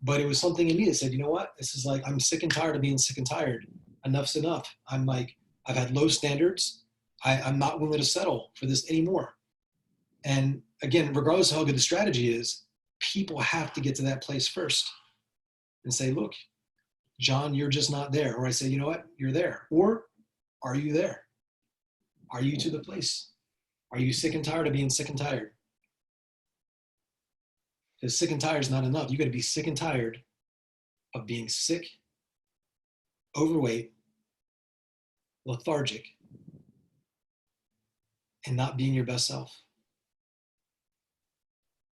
[SPEAKER 1] But it was something in me that said, you know what? This is like, I'm sick and tired of being sick and tired. Enough's enough. I'm like, I've had low standards. I'm not willing to settle for this anymore. And again, regardless of how good the strategy is, people have to get to that place first and say, look, John, you're just not there. Or I say, you know what? You're there. Or are you there? Are you to the place? Are you sick and tired of being sick and tired? Because sick and tired is not enough. You got to be sick and tired of being sick, overweight, lethargic, and not being your best self.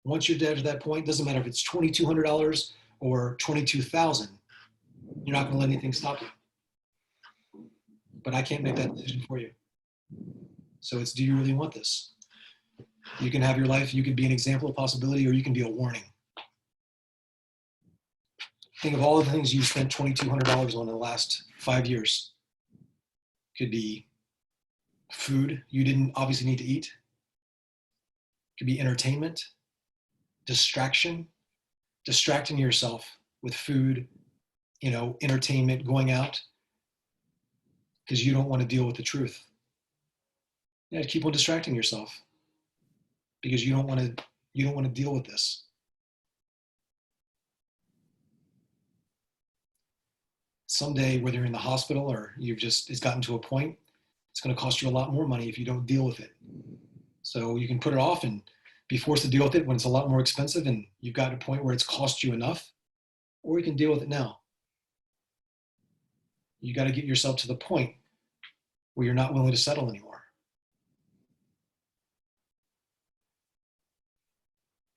[SPEAKER 1] Once you're dead to that point, doesn't matter if it's $2,200 or $22,000, you're not going to let anything stop you. But I can't make that decision for you. So it's, do you really want this? You can have your life, you could be an example of possibility, or you can be a warning. Think of all the things you spent $2,200 on in the last 5 years. Could be food you didn't obviously need to eat. Could be entertainment, distraction, distracting yourself with food, entertainment, going out, because you don't want to deal with the truth. Yeah, keep on distracting yourself because you don't want to deal with this. Someday, whether you're in the hospital or it's gotten to a point, it's going to cost you a lot more money if you don't deal with it. So you can put it off and be forced to deal with it when it's a lot more expensive and you've got a point where it's cost you enough, or you can deal with it now. You got to get yourself to the point where you're not willing to settle anymore.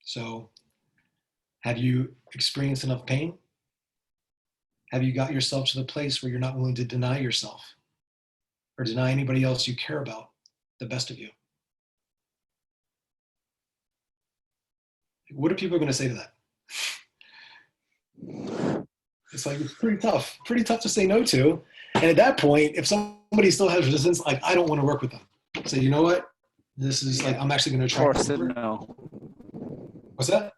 [SPEAKER 1] So, have you experienced enough pain? Have you got yourself to the place where you're not willing to deny yourself or deny anybody else you care about the best of you? What are people going to say to that? It's like, it's pretty tough to say no to. And at that point, if somebody still has resistance, like, I don't want to work with them. So you know what? This is like, I'm actually going to try.
[SPEAKER 2] Force the no.
[SPEAKER 1] What's that?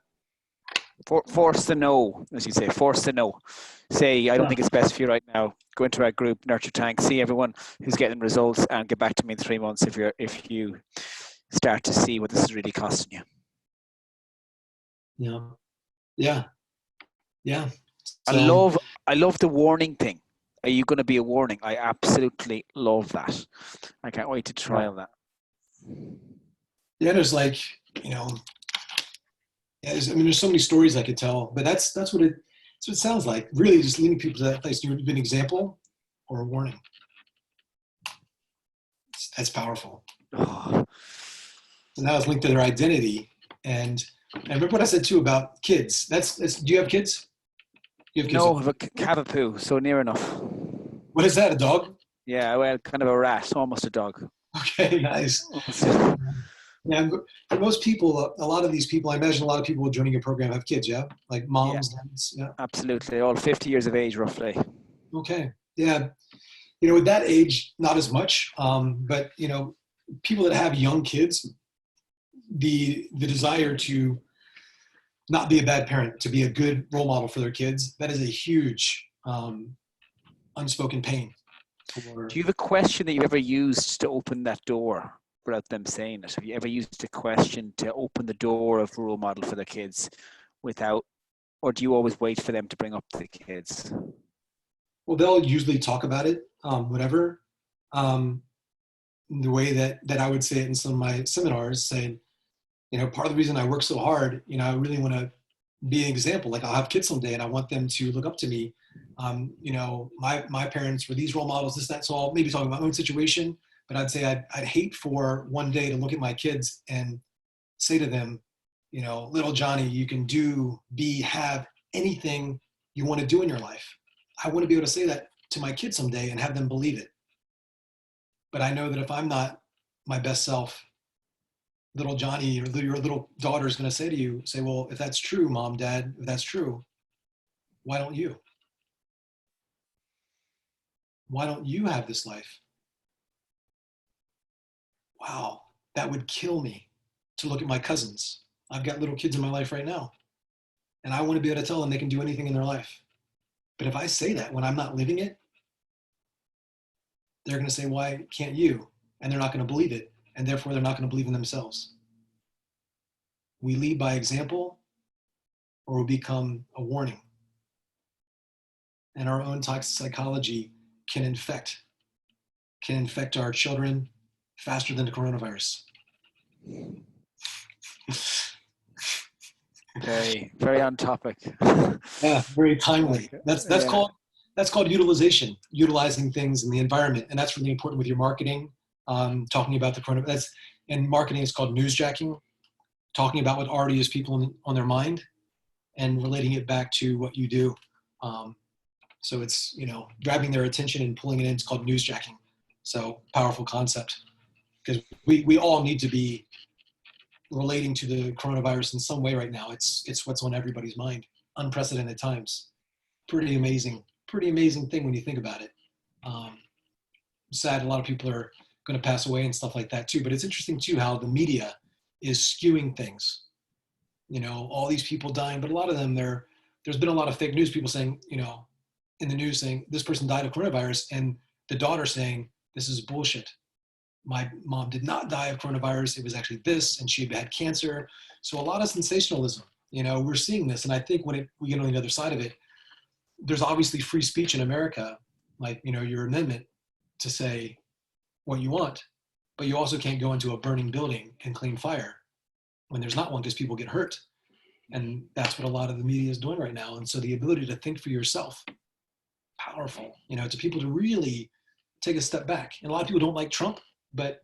[SPEAKER 2] Force the no, as you say. Force the no. Say, I don't think it's best for you right now. Go into our group, Nurture Tank, see everyone who's getting results, and get back to me in 3 months if you start to see what this is really costing you.
[SPEAKER 1] Yeah.
[SPEAKER 2] I love the warning thing. Are you going to be a warning? I absolutely love that. I can't wait to trial that.
[SPEAKER 1] Yeah, there's like, there's so many stories I could tell, but that's what it sounds like. Really, just leading people to that place. You've been an example or a warning. That's powerful.
[SPEAKER 2] Oh.
[SPEAKER 1] So now it's linked to their identity. And remember what I said too about kids. Do you have kids? You have kids?
[SPEAKER 2] No, I have a cavapoo, so near enough.
[SPEAKER 1] What is that? A dog?
[SPEAKER 2] Yeah, well, kind of a rat, almost a dog.
[SPEAKER 1] Okay, nice. Yeah, for most people, a lot of these people, I imagine a lot of people joining your program have kids, yeah? Like moms, dads, yeah?
[SPEAKER 2] Absolutely, all 50 years of age, roughly.
[SPEAKER 1] Okay, yeah. At that age, not as much, but, people that have young kids, the desire to not be a bad parent, to be a good role model for their kids, that is a huge unspoken pain.
[SPEAKER 2] Do you have a question that you've ever used to open that door without them saying it? Have you ever used a question to open the door of role model for their kids without, or do you always wait for them to bring up the kids?
[SPEAKER 1] Well, they'll usually talk about it, whatever. The way that I would say it in some of my seminars, saying, part of the reason I work so hard, I really want to be an example. Like, I'll have kids someday and I want them to look up to me. My parents were these role models, this, that. So I'll maybe talk about my own situation, but I'd say I'd hate for one day to look at my kids and say to them, little Johnny, you can have anything you want to do in your life. I want to be able to say that to my kids someday and have them believe it. But I know that if I'm not my best self, little Johnny or your little daughter is going to say to you, well, if that's true, mom, dad, if that's true, why don't you? Why don't you have this life? Wow, that would kill me to look at my cousins. I've got little kids in my life right now, and I want to be able to tell them they can do anything in their life. But if I say that when I'm not living it, they're going to say, why can't you? And they're not going to believe it, and therefore they're not going to believe in themselves. We lead by example, or we become a warning. And our own toxic psychology can infect our children faster than the coronavirus.
[SPEAKER 2] Very, very on topic.
[SPEAKER 1] Yeah, very timely. That's called utilization, utilizing things in the environment, and that's really important with your marketing. Talking about the coronavirus, and marketing is called newsjacking. Talking about what already is people on their mind, and relating it back to what you do. So it's grabbing their attention and pulling it in. It's called newsjacking. So powerful concept, because we all need to be relating to the coronavirus in some way right now. It's what's on everybody's mind. Unprecedented times. Pretty amazing thing when you think about it. Sad, a lot of people are going to pass away and stuff like that too. But it's interesting too how the media is skewing things. All these people dying, but a lot of them there's been a lot of fake news. People saying, in the news saying this person died of coronavirus, and the daughter saying this is bullshit. My mom did not die of coronavirus. It was actually this, and she had cancer. So a lot of sensationalism. We're seeing this, and I think when we get on the other side of it, there's obviously free speech in America, like your amendment to say what you want, but you also can't go into a burning building and clean fire when there's not one, because people get hurt. And that's what a lot of the media is doing right now. And so the ability to think for yourself, powerful, to people to really take a step back. And a lot of people don't like Trump, but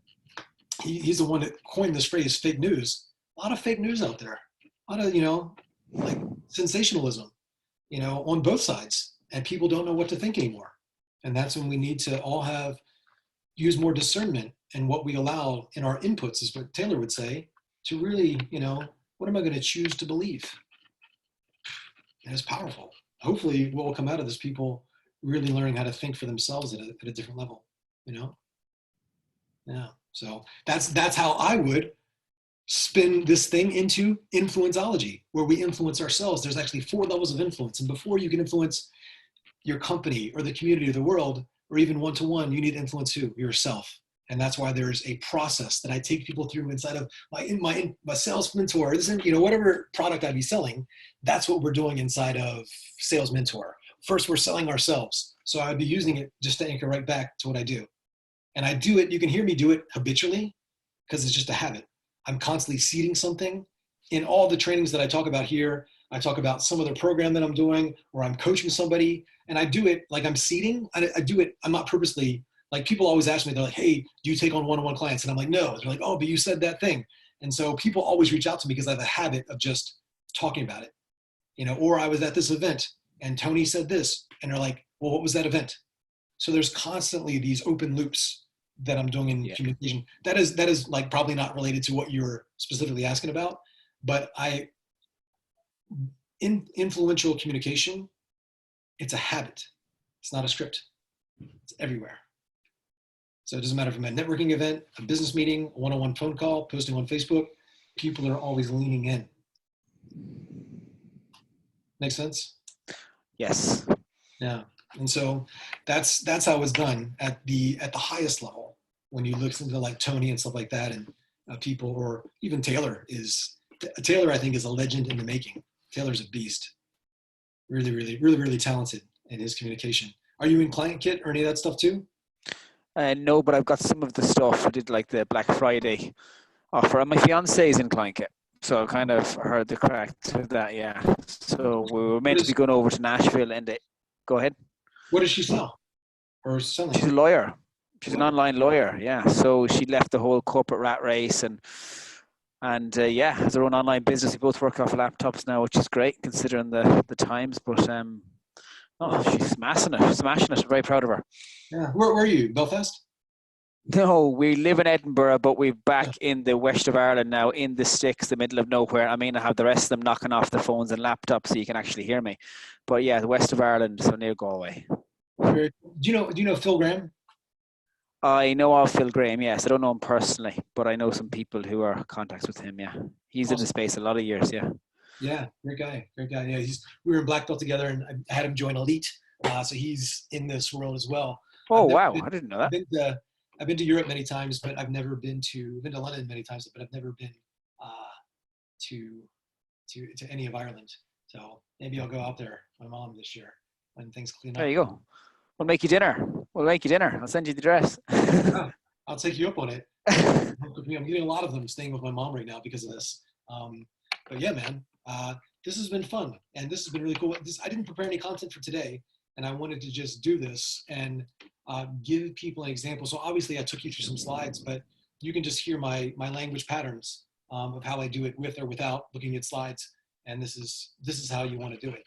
[SPEAKER 1] he's the one that coined this phrase, fake news. A lot of fake news out there, a lot of, like sensationalism, on both sides, and people don't know what to think anymore. And that's when we need to all use more discernment in what we allow in our inputs, is what Taylor would say, to really, what am I going to choose to believe? And it's powerful. hopefully what will come out of this, people really learning how to think for themselves at a different level, you know? Yeah. So that's how I would spin this thing into influenceology, where we influence ourselves. There's actually 4 levels of influence. And before you can influence your company or the community or the world, or even one-to-one, you need to influence who? Yourself. And that's why there's a process that I take people through inside of my sales mentor. Isn't, you know, whatever product I'd be selling, that's what we're doing inside of Sales Mentor. First, we're selling ourselves. So I would be using it just to anchor right back to what I do. And I do it, you can hear me do it habitually because it's just a habit. I'm constantly seeding something. In all the trainings that I talk about here, I talk about some other program that I'm doing, or I'm coaching somebody, and I do it like I'm seeding. I do it, I'm not purposely, like people always ask me, they're like, hey, do you take on one-on-one clients? And I'm like, no. They're like, oh, but you said that thing. And so people always reach out to me because I have a habit of just talking about it, you know, or I was at this event and Tony said this, and they're like, well, what was that event? So there's constantly these open loops that I'm doing in communication. That is like probably not related to what you're specifically asking about, but influential communication, it's a habit. It's not a script. It's everywhere. So it doesn't matter if I'm at a networking event, a business meeting, a one-on-one phone call, posting on Facebook, people are always leaning in. Make sense?
[SPEAKER 2] Yes.
[SPEAKER 1] Yeah. And so that's how it's done at the highest level. When you listen to like Tony and stuff like that, and people, or even Taylor, I think is a legend in the making. Taylor's a beast. Really, really, really, really talented in his communication. Are you in Client Kit or any of that stuff too?
[SPEAKER 2] No, but I've got some of the stuff. I did like the Black Friday offer, and my fiance is in Client Kit, so I kind of heard the crack to that. Yeah. So we were meant to be going over to Nashville, and go ahead.
[SPEAKER 1] What does she sell? Or selling?
[SPEAKER 2] She's a lawyer. She's an online lawyer. Yeah. So she left the whole corporate rat race and has her own online business. We both work off laptops now, which is great considering the times. But she's smashing it. I'm very proud of her.
[SPEAKER 1] Yeah. Where are you? Belfast?
[SPEAKER 2] No, we live in Edinburgh, but we're back in the west of Ireland now, in the sticks, the middle of nowhere. I mean, I have the rest of them knocking off the phones and laptops so you can actually hear me. But yeah, the west of Ireland, so near Galway.
[SPEAKER 1] Do you know Phil Graham?
[SPEAKER 2] I know of Phil Graham, yes. I don't know him personally, but I know some people who are in contacts with him, yeah. He's in the space a lot of years, yeah.
[SPEAKER 1] Yeah, great guy. Yeah, we were in Black Belt together, and I had him join Elite, so he's in this world as well.
[SPEAKER 2] Oh, wow, I didn't know that.
[SPEAKER 1] I've been to Europe many times, but I've never been to London many times, but I've never been to any of Ireland. So maybe I'll go out there with my mom this year when things clean up.
[SPEAKER 2] There you go. We'll make you dinner. I'll send you the dress.
[SPEAKER 1] Yeah, I'll take you up on it. I'm getting a lot of them staying with my mom right now because of this. But yeah, man, this has been fun, and this has been really cool. I didn't prepare any content for today, and I wanted to just do this and give people an example. So obviously I took you through some slides, but you can just hear my language patterns of how I do it with or without looking at slides. And this is how you want to do it.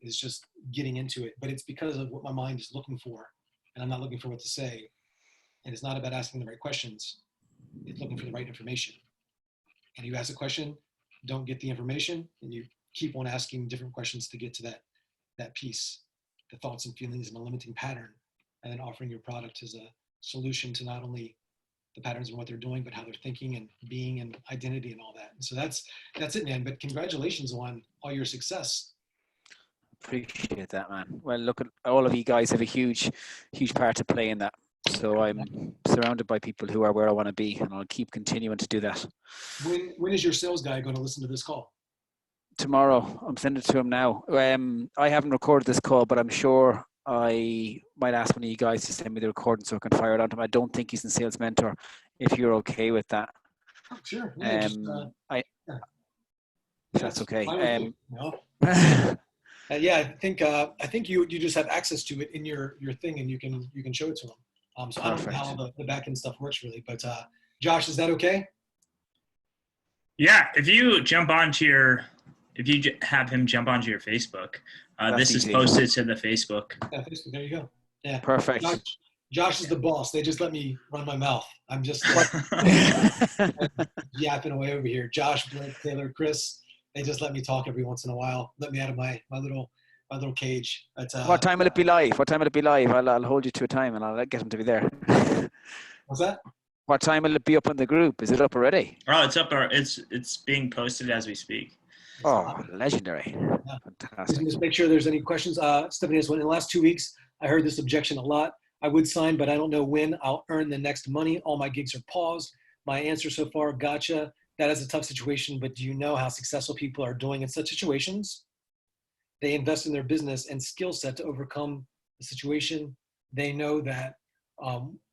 [SPEAKER 1] It's just getting into it, but it's because of what my mind is looking for, and I'm not looking for what to say. And it's not about asking the right questions. It's looking for the right information. And you ask a question, don't get the information, and you keep on asking different questions to get to that piece, the thoughts and feelings in a limiting pattern, and then offering your product as a solution to not only the patterns and what they're doing, but how they're thinking and being and identity and all that. And so that's it, man. But congratulations on all your success.
[SPEAKER 2] Appreciate that, man. Well, look, at all of you guys have a huge part to play in that. So I'm surrounded by people who are where I want to be, and I'll keep continuing to do that.
[SPEAKER 1] When is your sales guy going to listen to this call?
[SPEAKER 2] Tomorrow. I'm sending it to him now. I haven't recorded this call, but I'm sure I might ask one of you guys to send me the recording so I can fire it on to him. I don't think he's in Sales Mentor, if you're okay with that.
[SPEAKER 1] Oh, sure. Yeah,
[SPEAKER 2] if that's okay.
[SPEAKER 1] Yeah, I think you just have access to it in your thing, and you can show it to them. So I don't know how the back end stuff works really, but Josh, is that okay?
[SPEAKER 3] Yeah, if you have him jump onto your Facebook, this is posted to the Facebook.
[SPEAKER 1] Yeah, Facebook. There you go. Yeah,
[SPEAKER 2] perfect.
[SPEAKER 1] Josh is the boss. They just let me run my mouth. I'm just yapping away over here. Josh, Blake, Taylor, Chris. They just let me talk every once in a while. Let me out of my my little cage. But,
[SPEAKER 2] what time will it be live? What time will it be live? I'll hold you to a time and I'll get him to be there.
[SPEAKER 1] What's that?
[SPEAKER 2] What time will it be up on the group? Is it up already?
[SPEAKER 3] Oh, it's up. It's being posted as we speak.
[SPEAKER 2] Oh, legendary.
[SPEAKER 1] Yeah.
[SPEAKER 2] Fantastic.
[SPEAKER 1] Just make sure there's any questions. Stephanie has one. In the last 2 weeks, I heard this objection a lot. I would sign, but I don't know when I'll earn the next money. All my gigs are paused. My answer so far, gotcha. That is a tough situation, but do you know how successful people are doing in such situations? They invest in their business and skill set to overcome the situation. They know that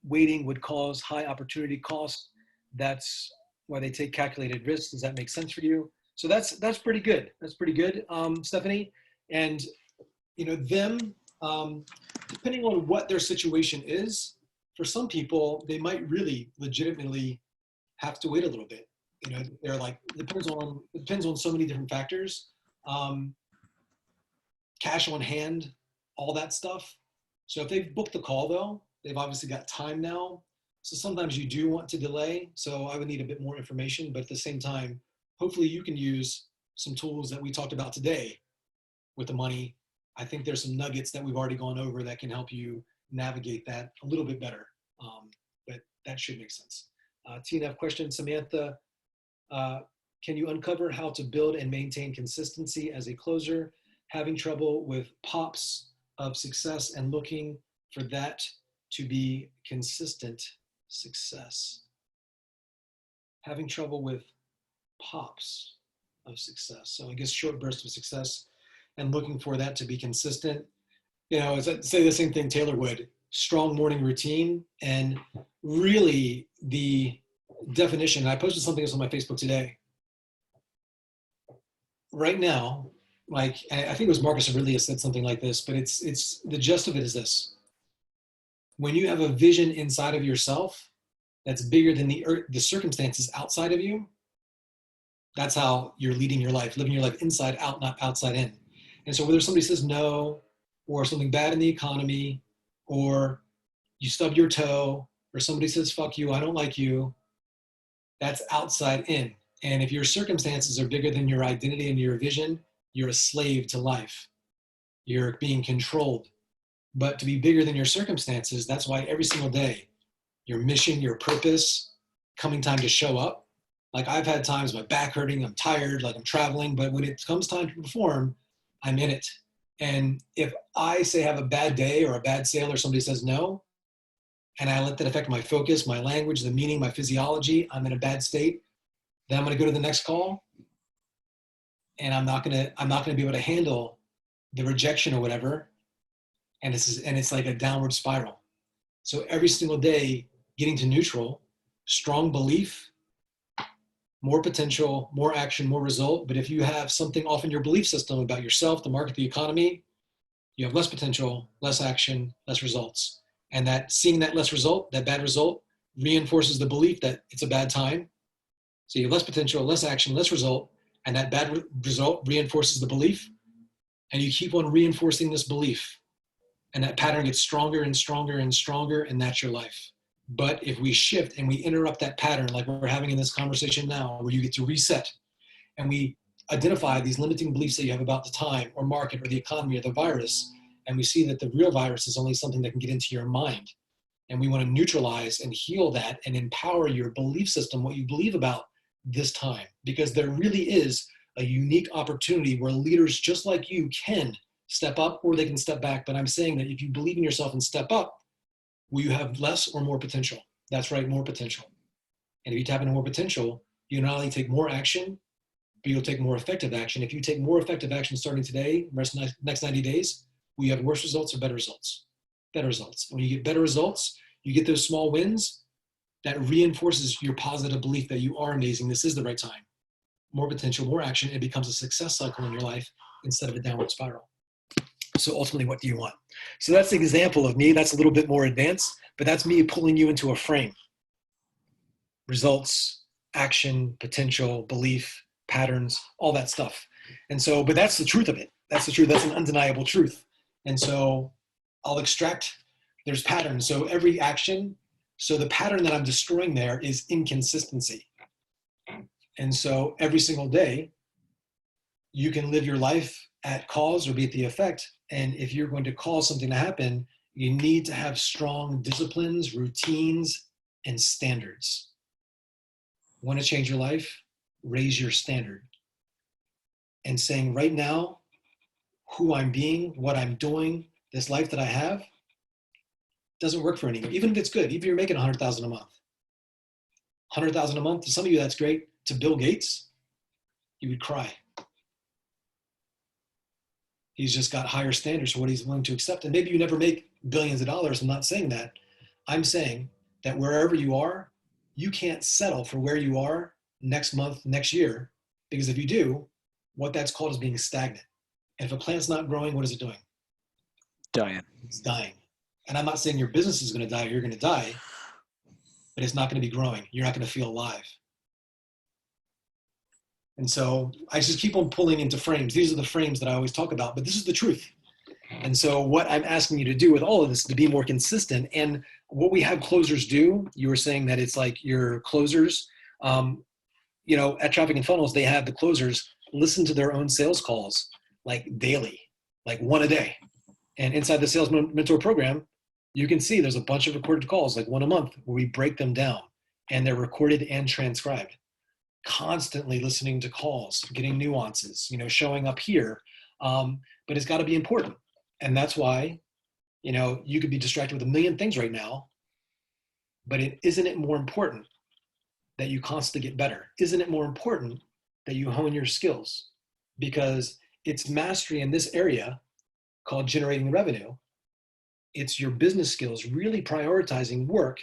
[SPEAKER 1] waiting would cause high opportunity cost. That's why they take calculated risks. Does that make sense for you? So that's pretty good. That's pretty good, Stephanie. And them, depending on what their situation is, for some people, they might really legitimately have to wait a little bit. They're like, it depends on so many different factors. Cash on hand, all that stuff. So if they've booked the call though, they've obviously got time now. So sometimes you do want to delay. So I would need a bit more information, but at the same time, hopefully you can use some tools that we talked about today with the money. I think there's some nuggets that we've already gone over that can help you navigate that a little bit better. But that should make sense. TNF question, Samantha, can you uncover how to build and maintain consistency as a closer? Having trouble with pops of success and looking for that to be consistent success. Having trouble with pops of success. So I guess short bursts of success and looking for that to be consistent. As I say the same thing Taylor would, strong morning routine. And really the definition, I posted something else on my Facebook today. Right now, like, I think it was Marcus Aurelius said something like this, but it's the gist of it is this. When you have a vision inside of yourself that's bigger than the circumstances outside of you, that's how you're leading your life, living your life inside out, not outside in. And so whether somebody says no, or something bad in the economy, or you stub your toe, or somebody says, fuck you, I don't like you, that's outside in. And if your circumstances are bigger than your identity and your vision, you're a slave to life. You're being controlled. But to be bigger than your circumstances, that's why every single day, your mission, your purpose, coming time to show up. Like I've had times my back hurting, I'm tired, like I'm traveling, but when it comes time to perform, I'm in it. And if I say have a bad day or a bad sale or somebody says no, and I let that affect my focus, my language, the meaning, my physiology, I'm in a bad state, then I'm gonna go to the next call. And I'm not gonna be able to handle the rejection or whatever. And it's like a downward spiral. So every single day, getting to neutral, strong belief, more potential, more action, more result. But if you have something off in your belief system about yourself, the market, the economy, you have less potential, less action, less results. And that seeing that less result, that bad result, reinforces the belief that it's a bad time. So you have less potential, less action, less result. And that bad result reinforces the belief, and you keep on reinforcing this belief, and that pattern gets stronger and stronger and stronger, and that's your life. But if we shift and we interrupt that pattern, like we're having in this conversation now, where you get to reset, and we identify these limiting beliefs that you have about the time or market or the economy or the virus, and we see that the real virus is only something that can get into your mind, and we want to neutralize and heal that and empower your belief system, what you believe about this time, because there really is a unique opportunity where leaders just like you can step up or they can step back. But I'm saying that if you believe in yourself and step up, will you have less or more potential? That's right, more potential. And if you tap into more potential, you not only take more action, but you'll take more effective action. If you take more effective action starting today, next 90 days, will you have worse results or better results? Better results. And when you get better results, you get those small wins, that reinforces your positive belief that you are amazing. This is the right time. More potential, more action. It becomes a success cycle in your life instead of a downward spiral. So ultimately, what do you want? So that's an example of me. That's a little bit more advanced, but that's me pulling you into a frame. Results, action, potential, belief, patterns, all that stuff. And so, but that's the truth of it. That's the truth. That's an undeniable truth. And so I'll extract, there's patterns. So every action, so the pattern that I'm destroying there is inconsistency. And so every single day, you can live your life at cause or be at the effect. And if you're going to cause something to happen, you need to have strong disciplines, routines, and standards. Want to change your life? Raise your standard. And saying right now, who I'm being, what I'm doing, this life that I have, doesn't work for anyone. Even if it's good, even if you're making $100,000 a month. $100,000 a month, to some of you that's great. To Bill Gates, you would cry. He's just got higher standards for what he's willing to accept. And maybe you never make billions of dollars. I'm not saying that. I'm saying that wherever you are, you can't settle for where you are next month, next year, because if you do, what that's called is being stagnant. And if a plant's not growing, what is it doing?
[SPEAKER 2] Dying.
[SPEAKER 1] It's dying. And I'm not saying your business is going to die or you're going to die, but it's not going to be growing. You're not going to feel alive. And so I just keep on pulling into frames. These are the frames that I always talk about, but this is the truth. And so what I'm asking you to do with all of this is to be more consistent. And what we have closers do, you were saying that it's like your closers, at Traffic and Funnels, they have the closers listen to their own sales calls like daily, like one a day. And inside the Sales Mentor program, you can see there's a bunch of recorded calls, like one a month, where we break them down and they're recorded and transcribed. Constantly listening to calls, getting nuances, showing up here. But it's got to be important. And that's why, you could be distracted with a million things right now, but isn't it more important that you constantly get better? Isn't it more important that you hone your skills? Because it's mastery in this area called generating revenue. It's your business skills, really prioritizing work.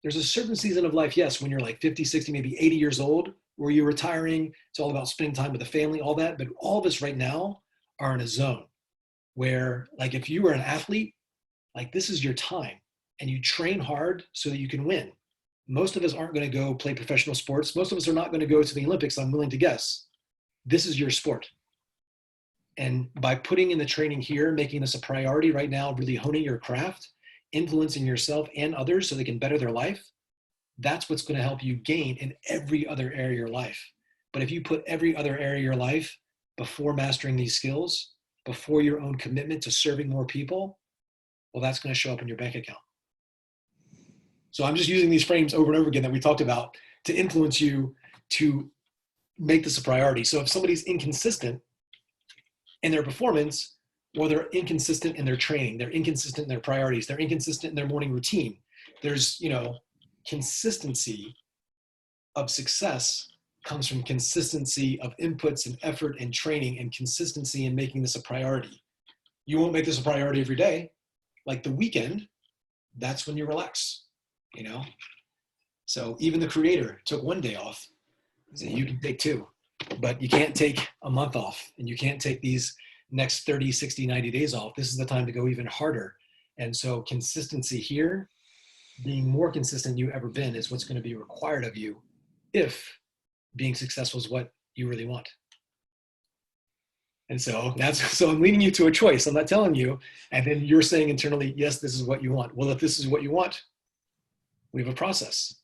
[SPEAKER 1] There's a certain season of life, yes, when you're like 50, 60, maybe 80 years old, where you're retiring. It's all about spending time with the family, all that. But all of us right now are in a zone where, like, if you were an athlete, like, this is your time and you train hard so that you can win. Most of us aren't going to go play professional sports. Most of us are not going to go to the Olympics, I'm willing to guess. This is your sport. And by putting in the training here, making this a priority right now, really honing your craft, influencing yourself and others so they can better their life, that's what's going to help you gain in every other area of your life. But if you put every other area of your life before mastering these skills, before your own commitment to serving more people, well, that's going to show up in your bank account. So I'm just using these frames over and over again that we talked about to influence you to make this a priority. So if somebody's inconsistent in their performance, well, they're inconsistent in their training, they're inconsistent in their priorities, they're inconsistent in their morning routine. There's, consistency of success comes from consistency of inputs and effort and training and consistency in making this a priority. You won't make this a priority every day. Like the weekend, that's when you relax, So even the creator took one day off. So you can take two, but you can't take a month off and you can't take these next 30, 60, 90 days off. This is the time to go even harder. And so consistency here, being more consistent than you've ever been, is what's going to be required of you if being successful is what you really want. And so I'm leading you to a choice. I'm not telling you. And then you're saying internally, yes, this is what you want. Well, if this is what you want, we have a process.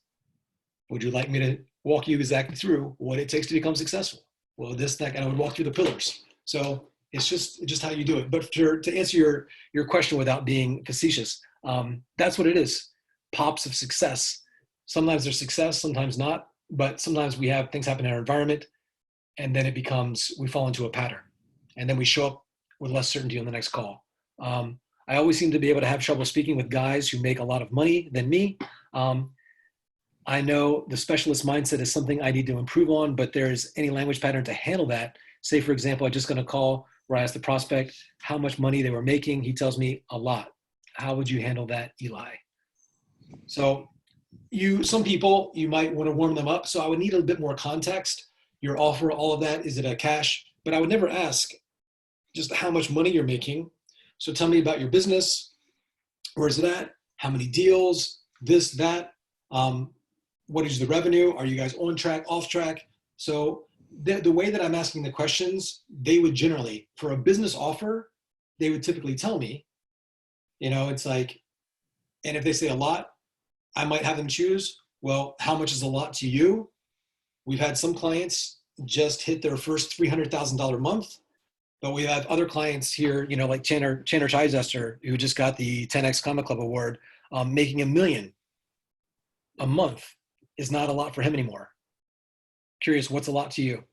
[SPEAKER 1] Would you like me to walk you exactly through what it takes to become successful? Well, this, that, and I would walk through the pillars. So it's just how you do it. But to answer your question without being facetious, that's what it is. Pops of success. Sometimes there's success, sometimes not. But sometimes we have things happen in our environment, and then we fall into a pattern. And then we show up with less certainty on the next call. I always seem to be able to have trouble speaking with guys who make a lot of money than me. I know the specialist mindset is something I need to improve on, but there's any language pattern to handle that. Say, for example, I just got a call where I asked the prospect how much money they were making. He tells me a lot. How would you handle that, Eli? So some people, you might want to warm them up. So I would need a bit more context. Your offer, all of that, is it a cash? But I would never ask just how much money you're making. So tell me about your business. Where is it at? How many deals? This, that. What is the revenue? Are you guys on track, off track? So the way that I'm asking the questions, they would generally, for a business offer, they would typically tell me, it's like, and if they say a lot, I might have them choose, well, how much is a lot to you? We've had some clients just hit their first $300,000 month, But we have other clients here, like Chandler Chichester, who just got the 10X Comic Club Award. Making $1 million a month is not a lot for him anymore. Curious, what's a lot to you?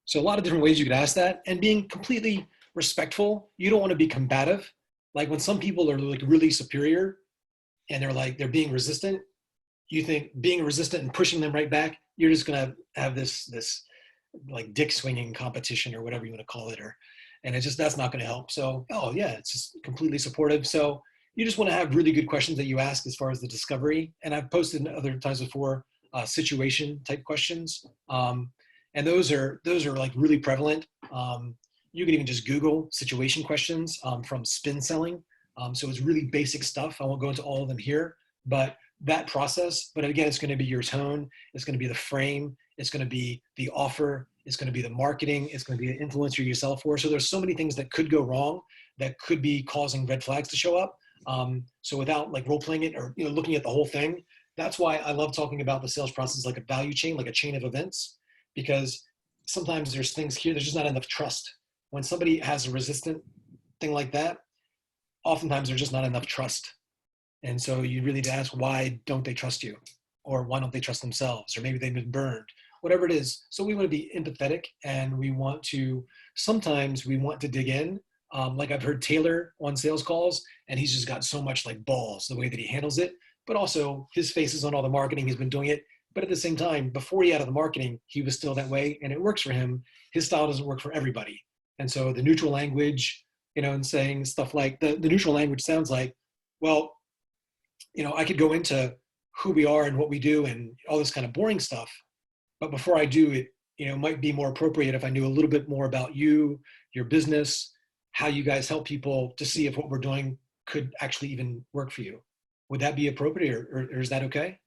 [SPEAKER 1] So a lot of different ways you could ask that, and being completely respectful. You don't want to be combative. Like when some people are like really superior and they're being resistant, you think being resistant and pushing them right back, you're just going to have this like dick swinging competition or whatever you want to call it, and that's not going to help. So, it's just completely supportive. So you just want to have really good questions that you ask as far as the discovery. And I've posted other times before, situation type questions. And those are like really prevalent. You can even just Google situation questions from spin selling. So it's really basic stuff. I won't go into all of them here, but that process, but again, it's going to be your tone. It's going to be the frame. It's going to be the offer. It's going to be the marketing. It's going to be the influencer you sell for. So there's so many things that could go wrong that could be causing red flags to show up. So without like role playing it or looking at the whole thing, that's why I love talking about the sales process like a value chain, like a chain of events, because sometimes there's things here, there's just not enough trust. When somebody has a resistant thing like that, oftentimes there's just not enough trust. And so you really need to ask, why don't they trust you? Or why don't they trust themselves? Or maybe they've been burned, whatever it is. So we want to be empathetic, and sometimes we want to dig in. Like I've heard Taylor on sales calls, and he's just got so much like balls, the way that he handles it, but also his face is on all the marketing. He's been doing it. But at the same time, before he added the marketing, he was still that way, and it works for him. His style doesn't work for everybody. And so the neutral language, and saying stuff like the neutral language sounds like, well, I could go into who we are and what we do and all this kind of boring stuff. But before I do it, it might be more appropriate if I knew a little bit more about you, your business, how you guys help people, to see if what we're doing could actually even work for you. Would that be appropriate, or is that okay?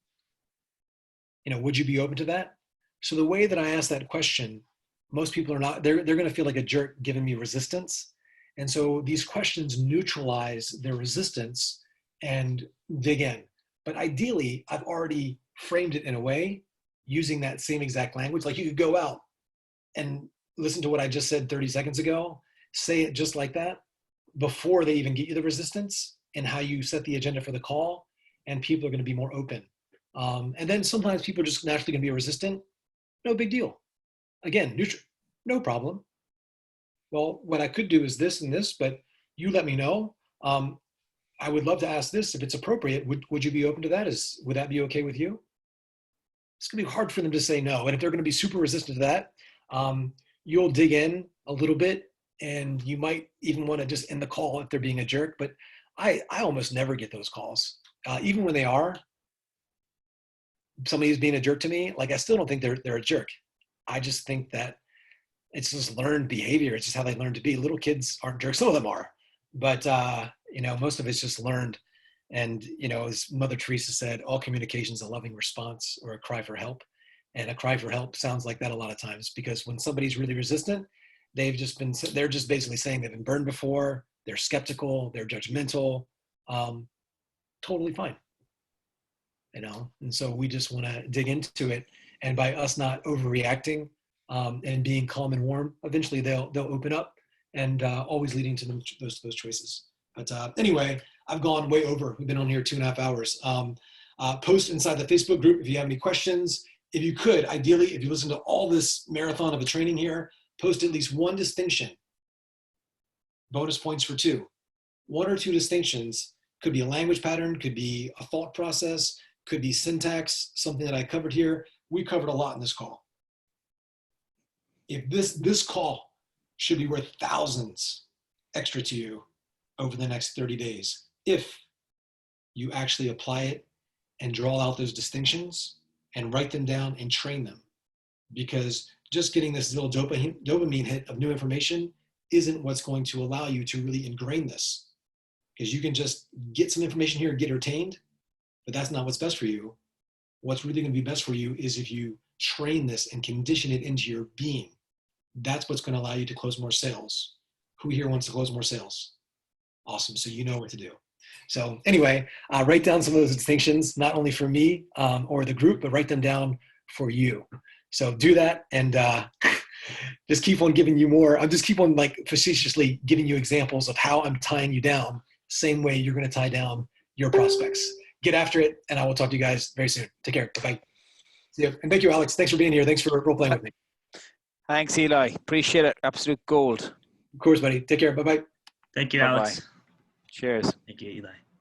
[SPEAKER 1] Would you be open to that? So the way that I ask that question, most people are not, they're going to feel like a jerk giving me resistance. And so these questions neutralize their resistance and dig in. But ideally, I've already framed it in a way using that same exact language. Like you could go out and listen to what I just said 30 seconds ago, say it just like that before they even get you the resistance, and how you set the agenda for the call, and people are going to be more open. And then sometimes people are just naturally going to be resistant. No big deal. Again, neutral, no problem. Well, what I could do is this and this, but you let me know. I would love to ask this if it's appropriate. Would you be open to that? Would that be okay with you? It's going to be hard for them to say no. And if they're going to be super resistant to that, you'll dig in a little bit, and you might even want to just end the call if they're being a jerk. But I almost never get those calls. Even when they are, somebody who's being a jerk to me, like I still don't think they're a jerk. I just think that it's just learned behavior. It's just how they learn to be. Little kids aren't jerks. Some of them are, but most of it's just learned. And as Mother Teresa said, all communication is a loving response or a cry for help. And a cry for help sounds like that a lot of times, because when somebody's really resistant, they're just basically saying they've been burned before. They're skeptical. They're judgmental. Totally fine. And so we just want to dig into it. And by us not overreacting and being calm and warm, eventually they'll open up, and always leading to those choices. But anyway, I've gone way over. We've been on here 2.5 hours. Post inside the Facebook group if you have any questions. If you could, ideally, if you listen to all this marathon of a training here, post at least one distinction. Bonus points for 2. 1 or 2 distinctions. Could be a language pattern, could be a thought process, could be syntax, something that I covered here. We covered a lot in this call. If this call should be worth thousands extra to you over the next 30 days, if you actually apply it and draw out those distinctions and write them down and train them. Because just getting this little dopamine hit of new information isn't what's going to allow you to really ingrain this. Because you can just get some information here and get retained, but that's not what's best for you. What's really going to be best for you is if you train this and condition it into your being. That's what's going to allow you to close more sales. Who here wants to close more sales? Awesome. So you know what to do. So anyway, write down some of those distinctions, not only for me or the group, but write them down for you. So do that. And just keep on giving you more. I'm just keep on like facetiously giving you examples of how I'm tying you down. Same way you're going to tie down your prospects. Get after it, and I will talk to you guys very soon. Take care. Bye-bye. See you. And thank you, Alex. Thanks for being here. Thanks for role playing with me.
[SPEAKER 2] Thanks, Eli. Appreciate it. Absolute gold.
[SPEAKER 1] Of course, buddy. Take care. Bye-bye.
[SPEAKER 3] Thank you,
[SPEAKER 2] Bye-bye.
[SPEAKER 3] Alex.
[SPEAKER 2] Cheers.
[SPEAKER 3] Thank you, Eli.